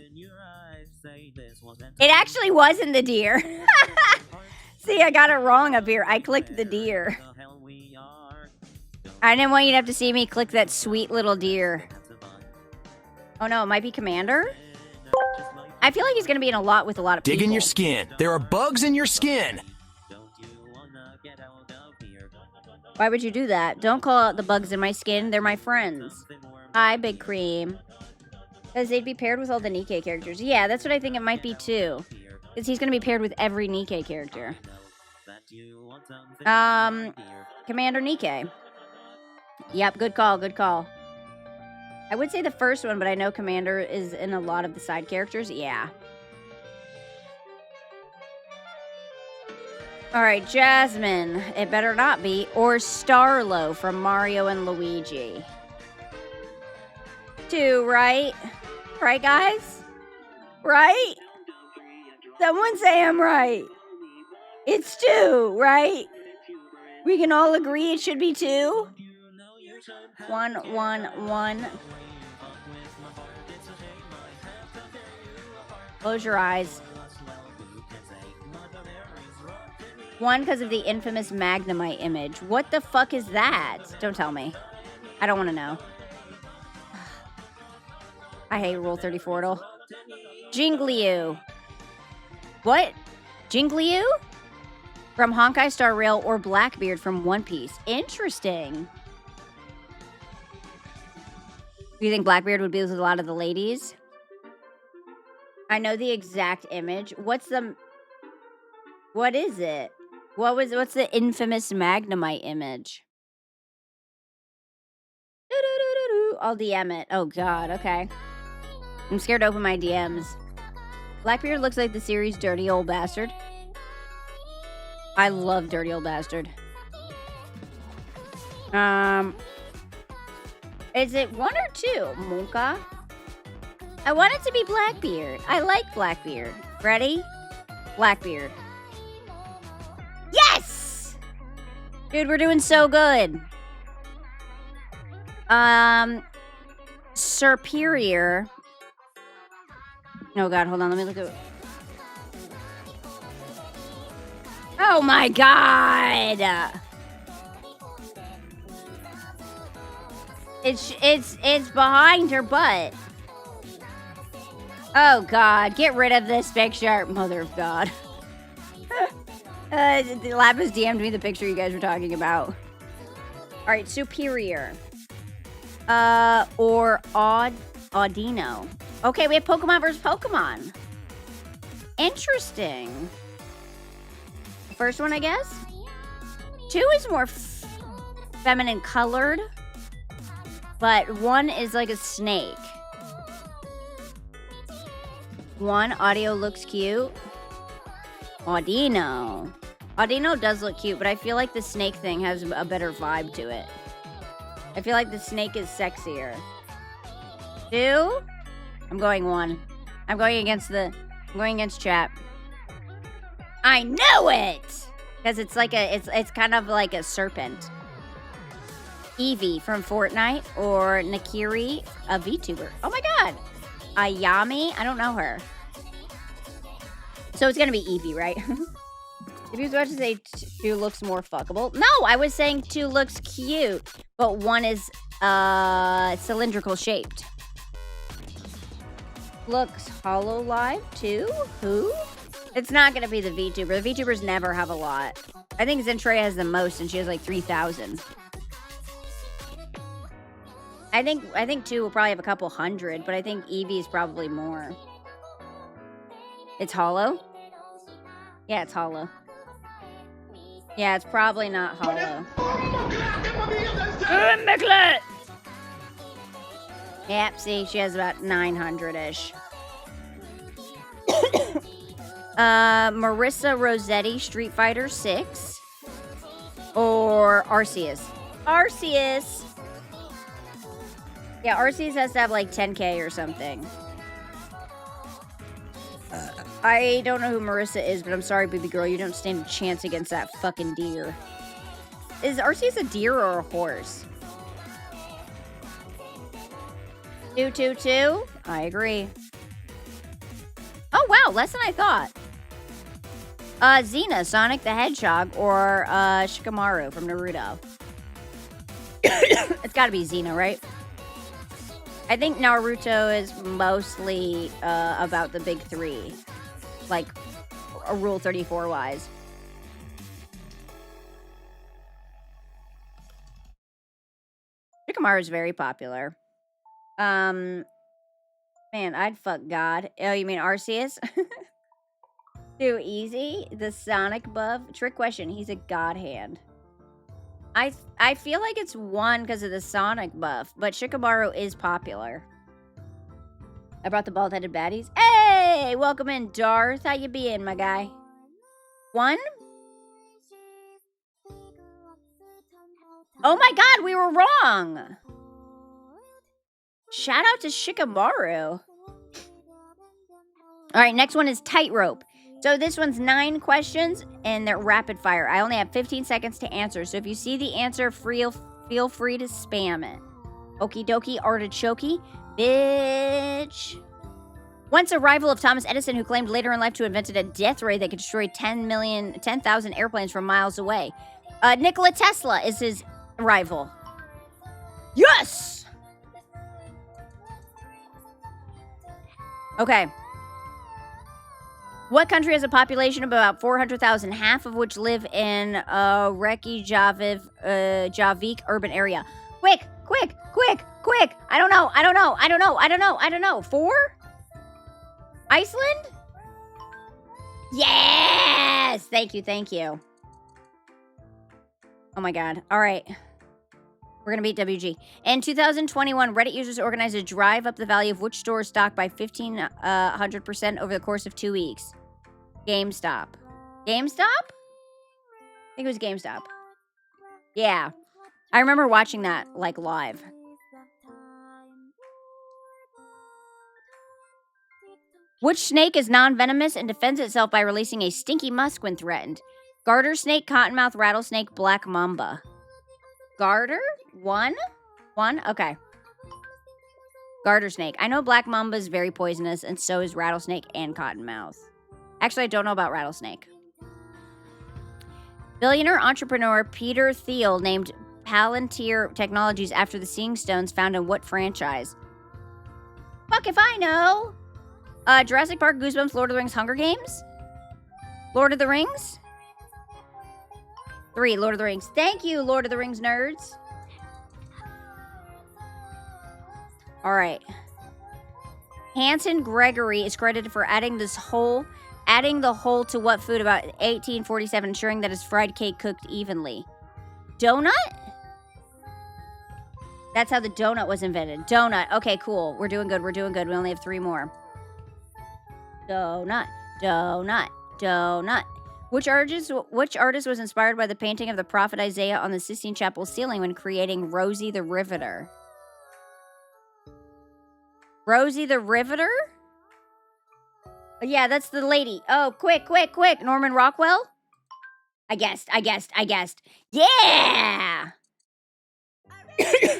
It actually wasn't the deer. See, I got it wrong up here. I clicked the deer. I didn't want you to have to see me click that sweet little deer. Oh no, it might be Commander? I feel like he's going to be in a lot with a lot of people. Dig in your skin. There are bugs in your skin. Why would you do that? Don't call out the bugs in my skin. They're my friends. Hi, Big Cream. Because they'd be paired with all the Nike characters. Yeah, that's what I think it might be too. Because he's going to be paired with every Nike character. Commander Nike. Yep, good call, good call. I would say the first one, but I know Commander is in a lot of the side characters. Yeah. All right, Jasmine. It better not be. Or Starlo from Mario and Luigi. 2, right? Right, guys? Right? Someone say I'm right. It's 2, right? We can all agree it should be 2? 1, 1, 1. Close your eyes. 1 because of the infamous Magnemite image. What the fuck is that? Don't tell me. I don't want to know. I hate Rule 34. Jingliu. What? Jingliu? From Honkai Star Rail or Blackbeard from One Piece. Interesting. Do you think Blackbeard would be with a lot of the ladies? I know the exact image. What is it? What's the infamous Magnemite image? I'll DM it. Oh god, okay. I'm scared to open my DMs. Blackbeard looks like the series Dirty Old Bastard. I love Dirty Old Bastard. Is it 1 or 2, Monka? I want it to be Blackbeard. I like Blackbeard. Ready? Blackbeard. Yes! Dude, we're doing so good. Superior. Oh god, hold on, let me look at. Oh my god! It's behind her butt. Oh god, get rid of this picture, mother of god. Lapis DM'd me the picture you guys were talking about. Alright, superior. Or Audino. Okay, we have Pokemon versus Pokemon. Interesting. First one, I guess? 2 is more feminine colored. But 1 is like a snake. 1, Audio looks cute. Audino. Audino does look cute, but I feel like the snake thing has a better vibe to it. I feel like the snake is sexier. 2? I'm going 1. I'm going against chat. I know it! Because it's like it's kind of like a serpent. Eevee from Fortnite or Nakiri, a VTuber. Oh my god! Ayami? I don't know her. So it's gonna be Eevee, right? If you was about to say 2 looks more fuckable. No, I was saying 2 looks cute, but 1 is cylindrical shaped. Looks hollow live too? Who? It's not gonna be the VTuber. The VTubers never have a lot. I think Zentreya has the most and she has like 3,000. I think 2 will probably have a couple hundred, but I think Eevee is probably more. It's hollow? Yeah, it's hollow. Yeah, it's probably not hollow. Yep, see, she has about 900-ish. Marissa Rossetti, Street Fighter 6. Or Arceus. Arceus! Yeah, Arceus has to have like 10k or something. I don't know who Marissa is, but I'm sorry, baby girl. You don't stand a chance against that fucking deer. Is Arceus a deer or a horse? 222? I agree. Oh, wow. Less than I thought. Xena, Sonic the Hedgehog, or Shikamaru from Naruto. It's gotta be Xena, right? I think Naruto is mostly about the big 3. Like, a Rule 34 wise. Shikamaru is very popular. Man, I'd fuck God. Oh, you mean Arceus? Too easy? The Sonic buff? Trick question. He's a god hand. I feel like it's 1 because of the Sonic buff, but Shikamaru is popular. I brought the bald-headed baddies. Hey! Welcome in, Darth. How you been, my guy? 1? Oh my god, we were wrong! Shout out to Shikamaru. Alright, next one is Tightrope. So this one's 9 questions, and they're rapid fire. I only have 15 seconds to answer, so if you see the answer, feel free to spam it. Okie dokie, artichoke. Bitch. Once a rival of Thomas Edison, who claimed later in life to have invented a death ray that could destroy 10,000 airplanes from miles away. Nikola Tesla is his rival. Yes! Okay. What country has a population of about 400,000, half of which live in Reykjavik urban area? Quick! I don't know. 4? Iceland? Yes! Thank you. Oh my god. All right. We're going to beat WG. In 2021, Reddit users organized a drive up the value of which store stock by 1,500% over the course of 2 weeks. GameStop. GameStop? I think it was GameStop. Yeah. I remember watching that, like, live. Which snake is non-venomous and defends itself by releasing a stinky musk when threatened? Garter snake, cottonmouth rattlesnake, black mamba. Garter? One? Okay. Garter snake. I know black mamba is very poisonous, and so is rattlesnake and cottonmouth. Actually, I don't know about rattlesnake. Billionaire entrepreneur Peter Thiel named Palantir Technologies after the Seeing Stones found in what franchise? Fuck if I know. Jurassic Park, Goosebumps, Lord of the Rings, Hunger Games? Lord of the Rings? 3, Lord of the Rings. Thank you, Lord of the Rings nerds. All right. Hanson Gregory is credited for adding the whole to what food about 1847, ensuring that his fried cake cooked evenly? Donut? That's how the donut was invented. Donut. Okay, cool. We're doing good. We only have 3 more. Donut. Which artist was inspired by the painting of the prophet Isaiah on the Sistine Chapel ceiling when creating Rosie the Riveter? Rosie the Riveter? Yeah, that's the lady. Oh, quick. Norman Rockwell? I guessed. Yeah!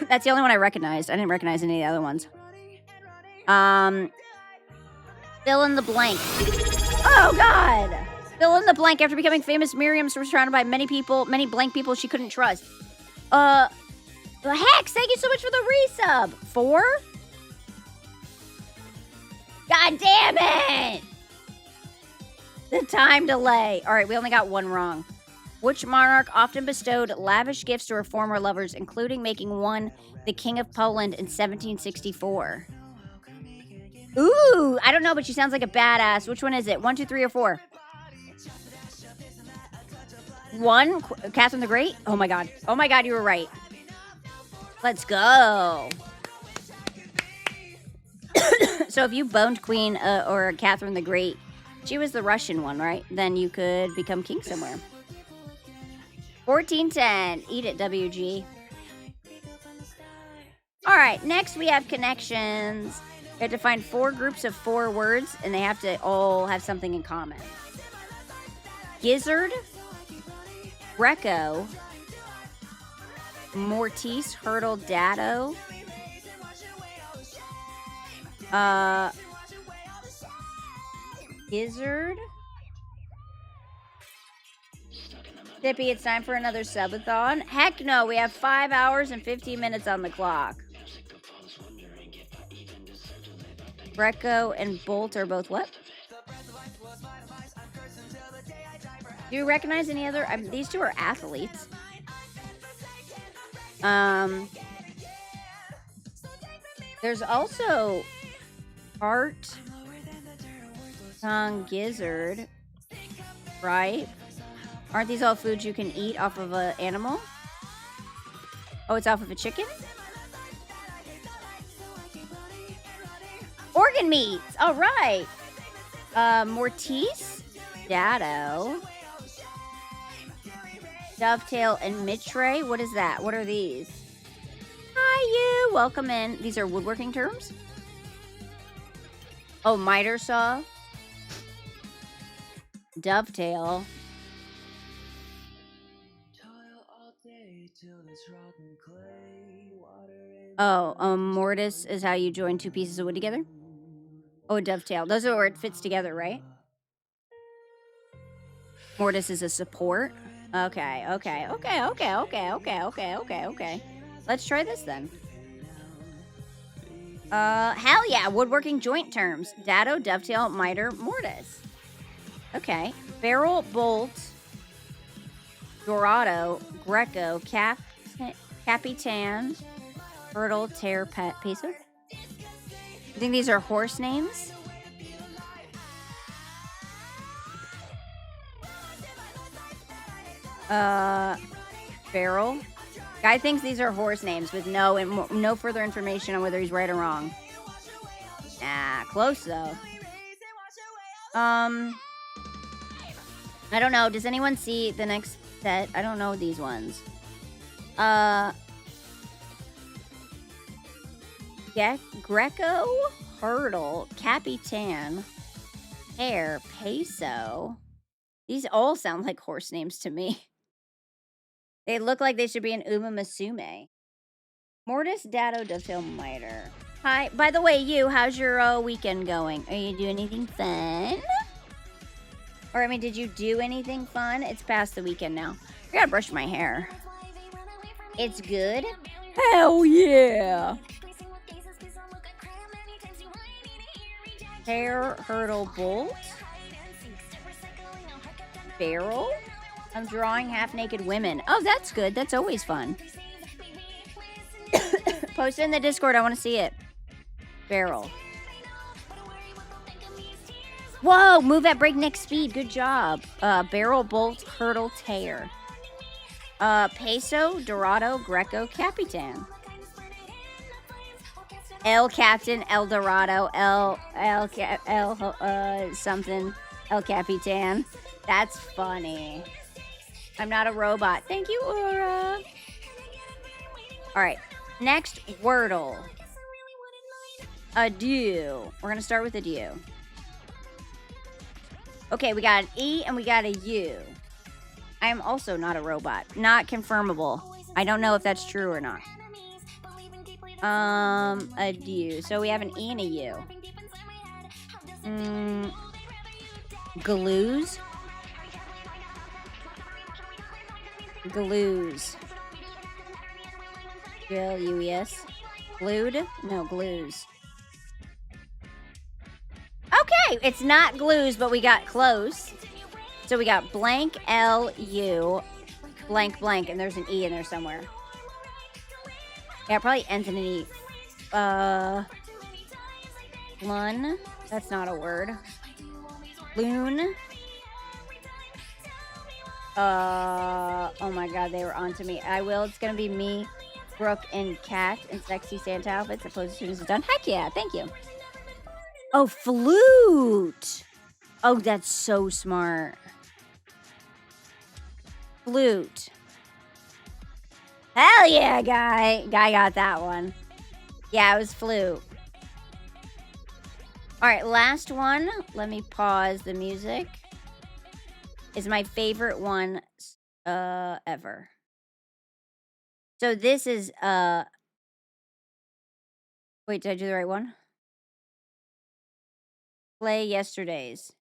That's the only one I recognized. I didn't recognize any of the other ones. Fill in the blank. Oh, God! Fill in the blank. After becoming famous, Miriam was surrounded by many blank people she couldn't trust. The Hex, thank you so much for the resub. 4? God damn it! The time delay. All right, we only got 1 wrong. Which monarch often bestowed lavish gifts to her former lovers, including making one the King of Poland in 1764? Ooh, I don't know, but she sounds like a badass. Which one is it? 1, 2, 3, or 4? 1, Catherine the Great? Oh my God, you were right. Let's go. So if you boned Queen or Catherine the Great, she was the Russian one, right? Then you could become king somewhere. 1410. Eat it, WG. All right, next we have connections. You have to find 4 groups of 4 words, and they have to all have something in common. Gizzard, Greco, Mortise, Hurdle, Dado, Gizzard. Dippy, it's time for another subathon. Heck no, we have 5 hours and 15 minutes on the clock. Greco and Bolt are both what? Do you recognize any other? These 2 are athletes. There's also Art, Tongue, Gizzard, right? Aren't these all foods you can eat off of an animal? Oh, it's off of a chicken? Organ meats! All right. Mortise, Dado, Dovetail, and Mitre. What is that? What are these? Hi, you. Welcome in. These are woodworking terms? Oh, miter saw. Dovetail. Oh, mortise is how you join 2 pieces of wood together? Oh, dovetail. Those are where it fits together, right? Mortise is a support. Okay. Let's try this then. Hell yeah, woodworking joint terms. Dado, dovetail, miter, mortise. Okay. Barrel, bolt, Dorado, Greco, Capitan, Hurdle, Tear, Pacer. You think these are horse names? Barrel, Guy thinks these are horse names with no further information on whether he's right or wrong. Ah, close though. I don't know. Does anyone see the next set? I don't know these ones. Greco, Hurdle, Capitan, Hare, Peso. These all sound like horse names to me. They look like they should be an Uma Musume. Mortis Dado de Filmiter. Hi. By the way, how's your weekend going? Are you doing anything fun? Or, I mean, did you do anything fun? It's past the weekend now. I gotta brush my hair. It's good? Hell yeah! Hare, Hurdle, Bolt. Barrel. I'm drawing half-naked women. Oh, that's good. That's always fun. Post it in the Discord. I want to see it. Barrel. Whoa! Move at breakneck speed. Good job. Barrel, Bolt, Hurdle, Tear. Peso, Dorado, Greco, Capitan. El Captain, El Dorado, something, El Capitan. That's funny. I'm not a robot. Thank you, Aura. All right. Next, Wordle. Adieu. We're going to start with adieu. Okay, we got an E and we got a U. I am also not a robot. Not confirmable. I don't know if that's true or not. Adieu. So we have an E and a U. Glues. Glues. G-L-U-E-S. Glued? No, glues. Okay, it's not glues, but we got close. So we got blank L-U, blank blank, and there's an E in there somewhere. Yeah, it probably ends in an E. Lun. That's not a word. Loon. Oh my god, they were onto me. I will. It's gonna be me, Brooke, and Kat in sexy Santa outfits. I pose as soon as it's done. Heck yeah, thank you. Oh, flute. Oh, that's so smart. Flute. Hell yeah, guy. Guy got that one. Yeah, it was flute. All right, last one. Let me pause the music. Is my favorite one ever. So this is wait, did I do the right one? Play yesterday's.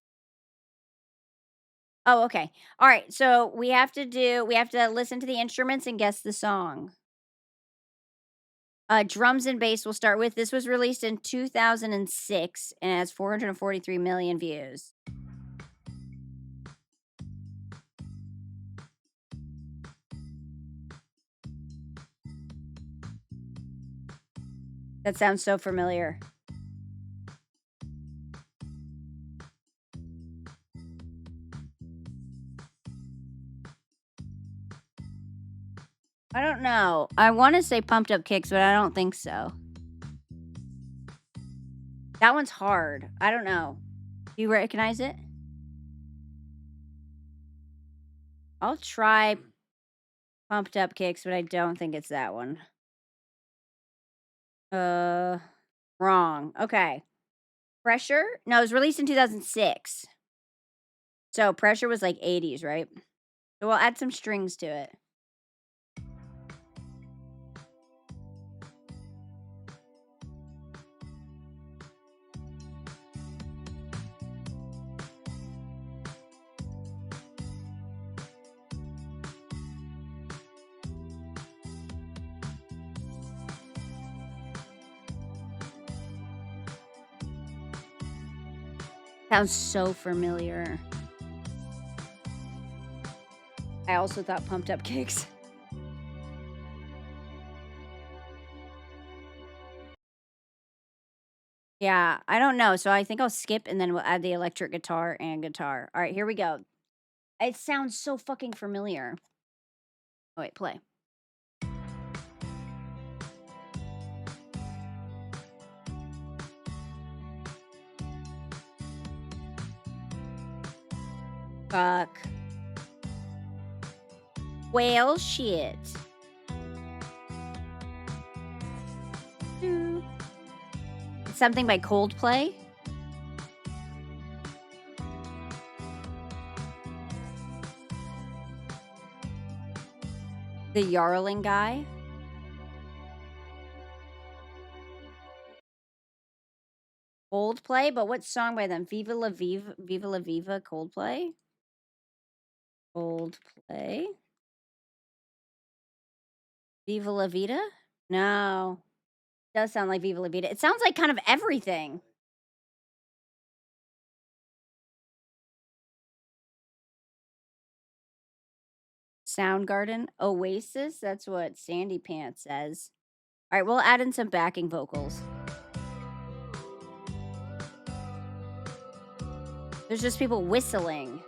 Oh, okay. All right. So we have to listen to the instruments and guess the song. Drums and bass we'll start with. This was released in 2006 and has 443 million views. That sounds so familiar. I don't know. I want to say Pumped Up Kicks, but I don't think so. That one's hard. I don't know. Do you recognize it? I'll try Pumped Up Kicks, but I don't think it's that one. Wrong. Okay. Pressure? No, it was released in 2006. So Pressure was like 80s, right? So we'll add some strings to it. Sounds so familiar. I also thought Pumped Up Kicks. Yeah, I don't know. So I think I'll skip and then we'll add the electric guitar and guitar. All right, here we go. It sounds so fucking familiar. Oh, wait, play. Fuck. Well, shit. It's something by Coldplay. The Yarling guy. Coldplay, but what song by them? Viva La Viva, Coldplay? Coldplay. Viva La Vida? No. It does sound like Viva La Vida. It sounds like kind of everything. Soundgarden. Oasis? That's what Sandy Pants says. All right, we'll add in some backing vocals. There's just people whistling.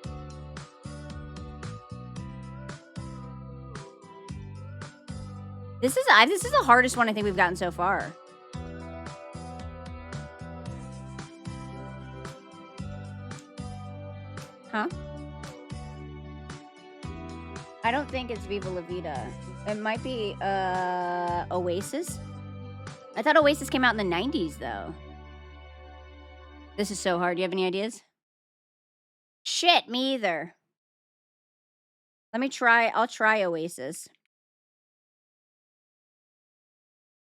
This is the hardest one I think we've gotten so far. Huh? I don't think it's Viva La Vida. It might be Oasis. I thought Oasis came out in the 90s though. This is so hard. Do you have any ideas? Shit, me either. Let me try. I'll try Oasis.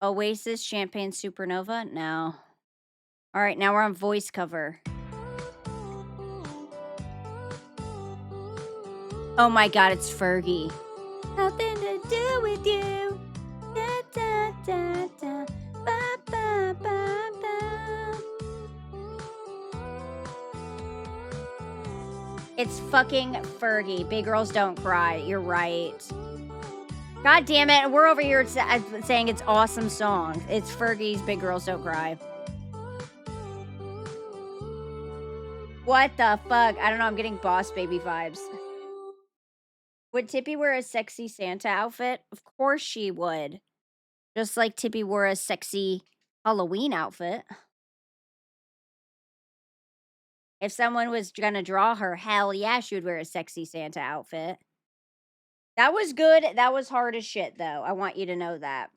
Oasis, Champagne Supernova? No. All right, now we're on voice cover. Oh my god, it's Fergie. Nothing to do with you. Da, da, da, da. Ba, ba, ba, ba. It's fucking Fergie. Big Girls Don't Cry. You're right. God damn it. We're over here saying it's awesome song. It's Fergie's Big Girls Don't Cry. What the fuck? I don't know. I'm getting Boss Baby vibes. Would Tippy wear a sexy Santa outfit? Of course she would. Just like Tippy wore a sexy Halloween outfit. If someone was gonna draw her, hell yeah, she would wear a sexy Santa outfit. That was good. That was hard as shit, though. I want you to know that.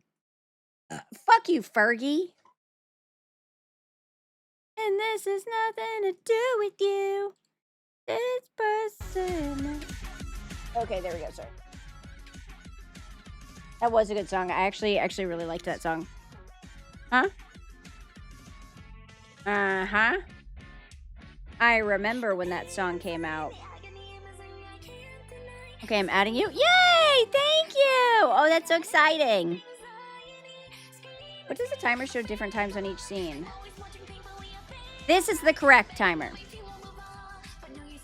Fuck you, Fergie. And this is nothing to do with you. It's personal. Okay, there we go. Sorry. That was a good song. I actually really liked that song. Huh? Uh-huh. I remember when that song came out. Okay, I'm adding you. Yay! Thank you! Oh, that's so exciting. What does the timer show different times on each scene? This is the correct timer.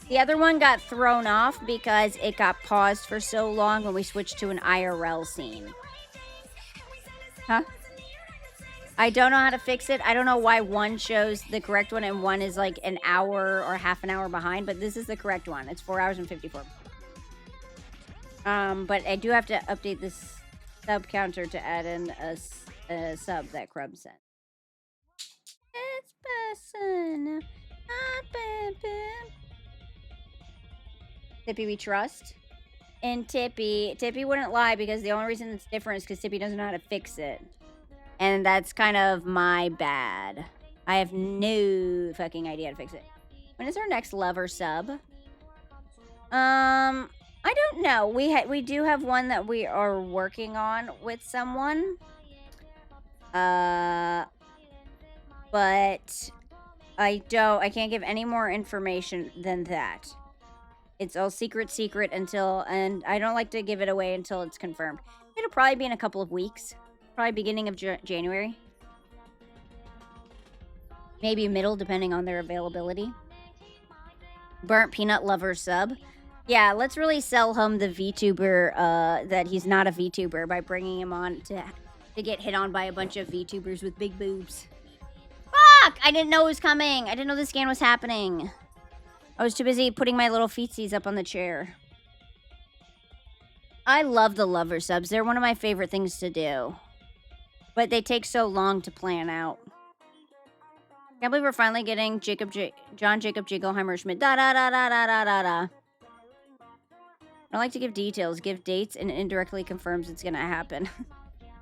The other one got thrown off because it got paused for so long when we switched to an IRL scene. Huh? I don't know how to fix it. I don't know why one shows the correct one and one is like an hour or half an hour behind, but this is the correct one. It's 4 hours and 54. But I do have to update this sub counter to add in a sub that Crumb sent. It's personal. Tippy we trust. And Tippy wouldn't lie because the only reason it's different is because Tippy doesn't know how to fix it. And that's kind of my bad. I have no fucking idea how to fix it. When is our next lover sub? I don't know. We do have one that we are working on with someone. But I can't give any more information than that. It's all secret until, and I don't like to give it away until it's confirmed. It'll probably be in a couple of weeks. Probably beginning of January. Maybe middle, depending on their availability. Burnt Peanut Lover sub. Yeah, let's really sell him the VTuber, that he's not a VTuber by bringing him on to get hit on by a bunch of VTubers with big boobs. Fuck! I didn't know it was coming. I didn't know this scan was happening. I was too busy putting my little feetsies up on the chair. I love the lover subs. They're one of my favorite things to do. But they take so long to plan out. Can't believe we're finally getting John Jacob Jingleheimer Schmidt. Da da da da da da da da. don't like to give details. Give dates and indirectly confirms it's gonna happen.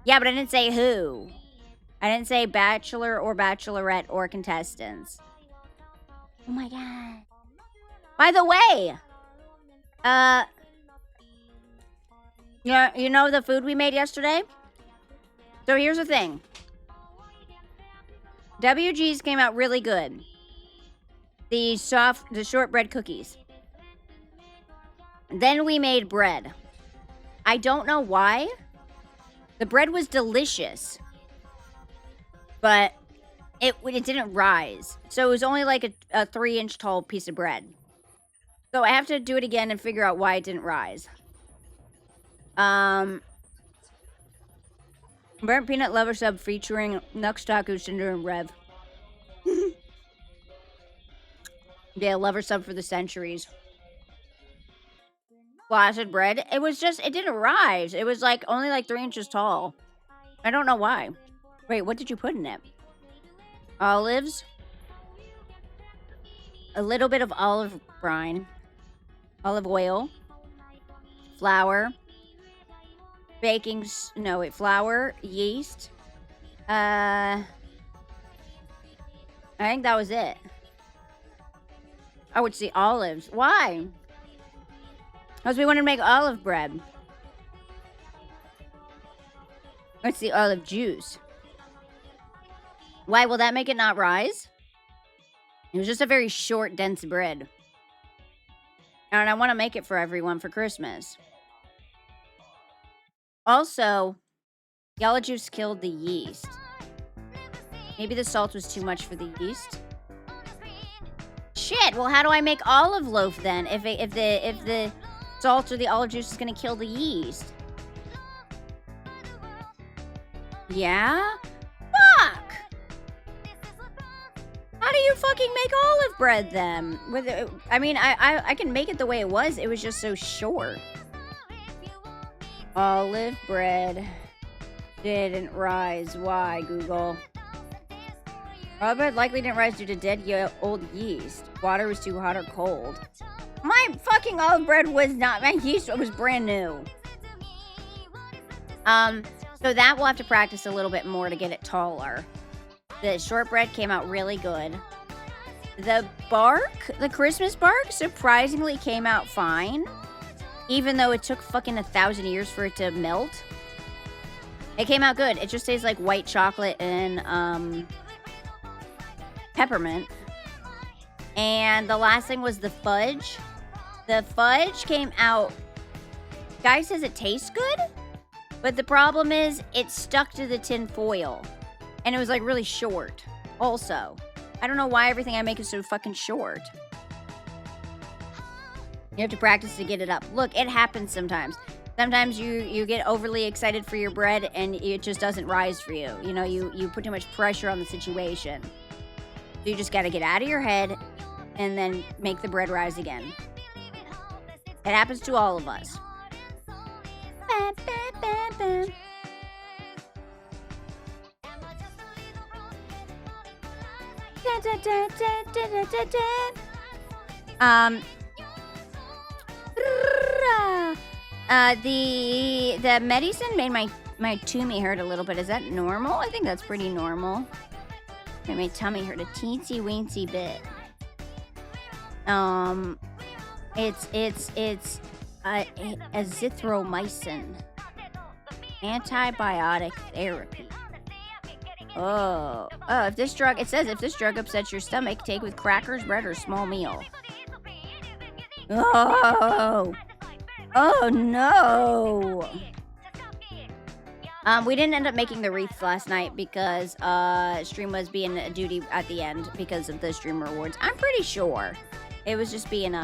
Yeah, but I didn't say who. I didn't say bachelor or bachelorette or contestants. Oh my god. By the way, you know the food we made yesterday? So here's the thing. WG's came out really good. The shortbread cookies. Then we made bread. I don't know why. The bread was delicious. But it didn't rise. So it was only like a 3-inch tall piece of bread. So I have to do it again and figure out why it didn't rise. Burnt peanut lover sub featuring Nux Taku, Cinder, and Rev. Yeah, lover sub for the centuries. Flaccid bread. It didn't rise. It was like only like 3 inches tall. I don't know why. Wait, what did you put in it? Olives. A little bit of olive brine. Olive oil. Flour. Flour. Yeast. I think that was it. Oh, it's the olives. Why? Because we wanted to make olive bread. It's the olive juice. Why will that make it not rise? It was just a very short, dense bread. And I want to make it for everyone for Christmas. Also, yellow juice killed the yeast. Maybe the salt was too much for the yeast. Shit, well, how do I make olive loaf then? If the salt or the olive juice is going to kill the yeast. Yeah? Fuck! How do you fucking make olive bread then? I can make it the way it was. It was just so short. Olive bread didn't rise. Why, Google? Olive bread likely didn't rise due to dead old yeast. Water was too hot or cold. My fucking olive bread was not. My yeast was brand new. So that we'll have to practice a little bit more to get it taller. The shortbread came out really good. The Christmas bark, surprisingly came out fine. Even though it took fucking 1,000 years for it to melt. It came out good. It just tastes like white chocolate and, peppermint. And the last thing was the fudge. The fudge came out... Guy says it tastes good. But the problem is, it stuck to the tin foil. And it was, like, really short. Also. I don't know why everything I make is so fucking short. You have to practice to get it up. Look, it happens sometimes. Sometimes you get overly excited for your bread and it just doesn't rise for you. You know, you put too much pressure on the situation. So you just got to get out of your head and then make the bread rise again. It happens to all of us. The medicine made my tummy hurt a little bit. Is that normal? I think that's pretty normal. Made my tummy hurt a teensy weensy bit. It's azithromycin. Antibiotic therapy. If this drug upsets your stomach, take with crackers, bread, or small meal. Oh no! We didn't end up making the wreaths last night because stream was being a duty at the end because of the stream rewards. I'm pretty sure it was just being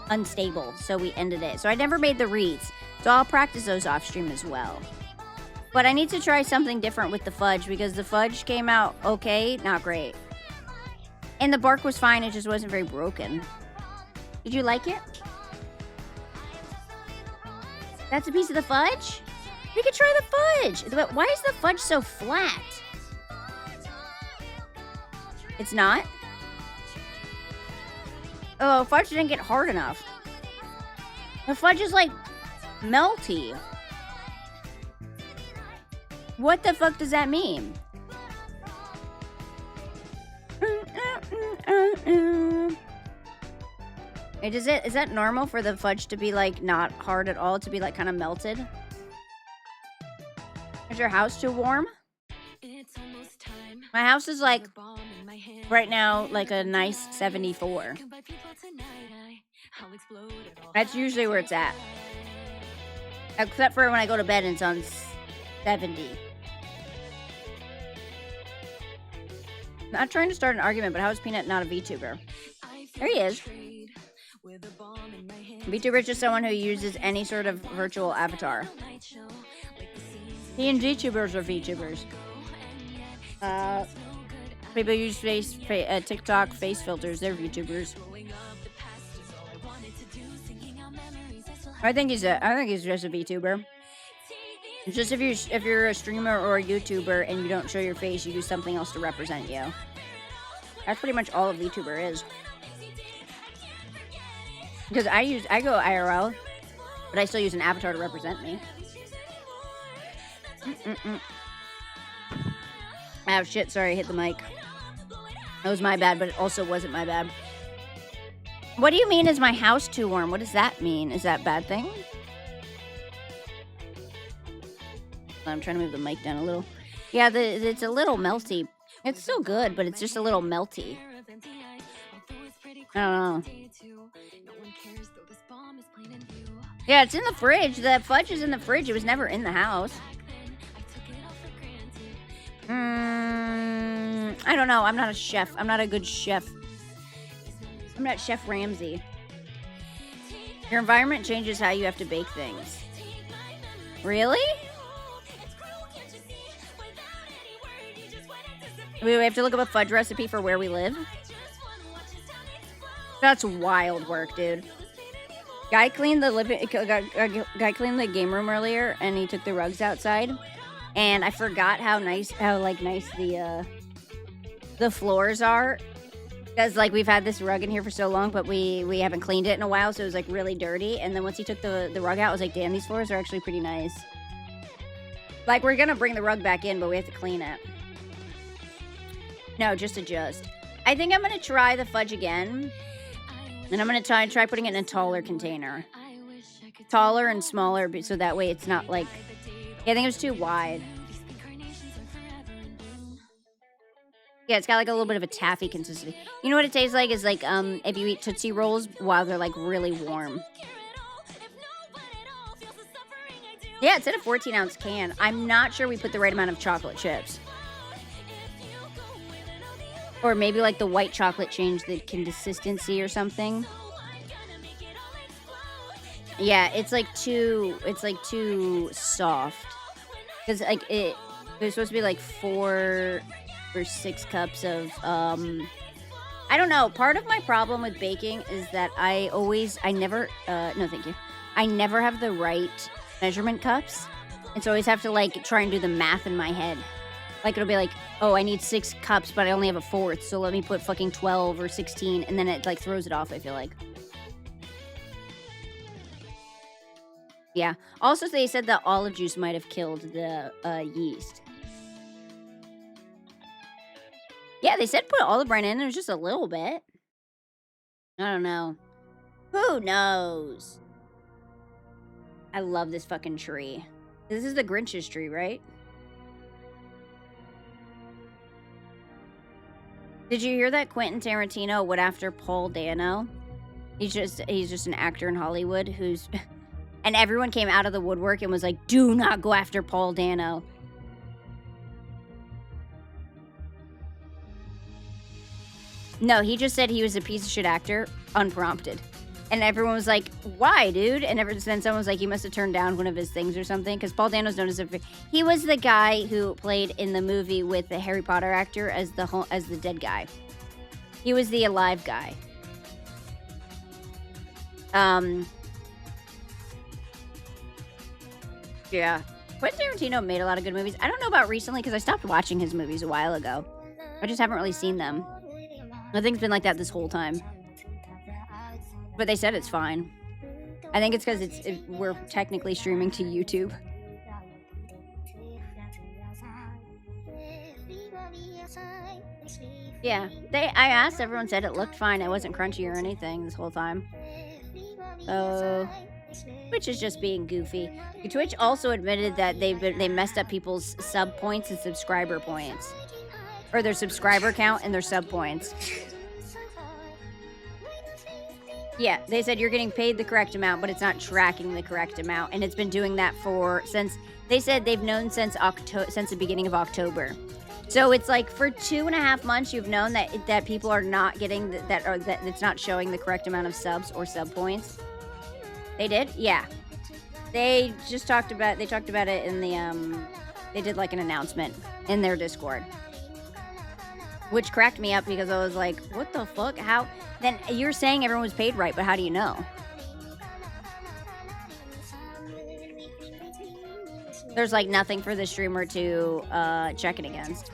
unstable, so we ended it. So I never made the wreaths, so I'll practice those off stream as well. But I need to try something different with the fudge because the fudge came out okay, not great. And the bark was fine, it just wasn't very broken. Did you like it? That's a piece of the fudge? We could try the fudge. But why is the fudge so flat? It's not? Oh, fudge didn't get hard enough. The fudge is like melty. What the fuck does that mean? Is that normal for the fudge to be like not hard at all, to be like kind of melted? Is your house too warm? My house is like right now like a nice 74. That's usually where it's at. Except for when I go to bed and it's on 70. Not trying to start an argument, but how is Peanut not a VTuber? There he is. VTuber is just someone who uses any sort of virtual avatar. VTubers are VTubers. People use TikTok face filters. They're VTubers. I think he's just a VTuber. It's just if you're a streamer or a YouTuber and you don't show your face, you use something else to represent you. That's pretty much all a VTuber is. Because I go IRL, but I still use an avatar to represent me. Oh shit, sorry, I hit the mic. That was my bad, but it also wasn't my bad. What do you mean, is my house too warm? What does that mean? Is that a bad thing? I'm trying to move the mic down a little. Yeah, it's a little melty. It's still good, but it's just a little melty. I don't know. Yeah, it's in the fridge. The fudge is in the fridge. It was never in the house. I don't know. I'm not a chef. I'm not a good chef. I'm not Chef Ramsay. Your environment changes how you have to bake things. Really? We have to look up a fudge recipe for where we live? That's wild work, dude. Guy cleaned the game room earlier, and he took the rugs outside. And I forgot how nice the floors are, because like we've had this rug in here for so long, but we haven't cleaned it in a while, so it was like really dirty. And then once he took the rug out, I was like, damn, these floors are actually pretty nice. Like, we're gonna bring the rug back in, but we have to clean it. No, just adjust. I think I'm gonna try the fudge again, and I'm gonna try putting it in a taller container, taller and smaller, so that way it's not like. Yeah, I think it was too wide. Yeah, it's got like a little bit of a taffy consistency. You know what it tastes like? Is like if you eat Tootsie Rolls while they're like really warm. Yeah, it's in a 14-ounce can. I'm not sure we put the right amount of chocolate chips. Or maybe like the white chocolate changed the consistency or something. Yeah, it's like too soft. Because like there's supposed to be like 4 or 6 cups of I don't know. Part of my problem with baking is that I never no thank you. I never have the right measurement cups. And so I always have to like try and do the math in my head. Like it'll be like, oh, I need 6 cups, but I only have a 4th, so let me put fucking 12 or 16, and then it like throws it off, I feel like. Yeah. Also, they said that olive juice might have killed the yeast. Yeah, they said put olive brine in. There's just a little bit. I don't know. Who knows? I love this fucking tree. This is the Grinch's tree, right? Did you hear that Quentin Tarantino went after Paul Dano? He's just an actor in Hollywood who's... And everyone came out of the woodwork and was like, do not go after Paul Dano. No, he just said he was a piece of shit actor, unprompted. And everyone was like, why, dude? And then someone was like, he must have turned down one of his things or something. Because Paul Dano's known as he was the guy who played in the movie with the Harry Potter actor as the dead guy. He was the alive guy. Yeah. Quentin Tarantino made a lot of good movies. I don't know about recently because I stopped watching his movies a while ago. I just haven't really seen them. Nothing's been like that this whole time. But they said it's fine. I think it's because we're technically streaming to YouTube. Yeah, I asked, everyone said it looked fine. It wasn't crunchy or anything this whole time. So, Twitch is just being goofy. Twitch also admitted that they messed up people's sub points and subscriber points, or their subscriber count and their sub points. Yeah, they said you're getting paid the correct amount, but it's not tracking the correct amount, and it's been doing that since they said they've known since the beginning of October. So it's like for 2.5 months, you've known that people are not getting that it's not showing the correct amount of subs or sub points. They did, yeah. They just talked about it in the they did like an announcement in their Discord, which cracked me up because I was like, what the fuck? How? Then you're saying everyone was paid right, but how do you know? There's like nothing for the streamer to check it against.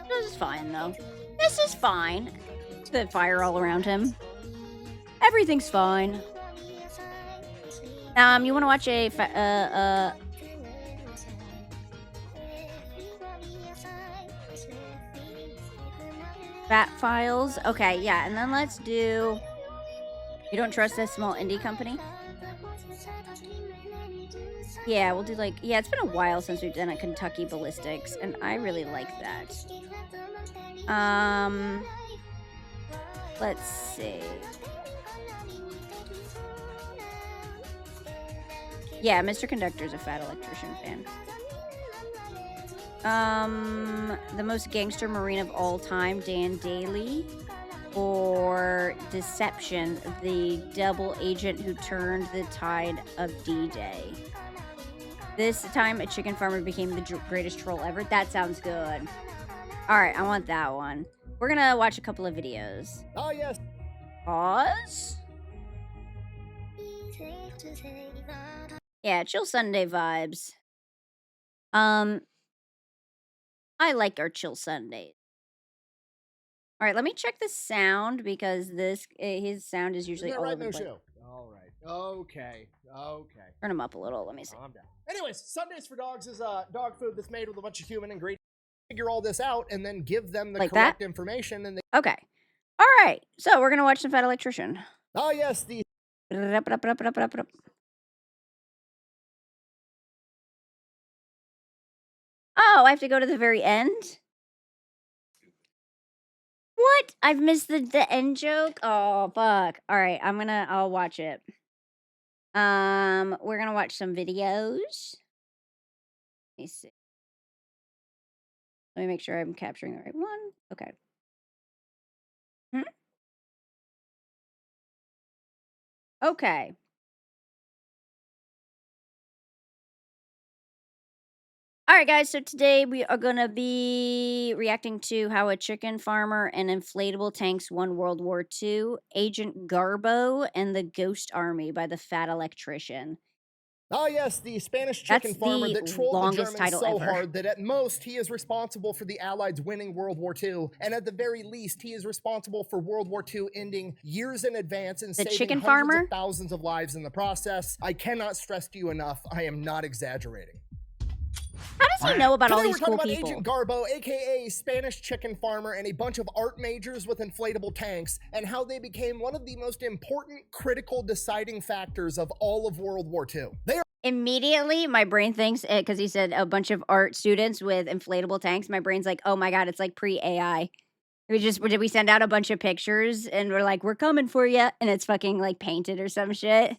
This is fine though. This is fine. The fire all around him. Everything's fine. You want to watch a Fat Files? Okay, yeah, and then let's do. You don't trust this small indie company? Yeah, we'll do like, yeah, it's been a while since we've done a Kentucky Ballistics, and I really like that. Let's see. Yeah, Mr. Conductor's a Fat Electrician fan. The most gangster Marine of all time, Dan Daly. Or Deception, the double agent who turned the tide of D-Day. This time, a chicken farmer became the greatest troll ever. That sounds good. All right, I want that one. We're gonna watch a couple of videos. Oh, yes. Pause. Yeah, chill Sunday vibes. I like our chill Sundays. All right, let me check the sound because his sound is usually all over the place. All right. Okay. Turn him up a little. Let me see. Calm down. Anyways, Sundays for Dogs is dog food that's made with a bunch of human ingredients. Figure all this out and then give them the Like correct that? information. And they Okay. All right. So we're gonna watch some Fat Electrician. Oh yes, the Oh, I have to go to the very end? What? I've missed the end joke? Oh, fuck. All right, I'll watch it. We're gonna watch some videos. Let me see. Let me make sure I'm capturing the right one. Okay. Okay. All right, guys. So today we are going to be reacting to how a chicken farmer and inflatable tanks won World War II, Agent Garbo, and the Ghost Army by the Fat Electrician. Oh yes, the Spanish chicken That's farmer the that trolled the longest Germans title so ever. hard that at most he is responsible for the Allies winning World War II, and at the very least he is responsible for World War II ending years in advance and saving chicken hundreds farmer? of thousands of lives in the process. I cannot stress to you enough, I am not exaggerating. How does he know about all Today these we're cool talking about people? Agent Garbo, aka Spanish chicken farmer, and a bunch of art majors with inflatable tanks, and how they became one of the most important, critical, deciding factors of all of World War II. They are Immediately, my brain thinks, because he said a bunch of art students with inflatable tanks, my brain's like, oh my God, it's like pre-AI. Did we send out a bunch of pictures and we're like, we're coming for you, and it's fucking like painted or some shit?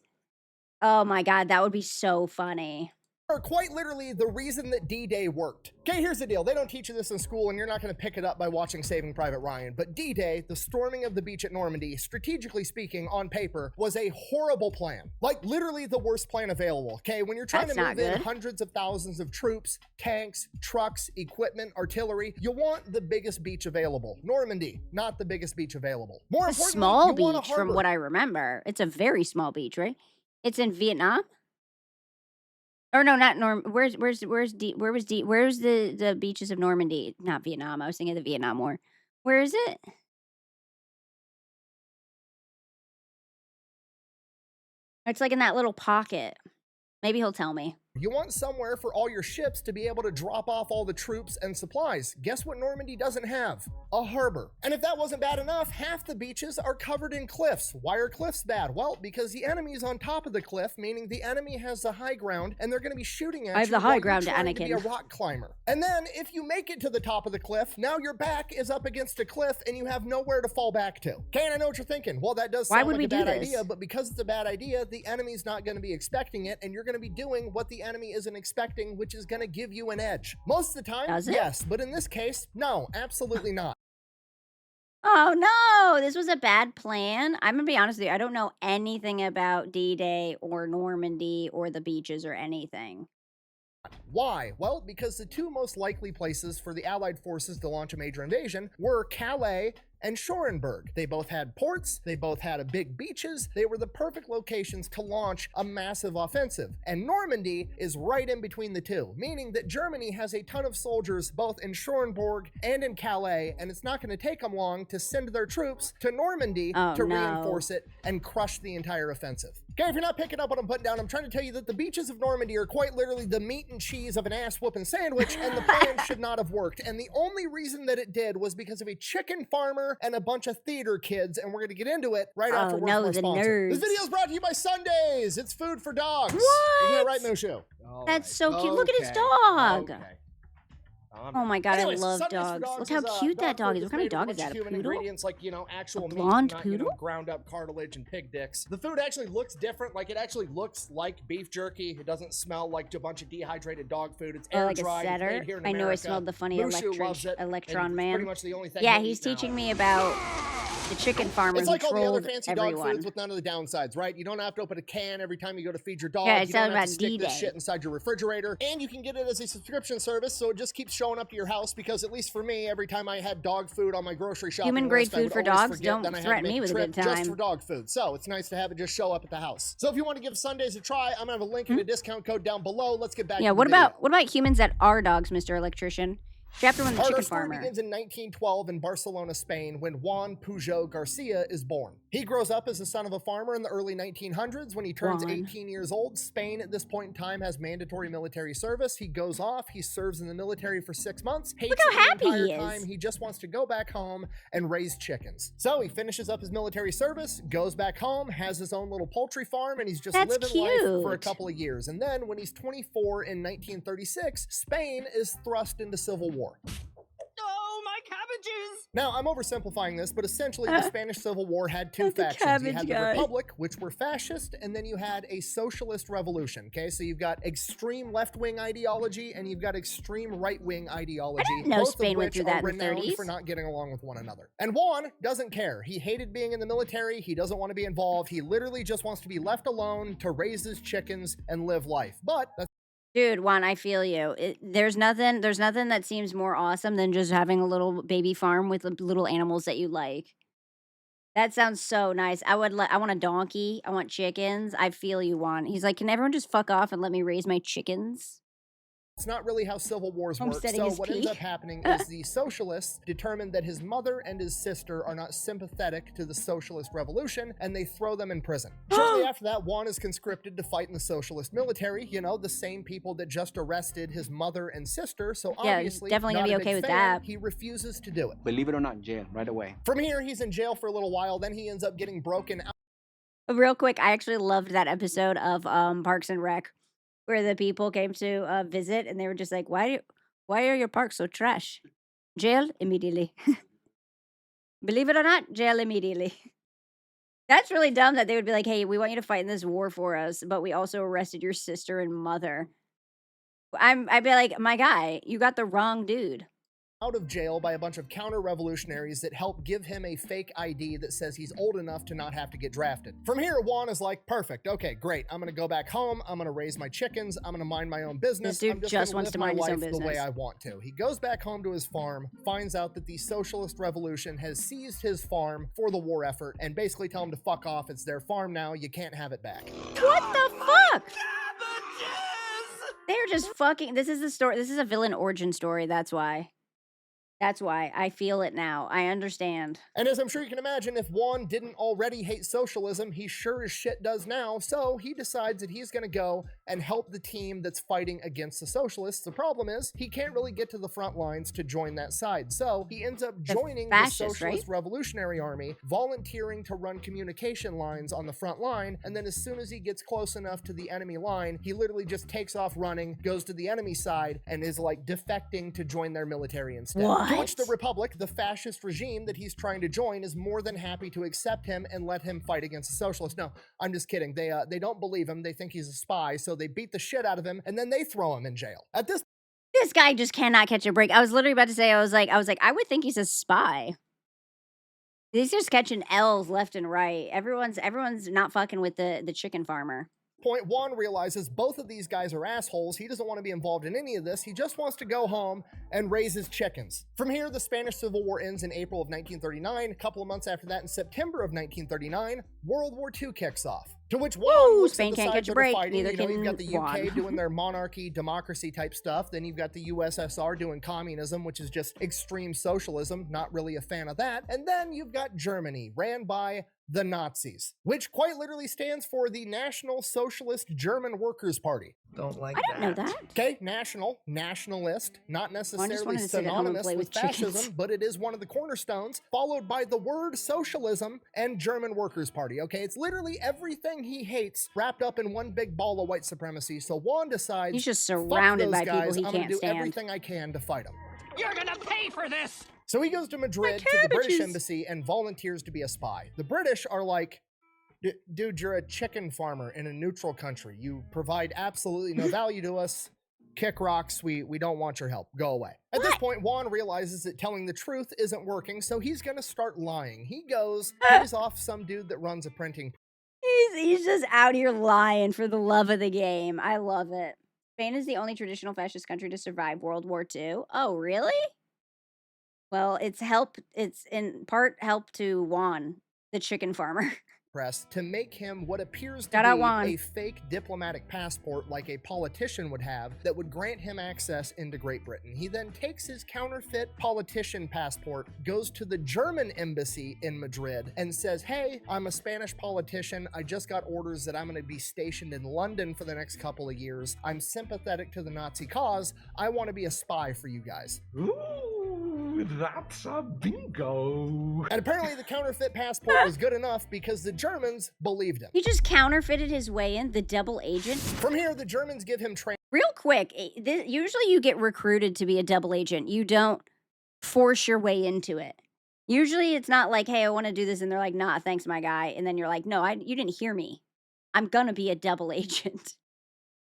Oh my God, that would be so funny. are quite literally the reason that D-Day worked. Okay, here's the deal. They don't teach you this in school, and you're not going to pick it up by watching Saving Private Ryan. But D-Day, the storming of the beach at Normandy, strategically speaking, on paper, was a horrible plan. Like, literally the worst plan available. Okay, when you're trying to move in hundreds of thousands of troops, tanks, trucks, equipment, artillery, you want the biggest beach available. Normandy, not the biggest beach available. More A importantly, small you want a beach, from harbor. what I remember. It's a very small beach, right? It's in Vietnam. Or no, not Norm. Where's the beaches of Normandy? Not Vietnam. I was thinking of the Vietnam War. Where is it? It's like in that little pocket. Maybe he'll tell me. You want somewhere for all your ships to be able to drop off all the troops and supplies. Guess what Normandy doesn't have? A harbor. And if that wasn't bad enough, half the beaches are covered in cliffs. Why are cliffs bad? Well, because the enemy is on top of the cliff, meaning the enemy has the high ground, and they're going to be shooting at you. I have the high while ground, you're trying Anakin. to be a rock climber. And then, if you make it to the top of the cliff, now your back is up against a cliff, and you have nowhere to fall back to. Okay, and I know what you're thinking. Well, that does Why sound would like we a do bad this? idea, but because it's a bad idea, the enemy's not going to be expecting it, and you're going to be doing what the enemy isn't expecting, which is going to give you an edge. Most of the time, Does it? yes, but in this case, no, absolutely not. Oh no, this was a bad plan. I'm gonna be honest with you. I don't know anything about D-Day or Normandy or the beaches or anything. Why? Well, because the two most likely places for the Allied forces to launch a major invasion were Calais and Schoenberg. They both had ports, they both had big beaches, they were the perfect locations to launch a massive offensive. And Normandy is right in between the two, meaning that Germany has a ton of soldiers both in Schoenberg and in Calais, and it's not going to take them long to send their troops to Normandy to reinforce it and crush the entire offensive. Okay, if you're not picking up what I'm putting down, I'm trying to tell you that the beaches of Normandy are quite literally the meat and cheese of an ass-whooping sandwich, and the plan should not have worked. And the only reason that it did was because of a chicken farmer and a bunch of theater kids, and we're going to get into it right after we're no, our the sponsor. nerds. This video is brought to you by Sundays. It's food for dogs. What? Isn't that right, Mushu? That's so cute. Look at his dog. Okay. Oh my god, Anyways, I love Sundays for dogs. Dogs Look how is, cute that dog food is. What kind of made dog with is that? A human poodle? ingredients like, actual A meat, blonde not, poodle? ground up cartilage and pig dicks. The food actually looks different. Like, it actually looks like beef jerky. It doesn't smell like a bunch of dehydrated dog food. It's Oh, air like a dried. It's setter? made here in I know I America. smelled the funny Mushu loves it, and electron it's man. pretty much the only thing Yeah, he'll he's eat now. teaching me about the chicken farmer It's who like all the other trolled fancy everyone. dog foods with none of the downsides, right? You don't have to open a can every time you go to feed your dog. Yeah, you it's don't all have to about stick this D-Day. shit inside your refrigerator. And you can get it as a subscription service, so it just keeps showing up to your house, because at least for me, every time I had dog food on my grocery shopping Human grade list, I food would for always dogs? forget Don't that I had to threaten make me with a trip good just time. for dog food. So it's nice to have it just show up at the house. So if you want to give Sundays a try, I'm gonna have a link and a discount code down below. Let's get back Yeah, to what the video. about humans that are dogs, Mr. Electrician? Chapter 1, the Our chicken story farmer. begins in 1912 in Barcelona, Spain, when Juan Pujol Garcia is born. He grows up as the son of a farmer in the early 1900s. When he turns Juan. 18 years old, Spain at this point in time has mandatory military service. He goes off, he serves in the military for 6 months. Hates Look how it the happy entire he is. time. He just wants to go back home and raise chickens. So he finishes up his military service, goes back home, has his own little poultry farm, and he's just That's living life for a cute. couple of years. And then when he's 24 in 1936, Spain is thrust into civil war. Oh, my cabbages! Now, I'm oversimplifying this, but essentially the Spanish Civil War had two That's a factions. You cabbage had the guy. Republic, which were fascist, and then you had a socialist revolution, okay? So you've got extreme left-wing ideology, and you've got extreme right-wing ideology, didn't know both Spain of went which through that are in the renowned 30s. for not getting along with one another. And Juan doesn't care. He hated being in the military. He doesn't want to be involved. He literally just wants to be left alone to raise his chickens and live life. But that's Dude, Juan, I feel you. There's nothing that seems more awesome than just having a little baby farm with little animals that you like. That sounds so nice. I want a donkey. I want chickens. I feel you, Juan. He's like, can everyone just fuck off and let me raise my chickens? It's not really how civil wars work. Homesteading So is what ends peak. up happening is the socialists determine that his mother and his sister are not sympathetic to the socialist revolution, and they throw them in prison. Shortly after that, Juan is conscripted to fight in the socialist military. You know, the same people that just arrested his mother and sister. So Yeah, he's obviously, definitely gonna not be a big okay with fan. that. He refuses to do it. Believe it or not, jail right away. From here, he's in jail for a little while. Then he ends up getting broken out. Real quick, I actually loved that episode of Parks and Rec where the people came to visit and they were just like, why are your parks so trash? Jail immediately. Believe it or not, jail immediately. That's really dumb that they would be like, hey, we want you to fight in this war for us, but we also arrested your sister and mother. I'd be like, my guy, you got the wrong dude. Out of jail by a bunch of counter-revolutionaries that help give him a fake ID that says he's old enough to not have to get drafted. From here, Juan is like, perfect, okay, great. I'm gonna go back home, I'm gonna raise my chickens, I'm gonna mind my own business. This dude I'm just just gonna wants live to my mind his own life the way business. I want to. He goes back home to his farm, finds out that the socialist revolution has seized his farm for the war effort, and basically tell him to fuck off. It's their farm now, you can't have it back. What the fuck? They're just fucking. This is the story. This is a villain origin story. That's why. That's why. I feel it now. I understand. And as I'm sure you can imagine, if Juan didn't already hate socialism, he sure as shit does now, so he decides that he's gonna go and help the team that's fighting against the socialists. The problem is, he can't really get to the front lines to join that side, so he ends up joining the Socialist Revolutionary Army, volunteering to run communication lines on the front line, and then as soon as he gets close enough to the enemy line, he literally just takes off running, goes to the enemy side, and is like defecting to join their military instead. What? To which the Republic, the fascist regime that he's trying to join, is more than happy to accept him and let him fight against the socialists. No, I'm just kidding. They don't believe him. They think he's a spy, so they beat the shit out of him, and then they throw him in jail. At this guy just cannot catch a break. I was literally about to say, I was like, I would think he's a spy. He's just catching L's left and right. Everyone's not fucking with the chicken farmer. Point, Juan realizes both of these guys are assholes. He doesn't want to be involved in any of this. He just wants to go home and raise his chickens. From here, the Spanish Civil War ends in April of 1939. A couple of months after that, in September of 1939, World War II kicks off. To which Juan looks Spain at the can't sides catch a that are break. fighting. Neither You've got the can UK Juan. doing their monarchy, democracy type stuff. Then you've got the USSR doing communism, which is just extreme socialism. Not really a fan of that. And then you've got Germany, ran by the Nazis, which quite literally stands for the National Socialist German Workers' Party. Don't like I didn't know that. Okay, nationalist, not necessarily wanted to sit at home and synonymous play with with chickens. fascism, but it is one of the cornerstones, followed by the word socialism and German Workers' Party, okay? It's literally everything he hates wrapped up in one big ball of white supremacy, so Juan decides, He's just "Fuck surrounded those by people guys, he I'm gonna can't do stand." everything I can to fight them." You're gonna pay for this! So he goes to Madrid to the British embassy and volunteers to be a spy. The British are like, dude, you're a chicken farmer in a neutral country. You provide absolutely no value to us. Kick rocks. We don't want your help. Go away. At this point, Juan realizes that telling the truth isn't working, so he's gonna start lying. He goes, pays off some dude that runs a printing. He's just out here lying for the love of the game. I love it. Spain is the only traditional fascist country to survive World War II. Oh, really? Well, it's in part help to Juan, the chicken farmer. Press to make him what appears to Shout out be Juan. a fake diplomatic passport like a politician would have that would grant him access into Great Britain. He then takes his counterfeit politician passport, goes to the German embassy in Madrid and says, "Hey, I'm a Spanish politician. I just got orders that I'm going to be stationed in London for the next couple of years. I'm sympathetic to the Nazi cause. I want to be a spy for you guys." Ooh, that's a bingo. And apparently the counterfeit passport was good enough because the Germans believed him. He just counterfeited his way in, the double agent. From here, the Germans give him training. Real quick, usually you get recruited to be a double agent. You don't force your way into it. Usually it's not like, hey, I want to do this. And they're like, nah, thanks, my guy. And then you're like, no, you didn't hear me. I'm going to be a double agent.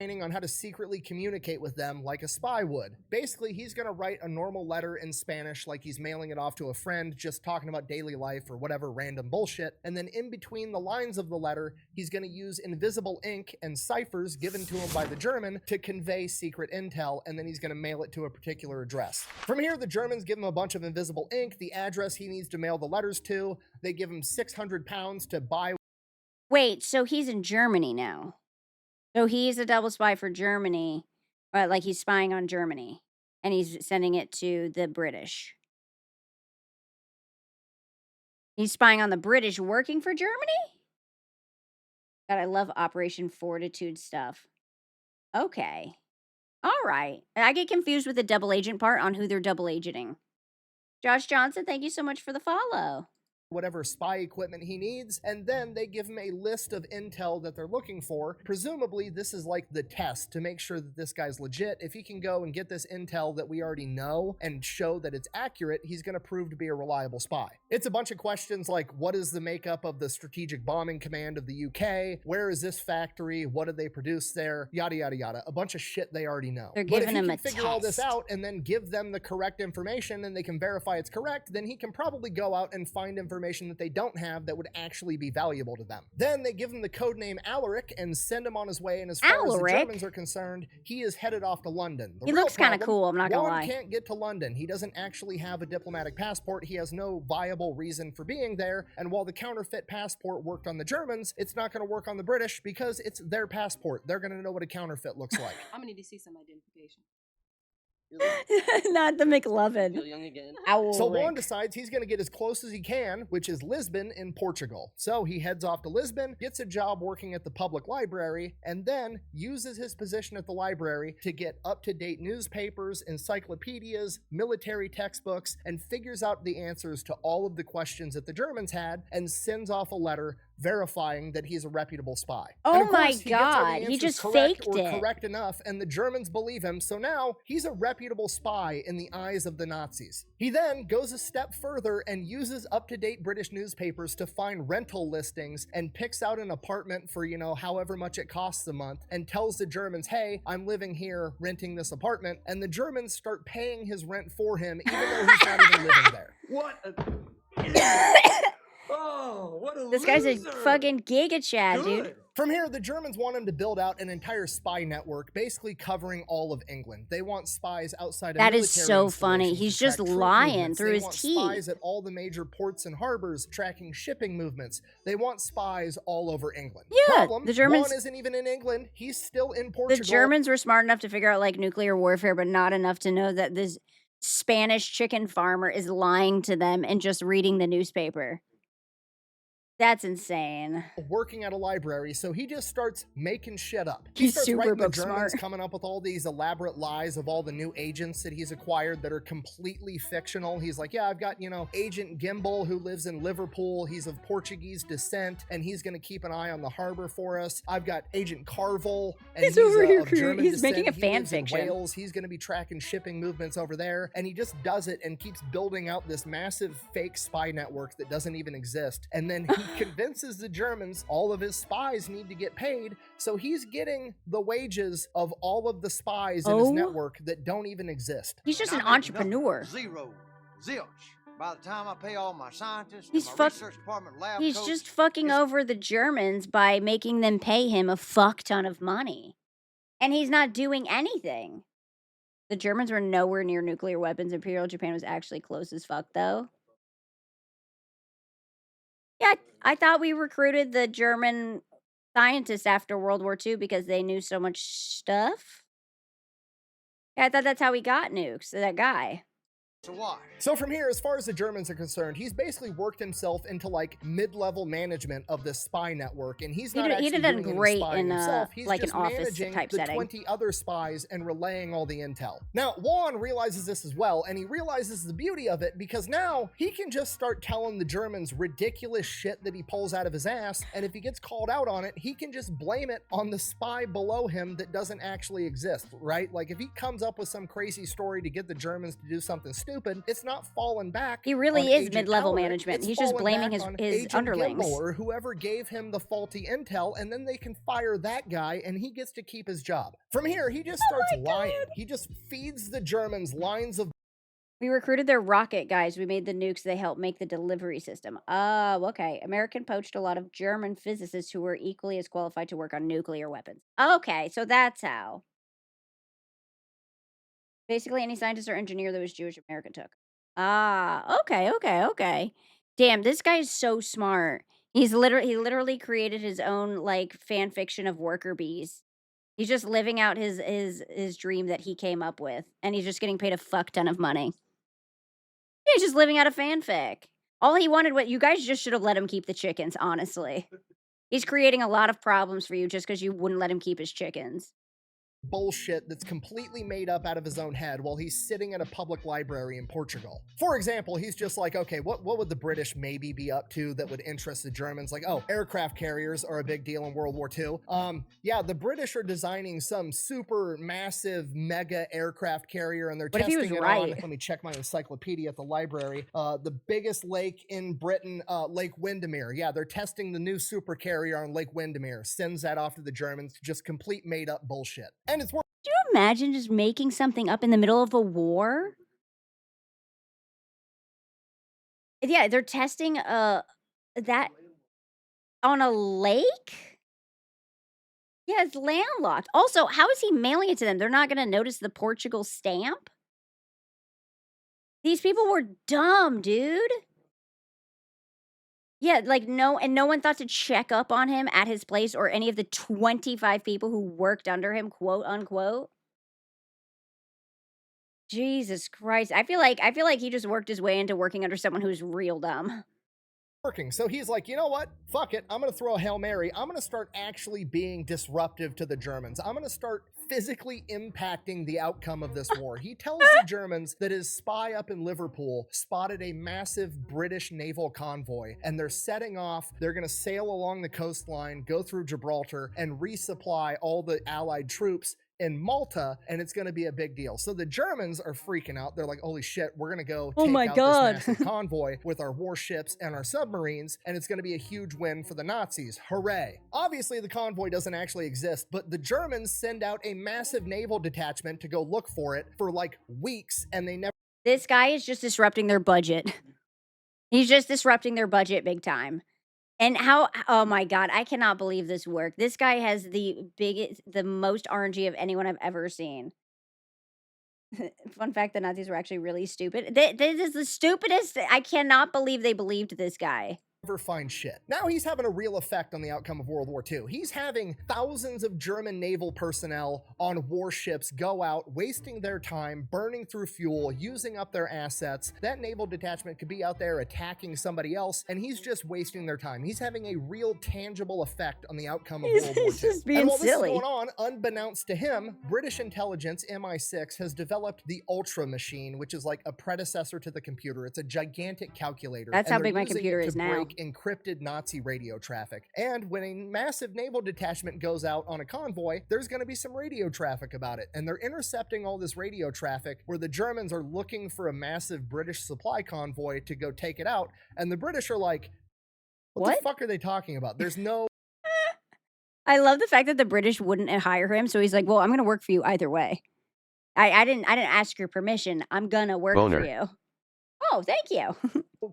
On how to secretly communicate with them like a spy would. Basically, he's going to write a normal letter in Spanish like he's mailing it off to a friend, just talking about daily life or whatever random bullshit. And then in between the lines of the letter, he's going to use invisible ink and ciphers given to him by the German to convey secret intel, and then he's going to mail it to a particular address. From here, the Germans give him a bunch of invisible ink, the address he needs to mail the letters to. They give him £600 to buy. Wait, so he's in Germany now. So he's a double spy for Germany, like he's spying on Germany, and he's sending it to the British. He's spying on the British working for Germany? God, I love Operation Fortitude stuff. Okay. All right. I get confused with the double agent part on who they're double agenting. Josh Johnson, thank you so much for the follow. Whatever spy equipment he needs, and then they give him a list of intel that they're looking for. Presumably, this is like the test to make sure that this guy's legit. If he can go and get this intel that we already know and show that it's accurate, he's going to prove to be a reliable spy. It's a bunch of questions like, what is the makeup of the Strategic Bombing Command of the UK? Where is this factory? What do they produce there? Yada, yada, yada. A bunch of shit they already know. They're giving him a test. But if he can figure all this out and then give them the correct information and they can verify it's correct, then he can probably go out and find information that they don't have that would actually be valuable to them. Then they give him the codename Alaric and send him on his way, and as far as the Germans are concerned, he is headed off to London. He looks kind of cool, I'm not gonna lie. Juan can't get to London. He doesn't actually have a diplomatic passport. He has no viable reason for being there, and while the counterfeit passport worked on the Germans, it's not going to work on the British because it's their passport. They're going to know what a counterfeit looks like. I'm going to need to see some identification. Not the McLovin. Feel young again. So Juan decides he's going to get as close as he can, which is Lisbon in Portugal. So he heads off to Lisbon, gets a job working at the public library, and then uses his position at the library to get up-to-date newspapers, encyclopedias, military textbooks, and figures out the answers to all of the questions that the Germans had and sends off a letter verifying that he's a reputable spy. Oh And of my course, he gets all the God, he answers just correct faked or it. correct enough, and the Germans believe him, so now he's a reputable spy in the eyes of the Nazis. He then goes a step further and uses up-to-date British newspapers to find rental listings and picks out an apartment for, you know, however much it costs a month and tells the Germans, hey, I'm living here renting this apartment, and the Germans start paying his rent for him even though he's not even living there. What a... Oh, what a This guy's a loser. fucking giga chad, dude. From here, the Germans want him to build out an entire spy network, basically covering all of England. They want spies outside of That is military so funny. installations He's to just track troop lying movements. through They his want teeth. spies at all the major ports and harbors, tracking shipping movements. They want spies all over England. Yeah, Problem, the Germans- Juan isn't even in England. He's still in Portugal. The Germans were smart enough to figure out like nuclear warfare, but not enough to know that this Spanish chicken farmer is lying to them and just reading the newspaper. That's insane. Working at a library, so he just starts making shit up. He He's starts super writing the book Germans, smart. coming up with all these elaborate lies of all the new agents that he's acquired that are completely fictional. He's like, yeah, I've got, you know, Agent Gimbal who lives in Liverpool. He's of Portuguese descent, and he's going to keep an eye on the harbor for us. I've got Agent Carvel, and He's over here of creating- German he's making descent. a He fan lives in fiction. Wales. He's going to be tracking shipping movements over there, and he just does it and keeps building out this massive fake spy network that doesn't even exist. And then he convinces the Germans all of his spies need to get paid, so he's getting the wages of all of the spies in his Oh. network that don't even exist. He's just an entrepreneur. Zero. Zilch. By the time I pay all my scientists, He's and my fuck- research department lab He's coats, just fucking over the Germans by making them pay him a fuck ton of money. And he's not doing anything. The Germans were nowhere near nuclear weapons. Imperial Japan was actually close as fuck, though. Yeah, I thought we recruited the German scientists after World War II because they knew so much stuff. Yeah, I thought that's how we got nukes, that guy. to watch. So from here, as far as the Germans are concerned, he's basically worked himself into like mid-level management of this spy network, and he's not He'd actually have done doing any great spying in, himself. He's like, an just office managing type the setting. 20 other spies and relaying all the intel. Now, Juan realizes this as well, and he realizes the beauty of it because now he can just start telling the Germans ridiculous shit that he pulls out of his ass, and if he gets called out on it, he can just blame it on the spy below him that doesn't actually exist, right? Like if he comes up with some crazy story to get the Germans to do something stupid, it's not falling back. He really on is Agent mid-level Elric, management. it's He's just falling blaming back on his Agent underlings. Gimbal or whoever gave him the faulty intel, and then they can fire that guy and he gets to keep his job. From here, he just starts lying. He just feeds the Germans lines of We recruited their rocket guys. We made the nukes. They helped make the delivery system. Oh, okay. American poached a lot of German physicists who were equally as qualified to work on nuclear weapons. Okay, so that's how. Basically, any scientist or engineer that was Jewish, American took. Ah, okay. Damn, this guy is so smart. He literally created his own like fan fiction of worker bees. He's just living out his dream that he came up with, and he's just getting paid a fuck ton of money. He's just living out a fanfic. All he wanted, you guys just should have let him keep the chickens, honestly. He's creating a lot of problems for you just because you wouldn't let him keep his chickens. bullshit that's completely made up out of his own head while he's sitting in a public library in Portugal. For example, he's just like, okay, what would the British maybe be up to that would interest the Germans? Like, oh, aircraft carriers are a big deal in World War II. Yeah, the British are designing some super massive mega aircraft carrier and they're What if he testing was it right? on, let me check my encyclopedia at the library, the biggest lake in Britain, Lake Windermere. Yeah, they're testing the new super carrier on Lake Windermere. Sends that off to the Germans, just complete made up bullshit. And it's worth. Do you imagine just making something up in the middle of a war? Yeah, they're testing that on a lake? Yeah, it's landlocked. Also, how is he mailing it to them? They're not going to notice the Portugal stamp? These people were dumb, dude. Yeah, like no one thought to check up on him at his place or any of the 25 people who worked under him, quote unquote. Jesus Christ. I feel like he just worked his way into working under someone who's real dumb. Working. So he's like, you know what? Fuck it. I'm going to throw a Hail Mary. I'm going to start actually being disruptive to the Germans. I'm going to start physically impacting the outcome of this war. He tells the Germans that his spy up in Liverpool spotted a massive British naval convoy, and they're setting off. They're going to sail along the coastline, go through Gibraltar, and resupply all the Allied troops in Malta, and it's going to be a big deal. So the Germans are freaking out. They're like, holy shit, we're going to go take out this massive convoy with our warships and our submarines, and it's going to be a huge win for the Nazis. Hooray. Obviously, the convoy doesn't actually exist, but the Germans send out a massive naval detachment to go look for it for like weeks, and they never... This guy is just disrupting their budget. He's just disrupting their budget big time. And how, oh my God, I cannot believe this worked. This guy has the most RNG of anyone I've ever seen. Fun fact, the Nazis were actually really stupid. This is the stupidest, I cannot believe they believed this guy. Never find shit. Now he's having a real effect on the outcome of World War II. He's having thousands of German naval personnel on warships go out, wasting their time, burning through fuel, using up their assets. That naval detachment could be out there attacking somebody else, and he's just wasting their time. He's having a real tangible effect on the outcome of World War II. He's just being and while silly. this is going on, unbeknownst to him, British intelligence, MI6, has developed the Ultra Machine, which is like a predecessor to the computer. It's a gigantic calculator. That's how big my computer is now. Encrypted Nazi radio traffic. And when a massive naval detachment goes out on a convoy, there's going to be some radio traffic about it. And they're intercepting all this radio traffic where the Germans are looking for a massive British supply convoy to go take it out. And the British are like, what the fuck are they talking about? There's no... I love the fact that the British wouldn't hire him. So he's like, well, I'm going to work for you either way. I didn't ask your permission. I'm going to work for you. Oh, thank you.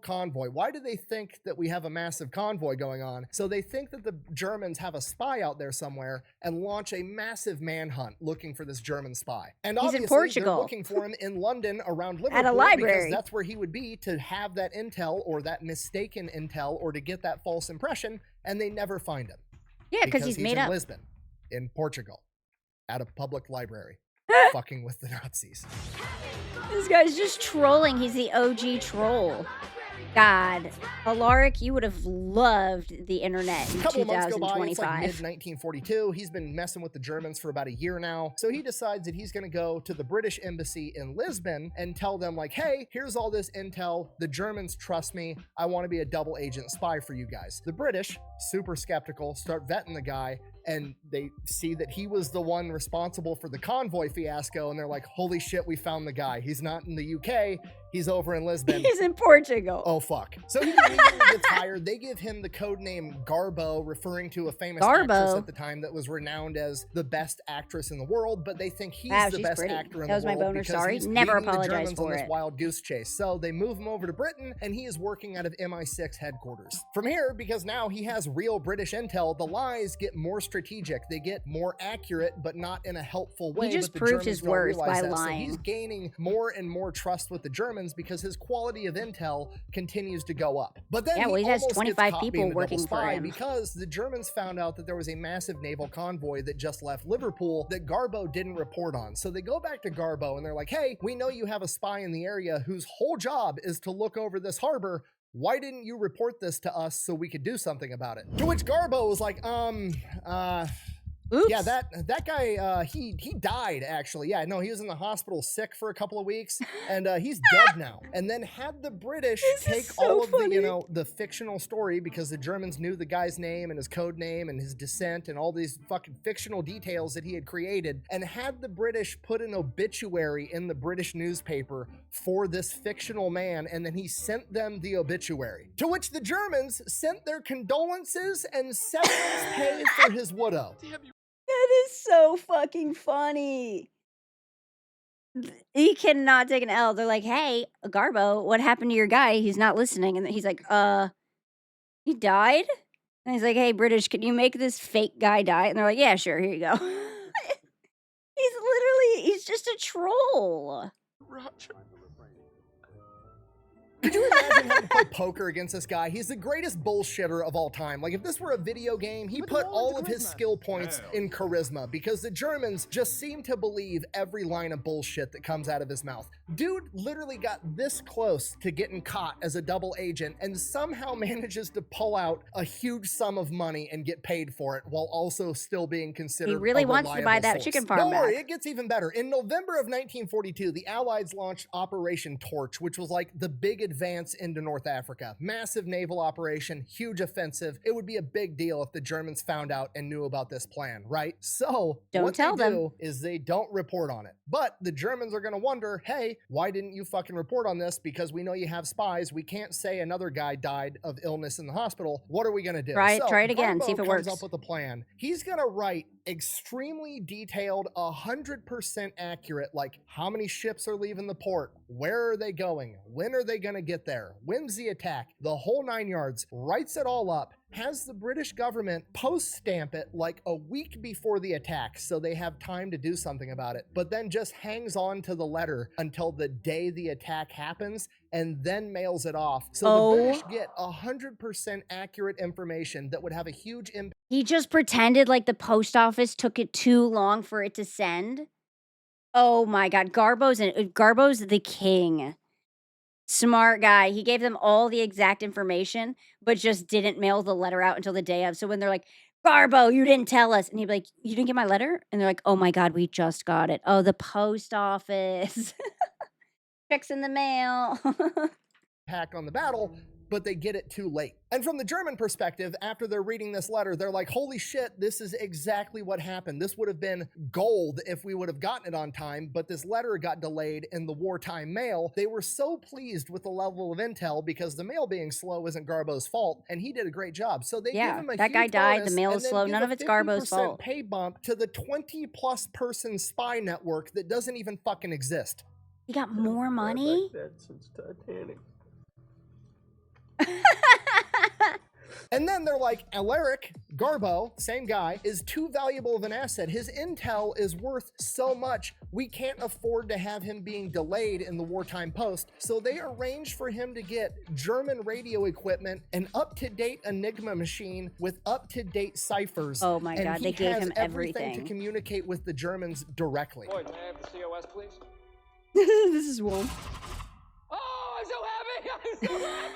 Convoy. Why do they think that we have a massive convoy going on? So they think that the Germans have a spy out there somewhere and launch a massive manhunt looking for this German spy. And he's obviously in Portugal. They're looking for him in London around Liverpool at a library because that's where he would be to have that intel or that mistaken intel or to get that false impression, and they never find him. Yeah, because he's made in up. Lisbon, in Portugal, at a public library, fucking with the Nazis. This guy's just trolling. He's the OG troll. God, Alaric, you would have loved the internet in 2025. A couple of months go by, it's like mid-1942. He's been messing with the Germans for about a year now. So he decides that he's going to go to the British embassy in Lisbon and tell them like, hey, here's all this intel. The Germans trust me. I want to be a double agent spy for you guys. The British, super skeptical, start vetting the guy, and they see that he was the one responsible for the convoy fiasco, and they're like, holy shit, we found the guy. He's not in the UK. He's over in Lisbon. He's in Portugal. Oh, fuck. So he immediately gets hired. They give him the code name Garbo, referring to a famous actress at the time that was renowned as the best actress in the world, but they think he's the best actor in the world. That was my boner, sorry. Never apologize for it. Wild goose chase. So they move him over to Britain, and he is working out of MI6 headquarters. From here, because now he has real British intel, the lies get more strategic. They get more accurate, but not in a helpful way. He just proved his worth by lying. So he's gaining more and more trust with the Germans because his quality of intel continues to go up. But then he has almost 25 gets people working for him because the Germans found out that there was a massive naval convoy that just left Liverpool that Garbo didn't report on. So they go back to Garbo and they're like, hey, we know you have a spy in the area whose whole job is to look over this harbor. Why didn't you report this to us so we could do something about it? To which Garbo was like, oops. Yeah, that guy, he died, actually. Yeah, no, he was in the hospital sick for a couple of weeks, and he's dead now. And then had the British take all of the, the fictional story, because the Germans knew the guy's name and his code name and his descent and all these fucking fictional details that he had created, and had the British put an obituary in the British newspaper for this fictional man, and then he sent them the obituary. To which the Germans sent their condolences and severance pay for his widow. That is so fucking funny. He cannot take an L. They're like, hey, Garbo, what happened to your guy? He's not listening. And he's like, he died? And he's like, hey, British, can you make this fake guy die? And they're like, yeah, sure, here you go. He's just a troll. Roger. Could you imagine having to play poker against this guy? He's the greatest bullshitter of all time. Like, if this were a video game, he put all of his skill points in charisma because the Germans just seem to believe every line of bullshit that comes out of his mouth. Dude literally got this close to getting caught as a double agent and somehow manages to pull out a huge sum of money and get paid for it while also still being considered He really a wants to buy reliable that source. chicken farm Don't worry, back. it gets even better. In November of 1942, the Allies launched Operation Torch, which was like the big advance into North Africa. Massive naval operation, huge offensive. It would be a big deal if the Germans found out and knew about this plan, right? So what they do is they don't report on it. But the Germans are going to wonder, hey, why didn't you fucking report on this? Because we know you have spies. We can't say another guy died of illness in the hospital. What are we going to do? Try it again, Garbo see if it comes works. up with a plan. He's going to write extremely detailed, 100% accurate, like how many ships are leaving the port, where are they going, when are they going to get there, when's the attack, the whole 9 yards, writes it all up, has the British government post-stamp it like a week before the attack so they have time to do something about it, but then just hangs on to the letter until the day the attack happens and then mails it off. So the British get 100% accurate information that would have a huge impact. He just pretended like the post office took it too long for it to send. Oh my God, Garbo's the king. Smart guy. He gave them all the exact information, but just didn't mail the letter out until the day of. So when they're like, Garbo, you didn't tell us. And he'd be like, you didn't get my letter? And they're like, oh my God, we just got it. Oh, the post office. Checks in the mail. Impact on the battle, but they get it too late. And from the German perspective, after they're reading this letter, they're like, holy shit, this is exactly what happened. This would have been gold if we would have gotten it on time, but this letter got delayed in the wartime mail. They were so pleased with the level of intel because the mail being slow isn't Garbo's fault, and he did a great job. So they give him a that guy huge died, bonus the mail and is then slow, give none a of it's Garbo's 50% fault. pay bump to the 20+ person spy network that doesn't even fucking exist. He got more money? Since Titanic. And then they're like, Alaric, Garbo, same guy, is too valuable of an asset. His intel is worth so much, we can't afford to have him being delayed in the wartime post. So they arranged for him to get German radio equipment, an up-to-date Enigma machine with up-to-date ciphers. Oh my God, they gave him everything everything. to communicate with the Germans directly. Boyd, may I have the COS, please? This is warm. Oh, I'm so happy! I'm so happy!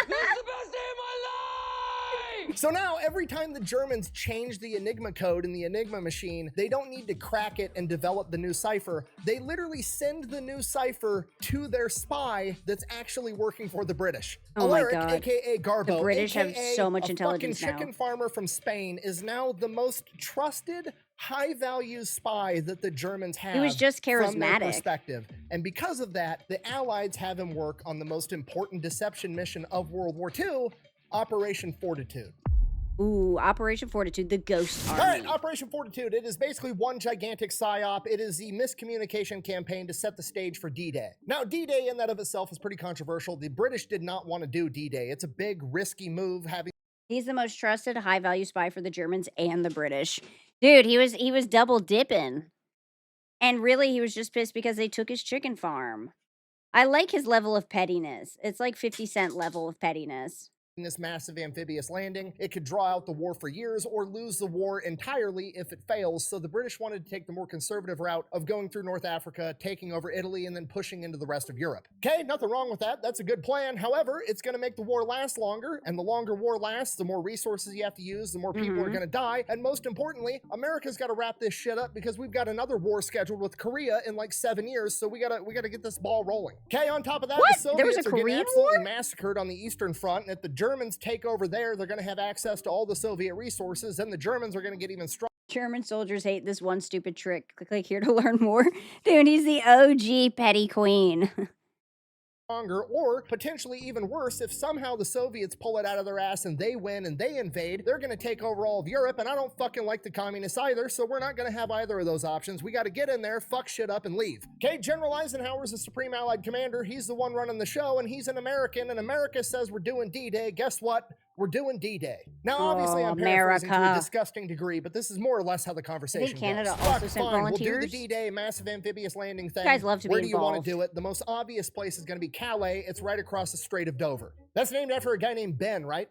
This is the best day of my life! So now, every time the Germans change the Enigma code in the Enigma machine, they don't need to crack it and develop the new cipher. They literally send the new cipher to their spy that's actually working for the British. Oh my Alaric, God. aka Garbo, The British have aka so much a intelligence fucking now. chicken farmer from Spain, is now the most trusted, high-value spy that the Germans have. He was just from their charismatic. perspective. And because of that, the Allies have him work on the most important deception mission of World War II, Operation Fortitude. Ooh, Operation Fortitude, the Ghost Army. All right, Operation Fortitude. It is basically one gigantic psyop. It is the miscommunication campaign to set the stage for D-Day. Now, D-Day in that of itself is pretty controversial. The British did not want to do D-Day. It's a big, risky move having... He's the most trusted, high-value spy for the Germans and the British. Dude, he was double dipping. And really, he was just pissed because they took his chicken farm. I like his level of pettiness. It's like 50 Cent level of pettiness. this massive amphibious landing. It could draw out the war for years or lose the war entirely if it fails, so the British wanted to take the more conservative route of going through North Africa, taking over Italy, and then pushing into the rest of Europe. Okay, nothing wrong with that. That's a good plan. However, it's going to make the war last longer, and the longer war lasts, the more resources you have to use, the more people are going to die, and most importantly, America's got to wrap this shit up because we've got another war scheduled with Korea in like 7 years, so we gotta get this ball rolling. Okay, on top of that, the Soviets There was a are getting Korean absolutely war? massacred on the Eastern Front, and if the Germans take over there, they're going to have access to all the Soviet resources, and the Germans are going to get even stronger. German soldiers hate this one stupid trick. Click here to learn more. Dude, he's the OG petty queen. Or potentially even worse, if somehow the Soviets pull it out of their ass and they win and they invade, they're going to take over all of Europe, and I don't fucking like the communists either, so we're not going to have either of those options. We got to get in there, fuck shit up, and leave. Okay, General Eisenhower's the Supreme Allied Commander. He's the one running the show, and he's an American, and America says we're doing D-Day. Guess what? We're doing D-Day. Now, obviously, I'm paraphrasing to a America. disgusting degree, but this is more or less how the conversation Canada goes. also sent Fine, we'll do the volunteers? D-Day massive amphibious landing thing. You guys love to be Where do you want involved. to do it? The most obvious place is going to be Calais. It's right across the Strait of Dover. That's named after a guy named Ben, right?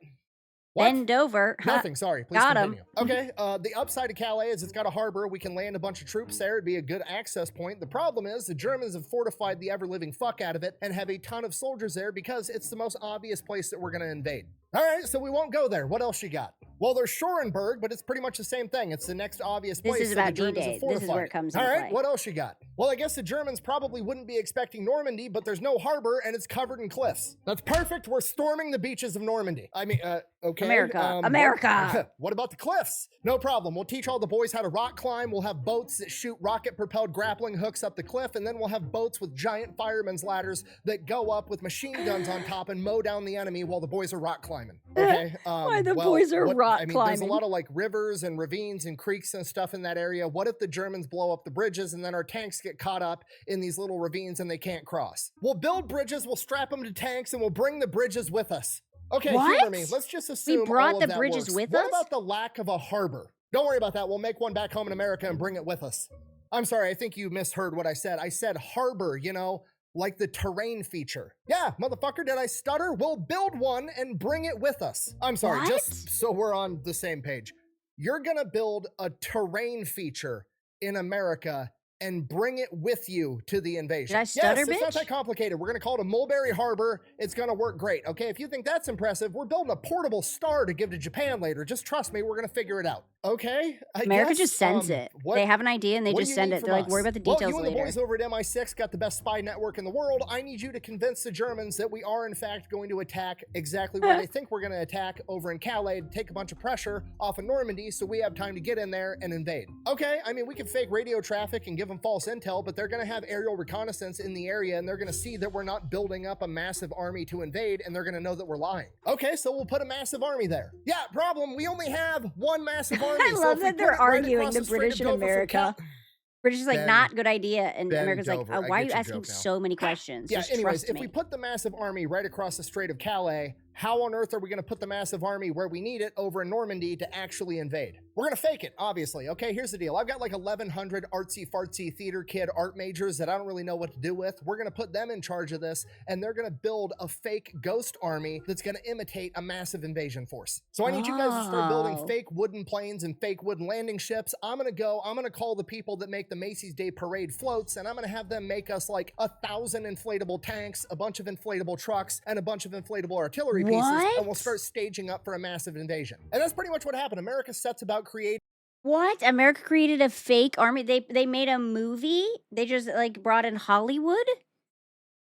What? Bend over. Nothing, sorry. Please Got him. continue. Okay, the upside of Calais is it's got a harbor. We can land a bunch of troops there. It'd be a good access point. The problem is the Germans have fortified the ever-living fuck out of it and have a ton of soldiers there because it's the most obvious place that we're going to invade. All right, so we won't go there. What else you got? Well, there's Schorenberg, but it's pretty much the same thing. It's the next obvious place. This is that about the Germans have D-Day. This is fortified. where it comes All into right, play. what else you got? Well, I guess the Germans probably wouldn't be expecting Normandy, but there's no harbor and it's covered in cliffs. That's perfect. We're storming the beaches of Normandy. I mean, okay. America. What about the cliffs? No problem. We'll teach all the boys how to rock climb. We'll have boats that shoot rocket-propelled grappling hooks up the cliff, and then we'll have boats with giant firemen's ladders that go up with machine guns on top and mow down the enemy while the boys are rock climbing. Okay. Why the boys are rock There's a climbing? lot of like rivers and ravines and creeks and stuff in that area. What if the Germans blow up the bridges and then our tanks get caught up in these little ravines and they can't cross? We'll build bridges, we'll strap them to tanks, and we'll bring the bridges with us. Okay, humor me. Let's just assume We brought all of the that bridges works. with What us? about the lack of a harbor? Don't worry about that. We'll make one back home in America and bring it with us. I'm sorry, I think you misheard what I said. I said harbor, you know, like the terrain feature. Yeah, motherfucker, did I stutter? We'll build one and bring it with us. I'm sorry, just so we're on the same page. You're gonna build a terrain feature in America and bring it with you to the invasion. Did I stutter, yes, it's not bitch? that complicated. We're gonna call it a Mulberry Harbor. It's gonna work great, okay? If you think that's impressive, we're building a portable star to give to Japan later. Just trust me, we're gonna figure it out. Okay? America just sends it. They have an idea and they just send it. They're like, worry about the details well, you and later. the boys over at MI6 got the best spy network in the world. I need you to convince the Germans that we are, in fact, going to attack exactly where they think we're going to attack over in Calais to take a bunch of pressure off of Normandy so we have time to get in there and invade. Okay, I mean, we can fake radio traffic and give them false intel, but they're going to have aerial reconnaissance in the area and they're going to see that we're not building up a massive army to invade and they're going to know that we're lying. Okay, so we'll put a massive army there. Yeah, problem, we only have one massive army. I love that they're arguing the Strait British of and Dover from America. British is like, Ben- not good idea. And Ben America's like, Dover, I why are get you your asking joke now. so many questions? Yeah, Just anyways, trust if me. we put the massive army right across the Strait of Calais, how on earth are we going to put the massive army where we need it over in Normandy to actually invade? We're going to fake it, obviously. Okay, here's the deal. I've got like 1,100 artsy-fartsy theater kid art majors that I don't really know what to do with. We're going to put them in charge of this, and they're going to build a fake ghost army that's going to imitate a massive invasion force. So I need you guys to start building Oh. fake wooden planes and fake wooden landing ships. I'm going to call the people that make the Macy's Day Parade floats, and I'm going to have them make us like 1,000 inflatable tanks, a bunch of inflatable trucks, and a bunch of inflatable artillery pieces, and we'll start staging up for a massive invasion. And that's pretty much what happened. America sets about creating What? America created a fake army? They made a movie? They just like brought in Hollywood?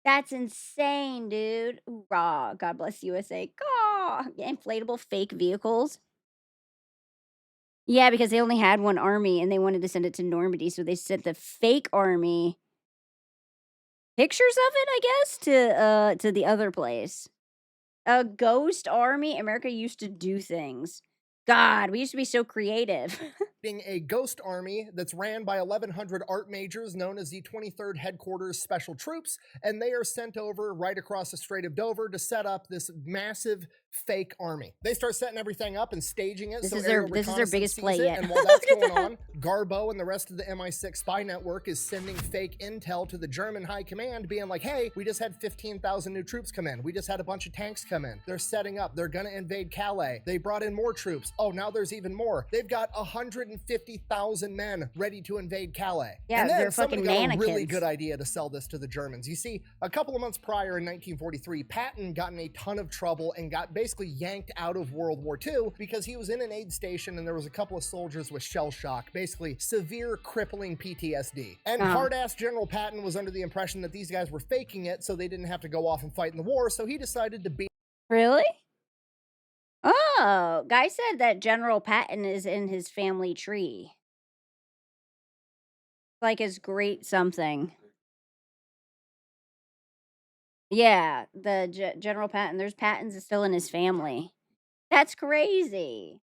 That's insane, dude. Raw. God bless USA. Caw. Yeah, inflatable fake vehicles. Yeah, because they only had one army and they wanted to send it to Normandy, so they sent the fake army pictures of it, I guess, to the other place. A ghost army? America used to do things. God, we used to be so creative. a ghost army that's ran by 1,100 art majors known as the 23rd Headquarters Special Troops, and they are sent over right across the Strait of Dover to set up this massive fake army. They start setting everything up and staging it. This so is their aerial biggest reconnaissance play sees it, yet. And while that's going on, Garbo and the rest of the MI6 spy network is sending fake intel to the German high command being like, hey, we just had 15,000 new troops come in. We just had a bunch of tanks come in. They're setting up. They're going to invade Calais. They brought in more troops. Oh, now there's even more. They've got 150,000 men ready to invade Calais. Yeah, and then they're somebody fucking got a really mannequins. good idea to sell this to the Germans. You see, a couple of months prior in 1943, Patton got in a ton of trouble and got basically yanked out of World War II because he was in an aid station and there was a couple of soldiers with shell shock, basically severe crippling PTSD. And hard-ass General Patton was under the impression that these guys were faking it so they didn't have to go off and fight in the war, so he decided to be Really? Oh, guy said that General Patton is in his family tree. Like his great something. Yeah, the General Patton. There's Pattons is still in his family. That's crazy.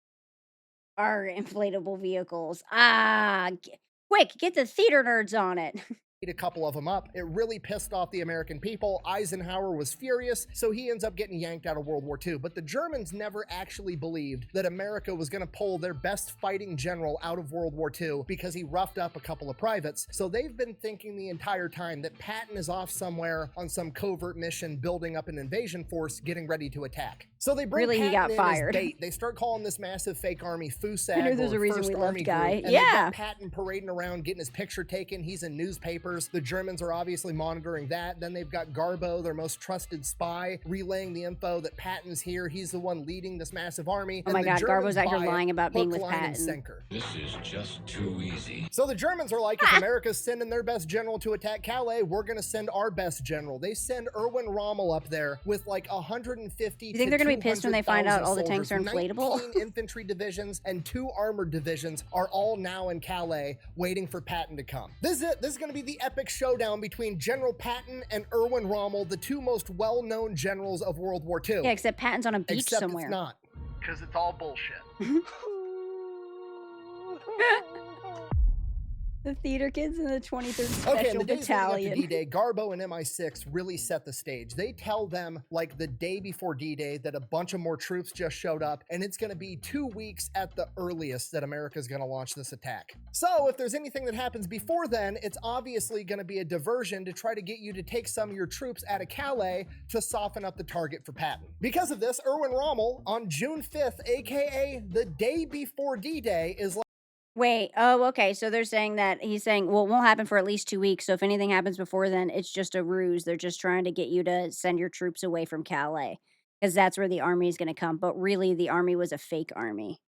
Our inflatable vehicles. Quick, get the theater nerds on it. a couple of them up. It really pissed off the American people. Eisenhower was furious, so he ends up getting yanked out of World War II. But the Germans never actually believed that America was going to pull their best fighting general out of World War II because he roughed up a couple of privates. So they've been thinking the entire time that Patton is off somewhere on some covert mission, building up an invasion force, getting ready to attack. So they bring Really, he Patton got in fired. as bait. They start calling this massive fake army FUSAG, I know there's or a reason First we loved Army Guy. Group, and Yeah. they've got Patton parading around, getting his picture taken. He's in newspapers. The Germans are obviously monitoring that. Then they've got Garbo, their most trusted spy, relaying the info that Patton's here. He's the one leading this massive army. Oh my and the God, Germans Garbo's out here buy it, lying about being hook, with line, and Patton. sinker. This is just too easy. So the Germans are like, if America's sending their best general to attack Calais, we're going to send our best general. They send Erwin Rommel up there with like 150 You think they're gonna be pissed when they find out all the tanks are soldiers. inflatable? 19 infantry divisions and 2 armored divisions are all now in Calais waiting for Patton to come. This is it. This is going to be the epic showdown between General Patton and Erwin Rommel, the 2 most well-known generals of World War II. Yeah, except Patton's on a beach Except somewhere. it's not. Because it's all bullshit. The theater kids in the 23rd Special Okay, in the days leading up Battalion. to D-Day, Garbo and MI6 really set the stage. They tell them, like the day before D-Day, that a bunch of more troops just showed up, and it's going to be 2 weeks at the earliest that America's going to launch this attack. So if there's anything that happens before then, it's obviously going to be a diversion to try to get you to take some of your troops out of Calais to soften up the target for Patton. Because of this, Erwin Rommel, on June 5th, aka the day before D-Day, is like, Wait, oh, okay. So they're saying that he's saying, well, it won't happen for at least 2 weeks. So if anything happens before then, it's just a ruse. They're just trying to get you to send your troops away from Calais because that's where the army is going to come. But really, the army was a fake army.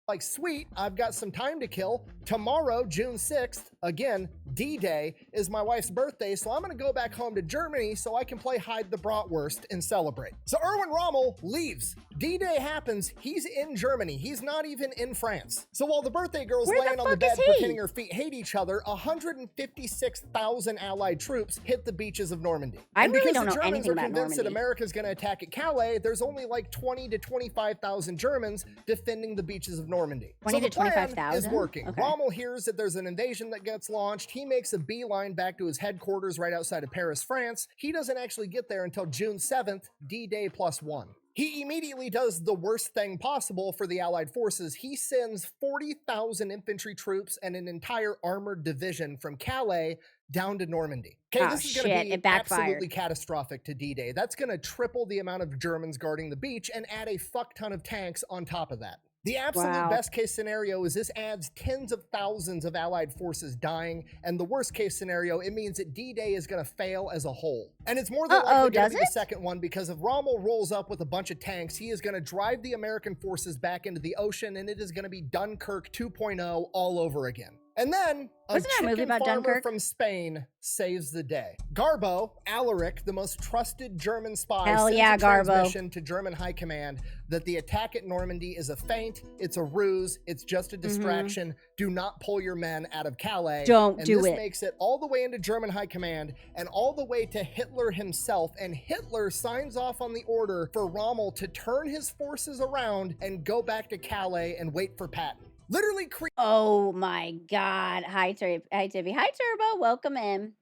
like, sweet, I've got some time to kill. Tomorrow, June 6th, again, D-Day, is my wife's birthday, so I'm gonna go back home to Germany so I can play hide the bratwurst and celebrate. So Erwin Rommel leaves. D-Day happens, he's in Germany. He's not even in France. So while the birthday girl's Where the laying on the fuck bed is he? pretending her feet hate each other, 156,000 Allied troops hit the beaches of Normandy. I And really because don't the know Germans anything are about convinced that Normandy. America's gonna attack at Calais, there's only like 20 to 25,000 Germans defending the beaches of Normandy. 20 so to the plan 25,000? is working. Okay. Rommel hears that there's an invasion that gets launched. He makes a beeline back to his headquarters right outside of Paris, France. He doesn't actually get there until June 7th, D-Day +1. He immediately does the worst thing possible for the Allied forces. He sends 40,000 infantry troops and an entire armored division from Calais down to Normandy. Okay, Oh, this is going shit, to be it backfired. absolutely catastrophic to D-Day. That's going to triple the amount of Germans guarding the beach and add a fuck ton of tanks on top of that. The absolute Wow. best case scenario is this adds tens of thousands of Allied forces dying, and the worst case scenario, it means that D-Day is going to fail as a whole. And it's more than likely going does to be the it? second one, because if Rommel rolls up with a bunch of tanks, he is going to drive the American forces back into the ocean, and it is going to be Dunkirk 2.0 all over again. And then a Wasn't there a movie chicken about farmer Dunkirk? from Spain saves the day. Garbo, Alaric, the most trusted German spy, Hell sends yeah, a Garbo. transmission to German high command that the attack at Normandy is a feint, it's a ruse, it's just a distraction. Do not pull your men out of Calais. Don't and do this it. makes it all the way into German high command and all the way to Hitler himself. And Hitler signs off on the order for Rommel to turn his forces around and go back to Calais and wait for Patton. Literally Oh my God. Hi, Tiffy. Hi, Turbo. Welcome in.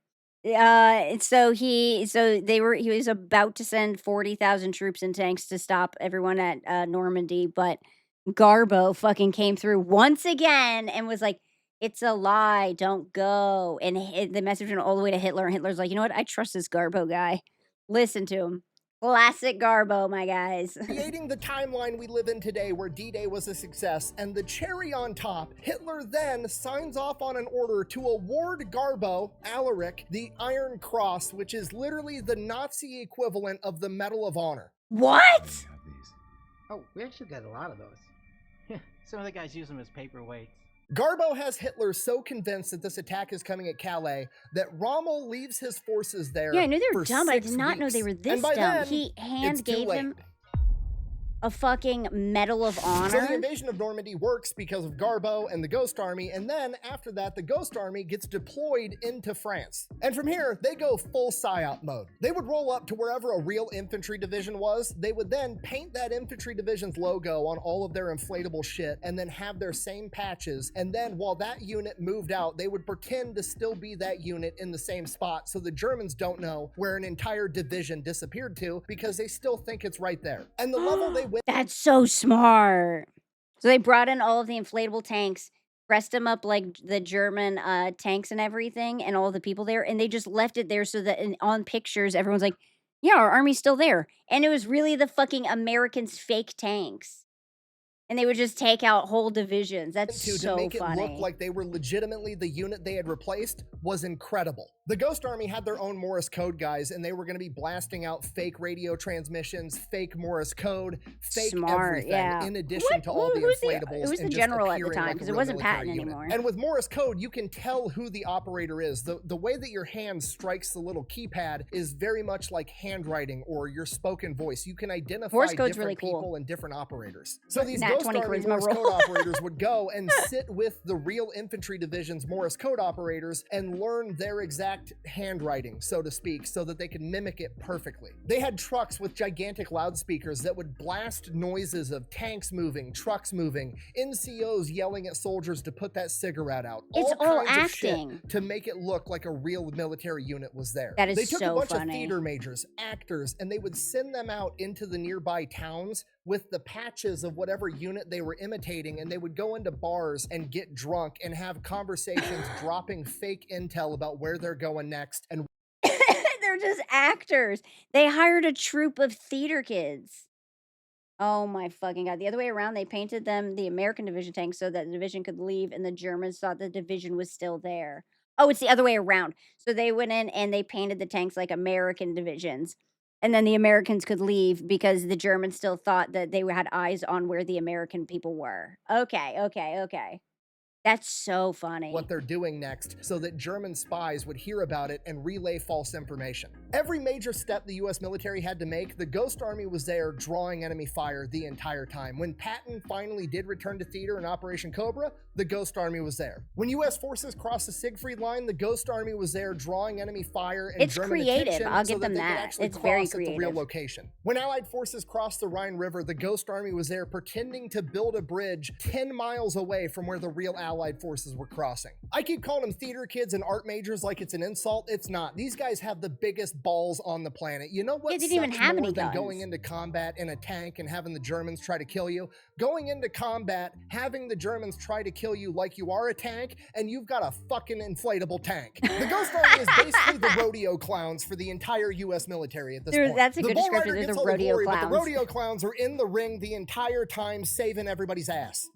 He was about to send 40,000 troops and tanks to stop everyone at Normandy, but Garbo fucking came through once again and was like, it's a lie, don't go. And the message went all the way to Hitler, and Hitler's like, you know what? I trust this Garbo guy. Listen to him. Classic Garbo, my guys. creating the timeline we live in today where D-Day was a success, and the cherry on top, Hitler then signs off on an order to award Garbo, Alaric, the Iron Cross, which is literally the Nazi equivalent of the Medal of Honor. What? Oh, we actually got a lot of those. Some of the guys use them as paperweights. Garbo has Hitler so convinced that this attack is coming at Calais that Rommel leaves his forces there. Yeah, I knew they were for dumb, but I 6 did not know they weeks. were And this by dumb. then, He it's hand too gave late. him. a fucking Medal of Honor. So the invasion of Normandy works because of Garbo and the Ghost Army, and then after that, the Ghost Army gets deployed into France. And from here, they go full PSYOP mode. They would roll up to wherever a real infantry division was. They would then paint that infantry division's logo on all of their inflatable shit, and then have their same patches. And then while that unit moved out, they would pretend to still be that unit in the same spot, so the Germans don't know where an entire division disappeared to, because they still think it's right there. And the level they went— That's so smart. So they brought in all of the inflatable tanks, dressed them up like the German tanks and everything, and all the people there, and they just left it there so that on pictures, everyone's like, yeah, our army's still there. And it was really the fucking Americans' fake tanks. And they would just take out whole divisions. That's so funny. To make it look like they were legitimately the unit they had replaced was incredible. The Ghost Army had their own Morse code guys, and they were going to be blasting out fake radio transmissions, fake Morse code, fake everything, in addition to all the inflatables. It was the general at the time, because it wasn't Patton anymore. And with Morse code, you can tell who the operator is. The way that your hand strikes the little keypad is very much like handwriting or your spoken voice. You can identify different really cool. people and different operators. So these Ghost Army Morse code operators would go and sit with the real infantry division's Morse code operators and learn their exact handwriting, so to speak, so that they could mimic it perfectly. They had trucks with gigantic loudspeakers that would blast noises of tanks moving, trucks moving, NCOs yelling at soldiers to put that cigarette out. It's all kinds acting. Of shit to make it look like a real military unit was there. That is They took so a bunch funny. of theater majors, actors, and they would send them out into the nearby towns with the patches of whatever unit they were imitating, and they would go into bars and get drunk and have conversations dropping fake intel about where they're going next. And They're just actors. They hired a troupe of theater kids. Oh my fucking god. The other way around, they painted them the American division tanks so that the division could leave, and the Germans thought the division was still there. Oh, it's the other way around. So they went in and they painted the tanks like American divisions. And then the Americans could leave because the Germans still thought that they had eyes on where the American people were. Okay. That's so funny. What they're doing next, so that German spies would hear about it and relay false information. Every major step the US military had to make, the Ghost Army was there drawing enemy fire the entire time. When Patton finally did return to theater in Operation Cobra, the Ghost Army was there. When US forces crossed the Siegfried Line, the Ghost Army was there drawing enemy fire and It's German creative. attention I'll so give them they could that. actually It's very cross at the real creative. location. When Allied forces crossed the Rhine River, the Ghost Army was there pretending to build a bridge 10 miles away from where the real Allied forces were crossing. I keep calling them theater kids and art majors like it's an insult. It's not. These guys have the biggest balls on the planet. You know what? They didn't even sucks have more any than guns. going into combat in a tank and having the Germans try to kill you? Going into combat, having the Germans try to kill you like you are a tank, and you've got a fucking inflatable tank. The Ghost Army is basically the rodeo clowns for the entire US military at this point. That's a The good bull description. rider They're gets the all the rodeo glory, but clowns. the rodeo clowns are in the ring the entire time, saving everybody's ass.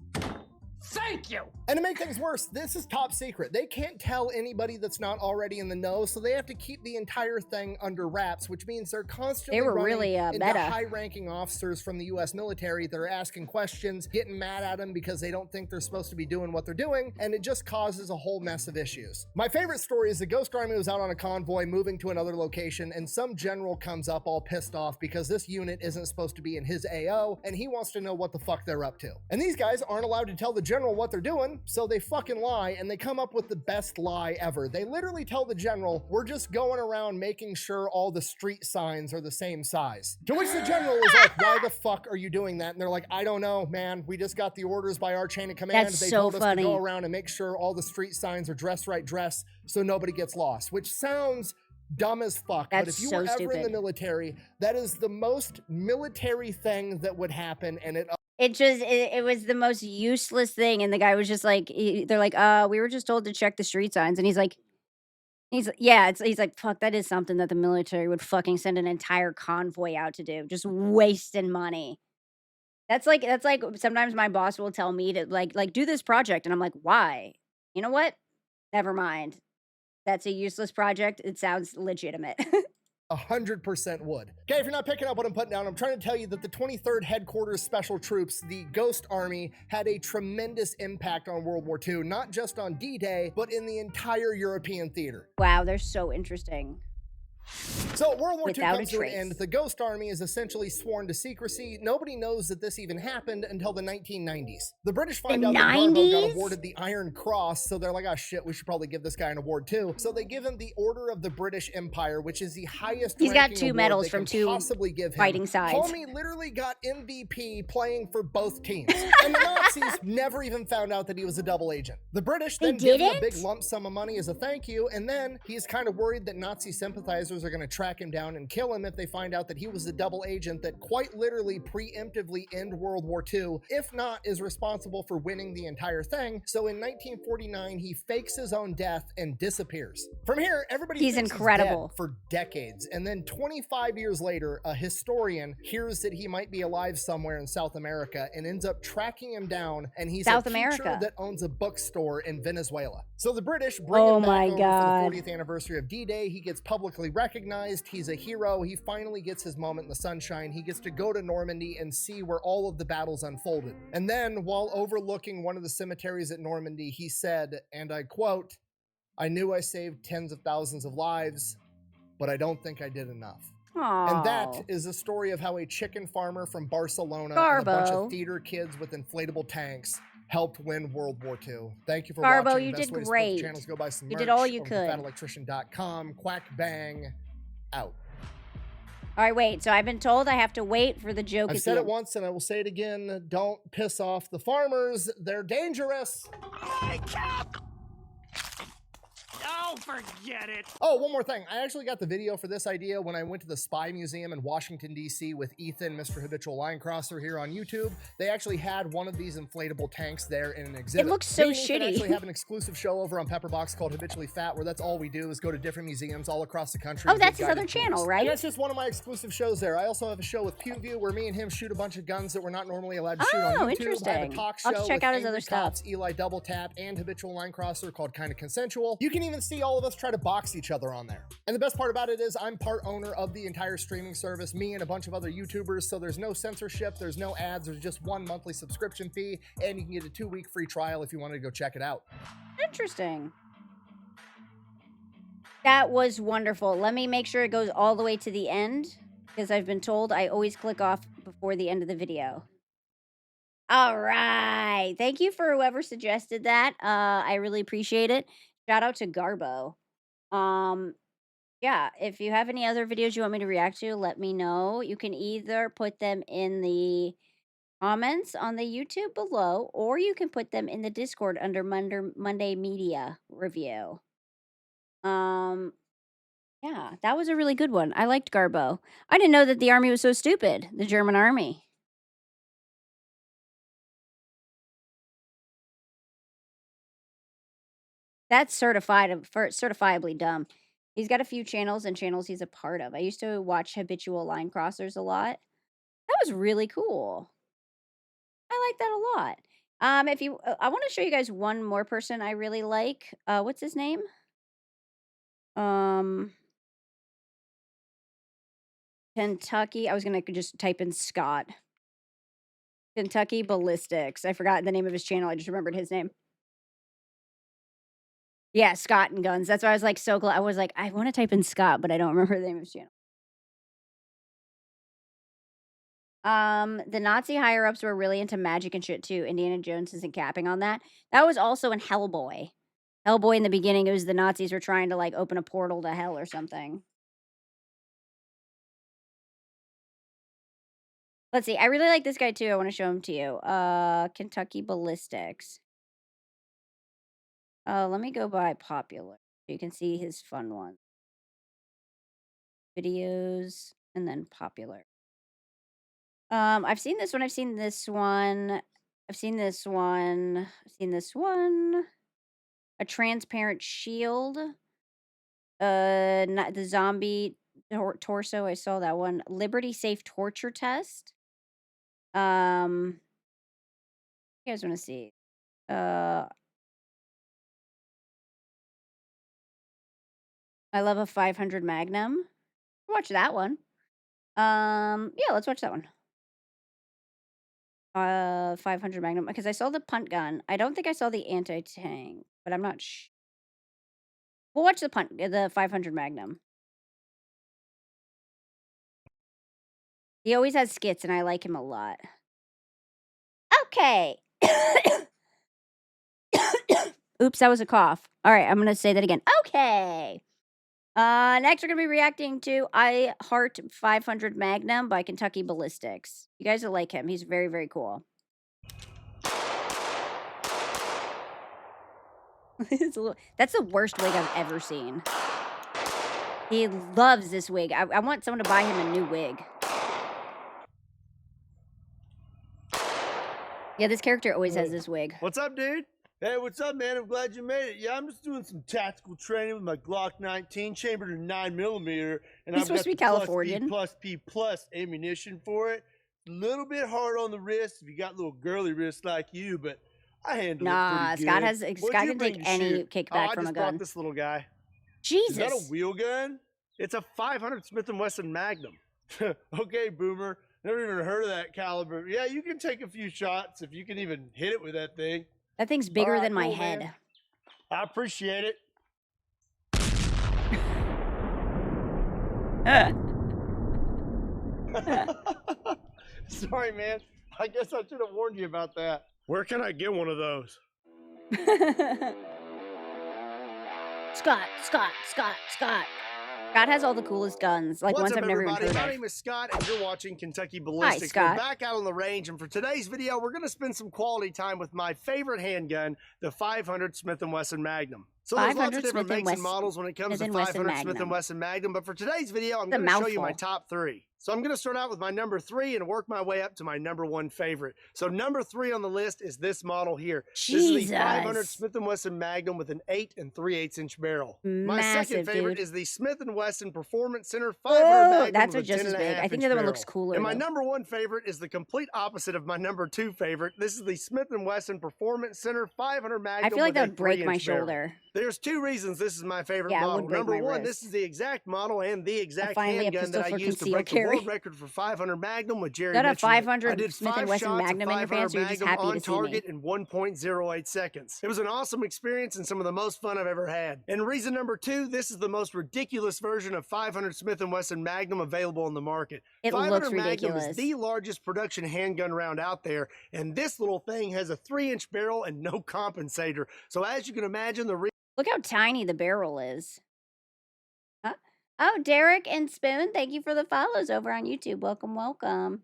Thank you! And to make things worse, this is top secret. They can't tell anybody that's not already in the know, so they have to keep the entire thing under wraps, which means they're constantly They were running really, into meta. high-ranking officers from the US military that are asking questions, getting mad at them because they don't think they're supposed to be doing what they're doing, and it just causes a whole mess of issues. My favorite story is the Ghost Army was out on a convoy moving to another location, and some general comes up all pissed off because this unit isn't supposed to be in his AO, and he wants to know what the fuck they're up to. And these guys aren't allowed to tell the general what they're doing, so they fucking lie, and they come up with the best lie ever. They literally tell the general, we're just going around making sure all the street signs are the same size. To which the general is like, why the fuck are you doing that? And they're like, I don't know, man. We just got the orders by our chain of command. That's They so told us funny. to go around and make sure all the street signs are dress right dress so nobody gets lost, which sounds dumb as fuck. But That's if you so were ever in the stupid. military, that is the most military thing that would happen, and It was the most useless thing, and the guy was just like, they're like, we were just told to check the street signs, and he's like, he's like, fuck, that is something that the military would fucking send an entire convoy out to do, just wasting money. That's like sometimes my boss will tell me to like do this project, and I'm like, why? You know what? Never mind. That's a useless project. It sounds legitimate. 100% would. Okay, if you're not picking up what I'm putting down, I'm trying to tell you that the 23rd Headquarters Special Troops, the Ghost Army, had a tremendous impact on World War II, not just on D-Day, but in the entire European theater. Wow, they're so interesting. So World War II Without a comes to an trace. end. The Ghost Army is essentially sworn to secrecy. Nobody knows that this even happened until the 1990s. The British find out that Garbo got awarded the Iron Cross, so they're like, oh shit, we should probably give this guy an award too. So they give him the Order of the British Empire, which is the highest He's got ranking 2 award medals they from can 2 possibly give him. fighting sides. Homie literally got MVP playing for both teams. And the Nazis never even found out that he was a double agent. The British then give him a big lump sum of money as a thank you, and then he's kind of worried that Nazi sympathizers are going to track him down and kill him if they find out that he was a double agent that quite literally preemptively end World War II, if not is responsible for winning the entire thing. So in 1949, he fakes his own death and disappears. From here, everybody He's thinks incredible. He's dead for decades. And then 25 years later, a historian hears that he might be alive somewhere in South America and ends up tracking him down, and he's South a teacher America. that owns a bookstore in Venezuela. So the British bring him back over for the 40th anniversary of D-Day. He gets publicly recognized. He's a hero. He finally gets his moment in the sunshine. He gets to go to Normandy and see where all of the battles unfolded. And then, while overlooking one of the cemeteries at Normandy, he said, and I quote, "I knew I saved tens of thousands of lives, but I don't think I did enough." And that is a story of how a chicken farmer from Barcelona and a bunch of theater kids with inflatable tanks helped win World War II. Thank you for Garbo, watching. you Best did way to support the great. channel is go buy some You merch did all you over could. at fatelectrician.com. Quack bang out. All right, wait. So I've been told I have to wait for the joke. I've said it once and I will say it again. Don't piss off the farmers. They're dangerous. I can't. Oh, forget it. Oh, one more thing. I actually got the video for this idea when I went to the Spy Museum in Washington, D.C. with Ethan, Mr. Habitual Line Crosser here on YouTube. They actually had one of these inflatable tanks there in an exhibit. It looks so Me and Ethan shitty. actually have an exclusive show over on Pepperbox called Habitually Fat, where that's all we do is go to different museums all across the country. Oh, and give that's his other guided channel, tours. right? And that's just one of my exclusive shows there. I also have a show with PewView where me and him shoot a bunch of guns that we're not normally allowed to shoot on YouTube. Oh, I have interesting. a talk I'll show have to check with out his Angry other stuff. Cops, Eli Double Tap, and Habitual Line Crosser called Kinda Consensual. You can even see all of us try to box each other on there. And the best part about it is I'm part owner of the entire streaming service, me and a bunch of other YouTubers, so there's no censorship, there's no ads, there's just one monthly subscription fee, and you can get a 2-week free trial if you wanted to go check it out. Interesting. That was wonderful. Let me make sure it goes all the way to the end, because I've been told I always click off before the end of the video. All right. Thank you for whoever suggested that. I really appreciate it. Shout out to Garbo. Yeah, if you have any other videos you want me to react to, let me know. You can either put them in the comments on the YouTube below, or you can put them in the Discord under Monday Media Review. Yeah, that was a really good one. I liked Garbo. I didn't know that the army was so stupid, the German army. That's certifiably dumb. He's got a few channels and channels he's a part of. I used to watch Habitual Line Crossers a lot. That was really cool. I like that a lot. If you, I want to show you guys one more person I really like. What's his name? Kentucky. I was gonna just type in Scott. Kentucky Ballistics. I forgot the name of his channel. I just remembered his name. Yeah, Scott and Guns. That's why I was like so glad. I was like, I want to type in Scott, but I don't remember the name of his channel. The Nazi higher ups were really into magic and shit too. Indiana Jones isn't capping on that. That was also in Hellboy. Hellboy in the beginning, it was the Nazis were trying to like open a portal to hell or something. Let's see. I really like this guy too. I want to show him to you. Kentucky Ballistics. Let me go by popular. You can see his fun ones. Videos and then popular. I've seen this one. I've seen this one. I've seen this one. I've seen this one. A transparent shield. The zombie torso. I saw that one. Liberty Safe torture test. You guys want to see? I love a 500 Magnum. Watch that one. Yeah, let's watch that one. 500 Magnum, because I saw the punt gun. I don't think I saw the anti-tank, but I'm not sure. We'll watch the 500 Magnum. He always has skits, and I like him a lot. Okay. Oops, that was a cough. All right, I'm going to say that again. Okay. Next, we're going to be reacting to I Heart 500 Magnum by Kentucky Ballistics. You guys will like him. He's very, very cool. That's the worst wig I've ever seen. He loves this wig. I want someone to buy him a new wig. Yeah, this character always has this wig. What's up, dude? Hey, what's up, man? I'm glad you made it. Yeah, I'm just doing some tactical training with my Glock 19 chambered in 9mm, and He's I've supposed got to be the Californian. plus P ammunition for it. A little bit hard on the wrist if you got little girly wrists like you, but I handle it pretty good. Scott can take any kickback from a I just gun. bought this little guy. Jesus. Is that a wheel gun? It's a 500 Smith & Wesson Magnum. Okay, boomer. Never even heard of that caliber. Yeah, you can take a few shots if you can even hit it with that thing. That thing's bigger All right, than my cool, head. man. I appreciate it. Sorry, man. I guess I should have warned you about that. Where can I get one of those? Scott. Scott has all the coolest guns, like What's ones up, I've never even everybody? heard My of. name is Scott, and you're watching Kentucky Ballistics. Scott. We're back out on the range, and for today's video, we're going to spend some quality time with my favorite handgun, the 500 Smith & Wesson Magnum. So there's lots of different makes and models when it comes to 500 Smith & Wesson Magnum, but for today's video, I'm going to show you my top 3. So I'm going to start out with my number 3 and work my way up to my number 1 favorite. So number 3 on the list is this model here. Jesus. This is the 500 Smith & Wesson Magnum with an 8 3/8 inch barrel. My second favorite is the Smith & Wesson Performance Center 500 Magnum that's with a just as big. I think the other one looks cooler. And my though. number 1 favorite is the complete opposite of my number 2 favorite. This is the Smith & Wesson Performance Center 500 Magnum. I feel like with that a would break my 3-inch barrel. shoulder. There's 2 reasons this is my favorite Yeah, it model. would break Number my 1, wrist. this is the exact model and the exact finally a handgun that I pistol for used to concealed break the carry. world record for 500 Magnum with Jerry Got a Mitchell. I 500 did Smith & 5 Wesson shots of Magnum in your 500 pants, or you're just Magnum happy on to see me? target in 1.08 seconds. It was an awesome experience and some of the most fun I've ever had. And reason number 2, this is the most ridiculous version of 500 Smith & Wesson Magnum available on the market. It 500 looks Magnum ridiculous. is the largest production handgun round out there, and this little thing has a 3-inch barrel and no compensator. So as you can imagine, Look how tiny the barrel is. Huh? Oh, Derek and Spoon, thank you for the follows over on YouTube. Welcome, welcome.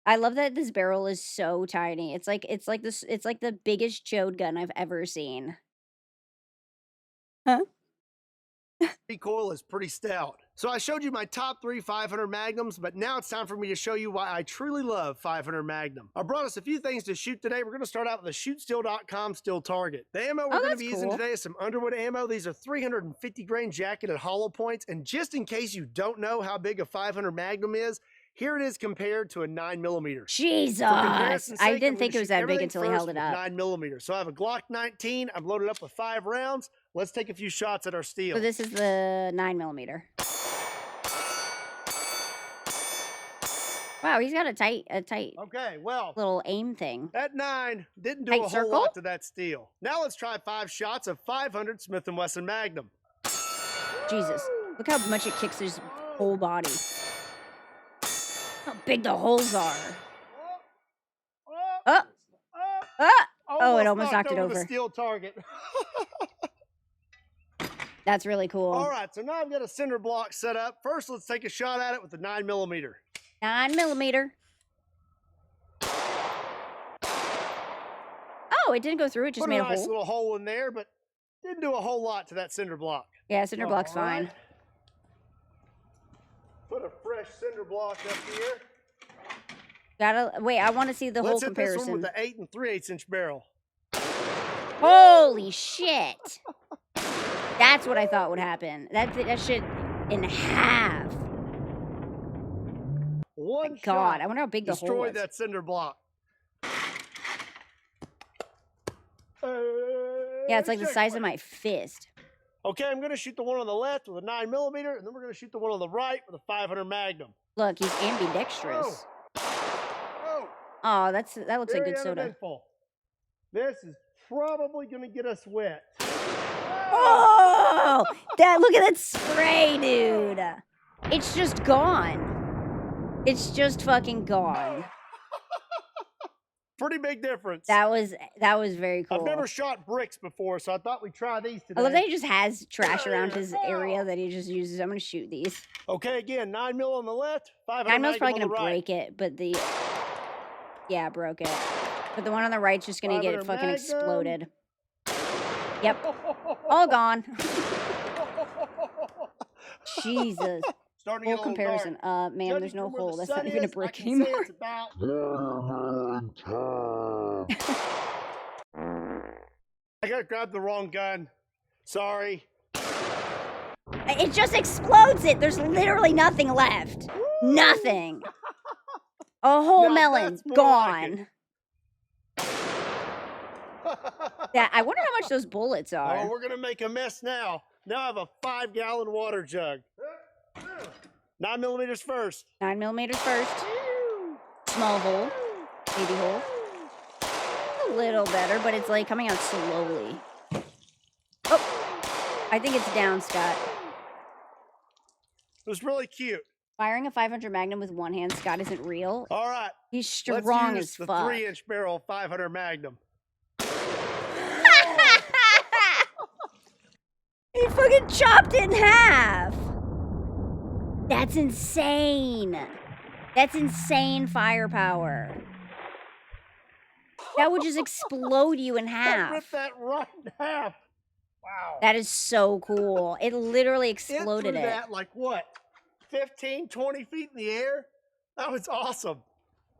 I love that this barrel is so tiny. It's like the biggest chode gun I've ever seen. Huh? recoil is pretty stout. So I showed you my top 3 500 Magnums, but now it's time for me to show you why I truly love 500 Magnum. I brought us a few things to shoot today. We're going to start out with a shootsteel.com steel target. The ammo we're going to be using today is some Underwood ammo. These are 350 grain jacketed hollow points, and just in case you don't know how big a 500 Magnum is, here it is compared to a 9mm. Jesus! I didn't think it was that big until he held it up. 9mm. So I have a Glock 19. I'm loaded up with 5 rounds. Let's take a few shots at our steel. So this is the 9mm. Wow, he's got a tight okay, well, little aim thing. That 9 didn't do Tight a whole circle? lot to that steel. Now let's try 5 shots of 500 Smith & Wesson Magnum. Jesus, look how much it kicks his whole body. How big the holes are. Oh, it almost knocked it over. The steel target. That's really cool. All right, so now I've got a cinder block set up. First, let's take a shot at it with the 9mm. 9mm. Oh, it didn't go through. It just Put made a a nice hole. little hole in there, but didn't do a whole lot to that cinder block. Yeah, cinder block's All right. fine. Put a fresh cinder block up here. Wait, I want to see the whole Let's hit this comparison. one with the 8 3/8 inch barrel. Holy shit! That's what I thought would happen. That shit in half. One God, shot I wonder how big the hole destroyed was. that cinder block. Yeah, it's like the size of my fist. Okay, I'm going to shoot the one on the left with a 9mm, and then we're going to shoot the one on the right with a 500 Magnum. Look, he's ambidextrous. Oh, that looks like good soda. Uneventful. This is probably going to get us wet. Oh, look at that spray, dude. It's just gone. It's just fucking gone. Pretty big difference. That was very cool. I've never shot bricks before, so I thought we'd try these today. I love that he just has trash around his area that he just uses. I'm gonna shoot these. Okay, again, 9 mil on the left, 500 9 mil's probably Magnum gonna on the right. break it, but the broke it. But the one on the right's just gonna get 500 fucking Magnum. exploded. Yep, all gone. Jesus. Starting to Full get a little comparison. dark. Man, there's no Judging from where hole. the That's sun not even a is, I brick can say anymore. it's about I gotta grab the wrong gun. Sorry. It just explodes it. There's literally nothing left. Nothing. A whole Now melon that's more gone. Yeah, I wonder how much those bullets Oh, are. we're gonna make a mess now. Now I have a 5-gallon water jug. 9 millimeters first. 9 millimeters first. Small hole. Baby hole. A little better, but it's like coming out slowly. Oh, I think it's down, Scott. It was really cute. Firing a 500 Magnum with one hand, Scott, isn't real. All right. He's Let's strong use as the fuck. 3-inch barrel 500 Magnum. He fucking chopped it in half. That's insane. That's insane firepower. That would just explode you in I half. ripped that right in half. Wow. That is so cool. It literally exploded It it. threw that like what? 15, 20 feet in the air? That was awesome.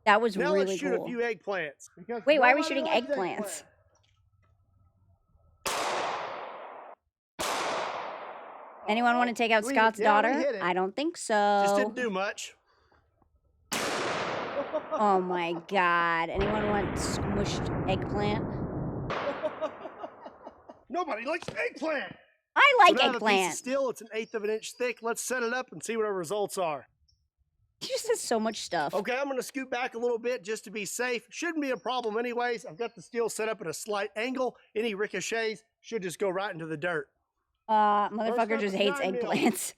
That was Now really let's shoot cool. a few eggplants. because Wait, why are we nobody shooting likes eggplants? Anyone want to take out We- Scott's yeah, we daughter? hit it. I don't think so. Just didn't do much. Oh my god. Anyone want smushed eggplant? Nobody likes eggplant. I like so now The piece eggplant. of steel, it's 1/8 of an inch thick. Let's set it up and see what our results are. He just has so much stuff. Okay, I'm going to scoot back a little bit just to be safe. Shouldn't be a problem anyways. I've got the steel set up at a slight angle. Any ricochets should just go right into the dirt. Motherfucker up just is hates 9 mil. eggplants.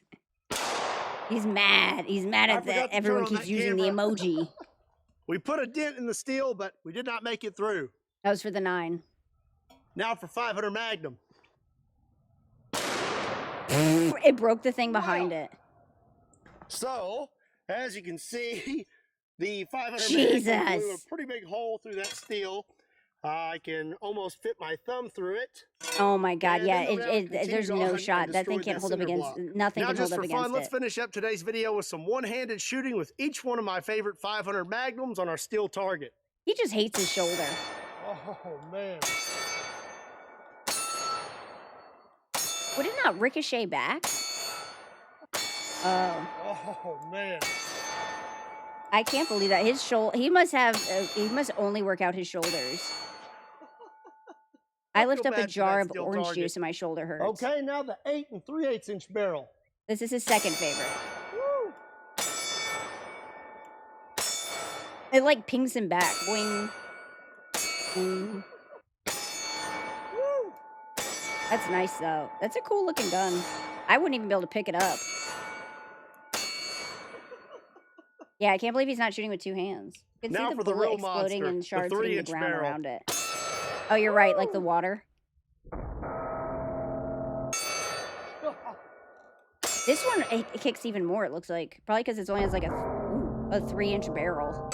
He's mad. He's mad I at forgot that to everyone turn on keeps that using the camera. emoji. We put a dent in the steel, but we did not make it through. That was for the 9. Now for 500 Magnum. It broke the thing behind it. So, as you can see, the 500 Jesus. Magnum blew a pretty big hole through that steel. I can almost fit my thumb through it. Oh my god, And yeah, then the round there's continued no on and shot. That thing destroyed can't hold up cinder against, block. nothing Now, can just hold up for fun, against let's it. finish up today's video with some one-handed shooting with each one of my favorite 500 Magnums on our steel target. He just hates his shoulder. Oh, man. Would it not ricochet back? Oh. Oh, man. I can't believe that. His shoulder, he must have, he must only work out his shoulders. I lift feel up a bad for jar that of steel orange target. juice and my shoulder hurts. Okay, now the 8 3/8 inch barrel. This is his second favorite. It like pings him back. Boing. Boing. That's nice though. That's a cool looking gun. I wouldn't even be able to pick it up. Yeah, I can't believe he's not shooting with 2 hands. You can Now see for the the bullet real exploding monster, and the shards hitting the 3-inch ground barrel. around it. Oh, you're right, like the water. This one, it kicks even more, it looks like. Probably because it only has like a 3-inch barrel.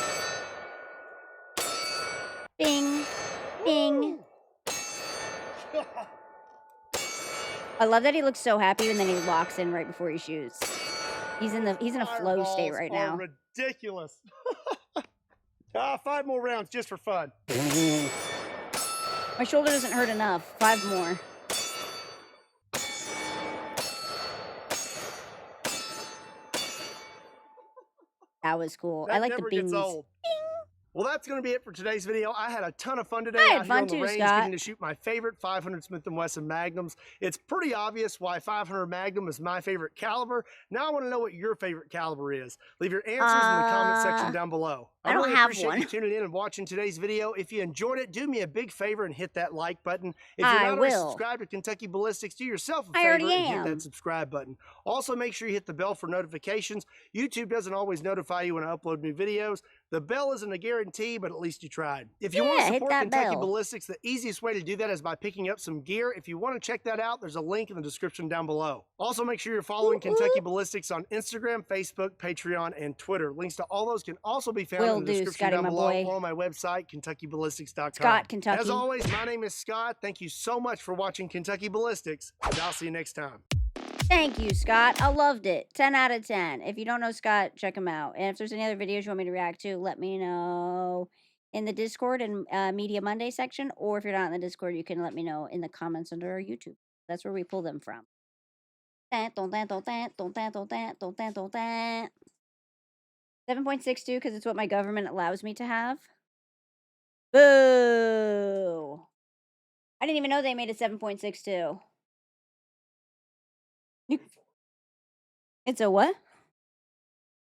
Bing. Bing. I love that he looks so happy and then he locks in right before he shoots. He's in a flow state Fireballs right are now. ridiculous. 5 more rounds just for fun. My shoulder doesn't hurt enough. 5 more. That was cool. I That like the never bings. gets old. Well, that's going to be it for today's video. I had a ton of fun today I had out here fun on the too, range Scott. getting to shoot my favorite 500 Smith & Wesson Magnums. It's pretty obvious why 500 Magnum is my favorite caliber. Now I want to know what your favorite caliber is. Leave your answers in the comment section down below. I don't really have appreciate one. you tuning in and watching today's video. If you enjoyed it, do me a big favor and hit that like button. If you're I not already will. subscribed to Kentucky Ballistics, do yourself a I favor already and hit am. that subscribe button. Also, make sure you hit the bell for notifications. YouTube doesn't always notify you when I upload new videos. The bell isn't a guarantee, but at least you tried. If you want Yeah, to hit support that Kentucky bell. Ballistics, the easiest way to do that is by picking up some gear. If you want to check that out, there's a link in the description down below. Also, make sure you're following Kentucky Ballistics on Instagram, Facebook, Patreon, and Twitter. Links to all those can also be found Will in the do, description Scotty, down my below boy. or on my website, KentuckyBallistics.com. Scott, Kentucky. As always, my name is Scott. Thank you so much for watching Kentucky Ballistics, and I'll see you next time. Thank you, Scott. I loved it. 10 out of 10. If you don't know Scott, check him out. And if there's any other videos you want me to react to, let me know in the Discord and Media Monday section. Or if you're not in the Discord, you can let me know in the comments under our YouTube. That's where we pull them from. 7.62 because it's what my government allows me to have. Boo! I didn't even know they made it 7.62. It's a what?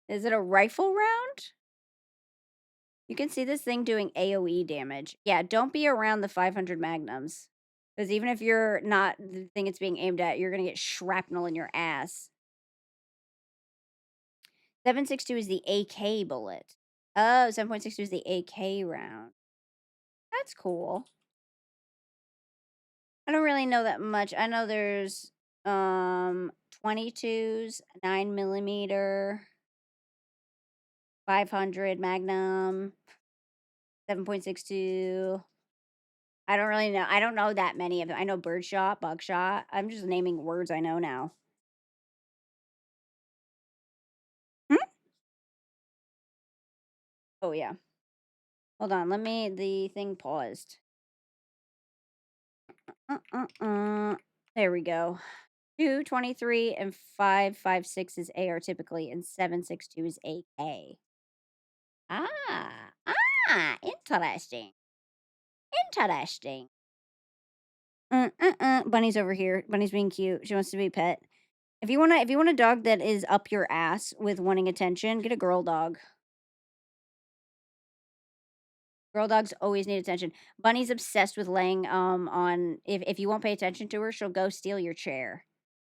Is it a rifle round? You can see this thing doing AoE damage. Yeah, don't be around the 500 magnums. Because even if you're not the thing it's being aimed at, you're going to get shrapnel in your ass. 7.62 is the AK bullet. Oh, 7.62 is the AK round. That's cool. I don't really know that much. I know there's 22s, 9mm, 500 Magnum, 7.62. I don't really know. I don't know that many of them. I know birdshot, buckshot. I'm just naming words I know now. Oh, yeah. Hold on. The thing paused. There we go. 223 and 556 is AR typically, and 762 is AK. Interesting. Interesting. Bunny's over here. Bunny's being cute. She wants to be a pet. If you want a dog that is up your ass with wanting attention, get a girl dog. Girl dogs always need attention. Bunny's obsessed with laying on if you won't pay attention to her, she'll go steal your chair.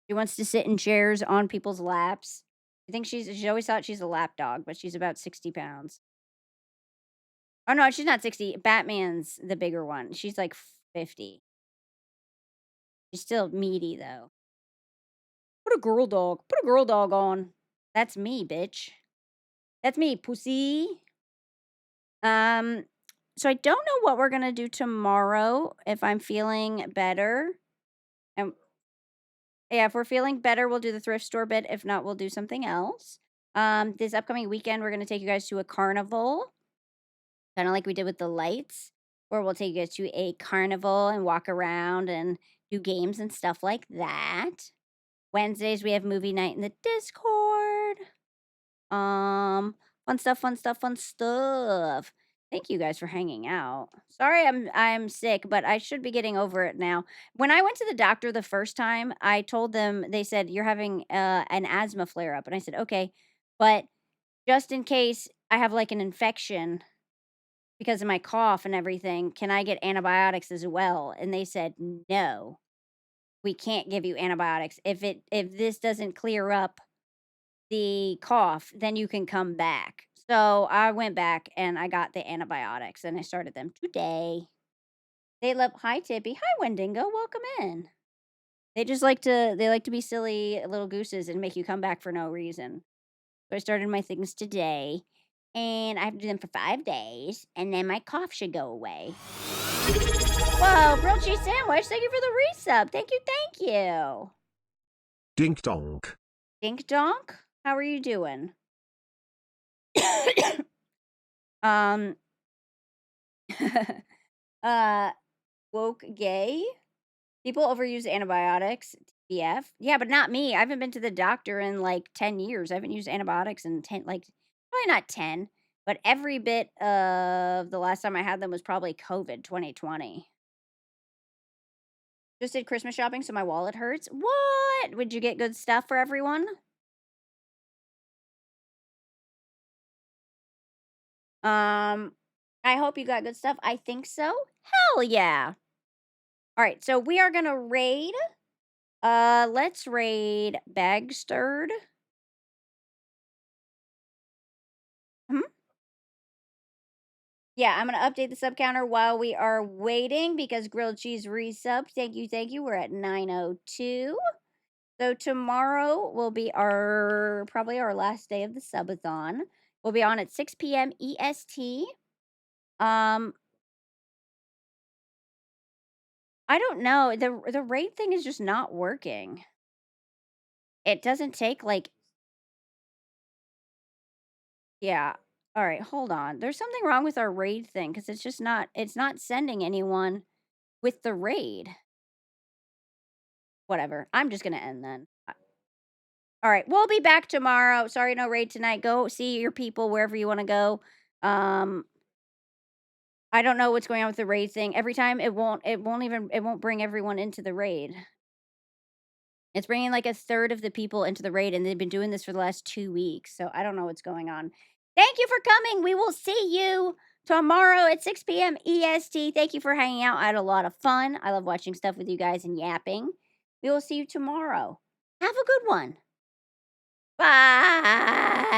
She wants to sit in chairs on people's laps. I think she always thought she's a lap dog, but she's about 60 pounds. Oh no, she's not 60. Batman's the bigger one. She's like 50. She's still meaty though. Put a girl dog. Put a girl dog on. That's me, bitch. That's me, pussy. So I don't know what we're gonna do tomorrow if I'm feeling better. And yeah, if we're feeling better, we'll do the thrift store bit. If not, we'll do something else. This upcoming weekend, we're gonna take you guys to a carnival. Kind of like we did with the lights, where we'll take you guys to a carnival and walk around and do games and stuff like that. Wednesdays, we have movie night in the Discord. Fun stuff. Thank you guys for hanging out. Sorry I'm sick, but I should be getting over it now. When I went to the doctor the first time, I told them, they said, you're having an asthma flare-up. And I said, okay, but just in case I have like an infection because of my cough and everything, can I get antibiotics as well? And they said, no, we can't give you antibiotics. If this doesn't clear up the cough, then you can come back. So I went back and I got the antibiotics and I started them today. They love, hi Tippy, hi Wendigo, welcome in. They like to be silly little gooses and make you come back for no reason. So I started my things today and I have to do them for 5 days and then my cough should go away. Whoa, grilled cheese sandwich, thank you for the resub. Thank you. Dink donk. Dink donk? How are you doing? Woke gay? People overuse antibiotics. TBF. Yeah, but not me. I haven't been to the doctor in like 10 years. I haven't used antibiotics in 10, like, probably not 10, But every bit of the last time I had them was probably COVID 2020. Just did Christmas shopping, so my wallet hurts. What? Would you get good stuff for everyone? I hope you got good stuff. I think so. Hell yeah. All right, so we are gonna raid. Let's raid Bagstirred. Yeah, I'm gonna update the sub counter while we are waiting because grilled cheese resub. Thank you, thank you. We're at 902. So tomorrow will be probably our last day of the subathon. We'll be on at 6 p.m. EST. I don't know. The raid thing is just not working. It doesn't take like yeah. All right, hold on. There's something wrong with our raid thing because it's not sending anyone with the raid. Whatever. I'm just gonna end then. All right, we'll be back tomorrow. Sorry, no raid tonight. Go see your people wherever you want to go. I don't know what's going on with the raid thing. Every time it won't bring everyone into the raid. It's bringing like a third of the people into the raid, and they've been doing this for the last 2 weeks. So I don't know what's going on. Thank you for coming. We will see you tomorrow at 6 p.m. EST. Thank you for hanging out. I had a lot of fun. I love watching stuff with you guys and yapping. We will see you tomorrow. Have a good one. Bye.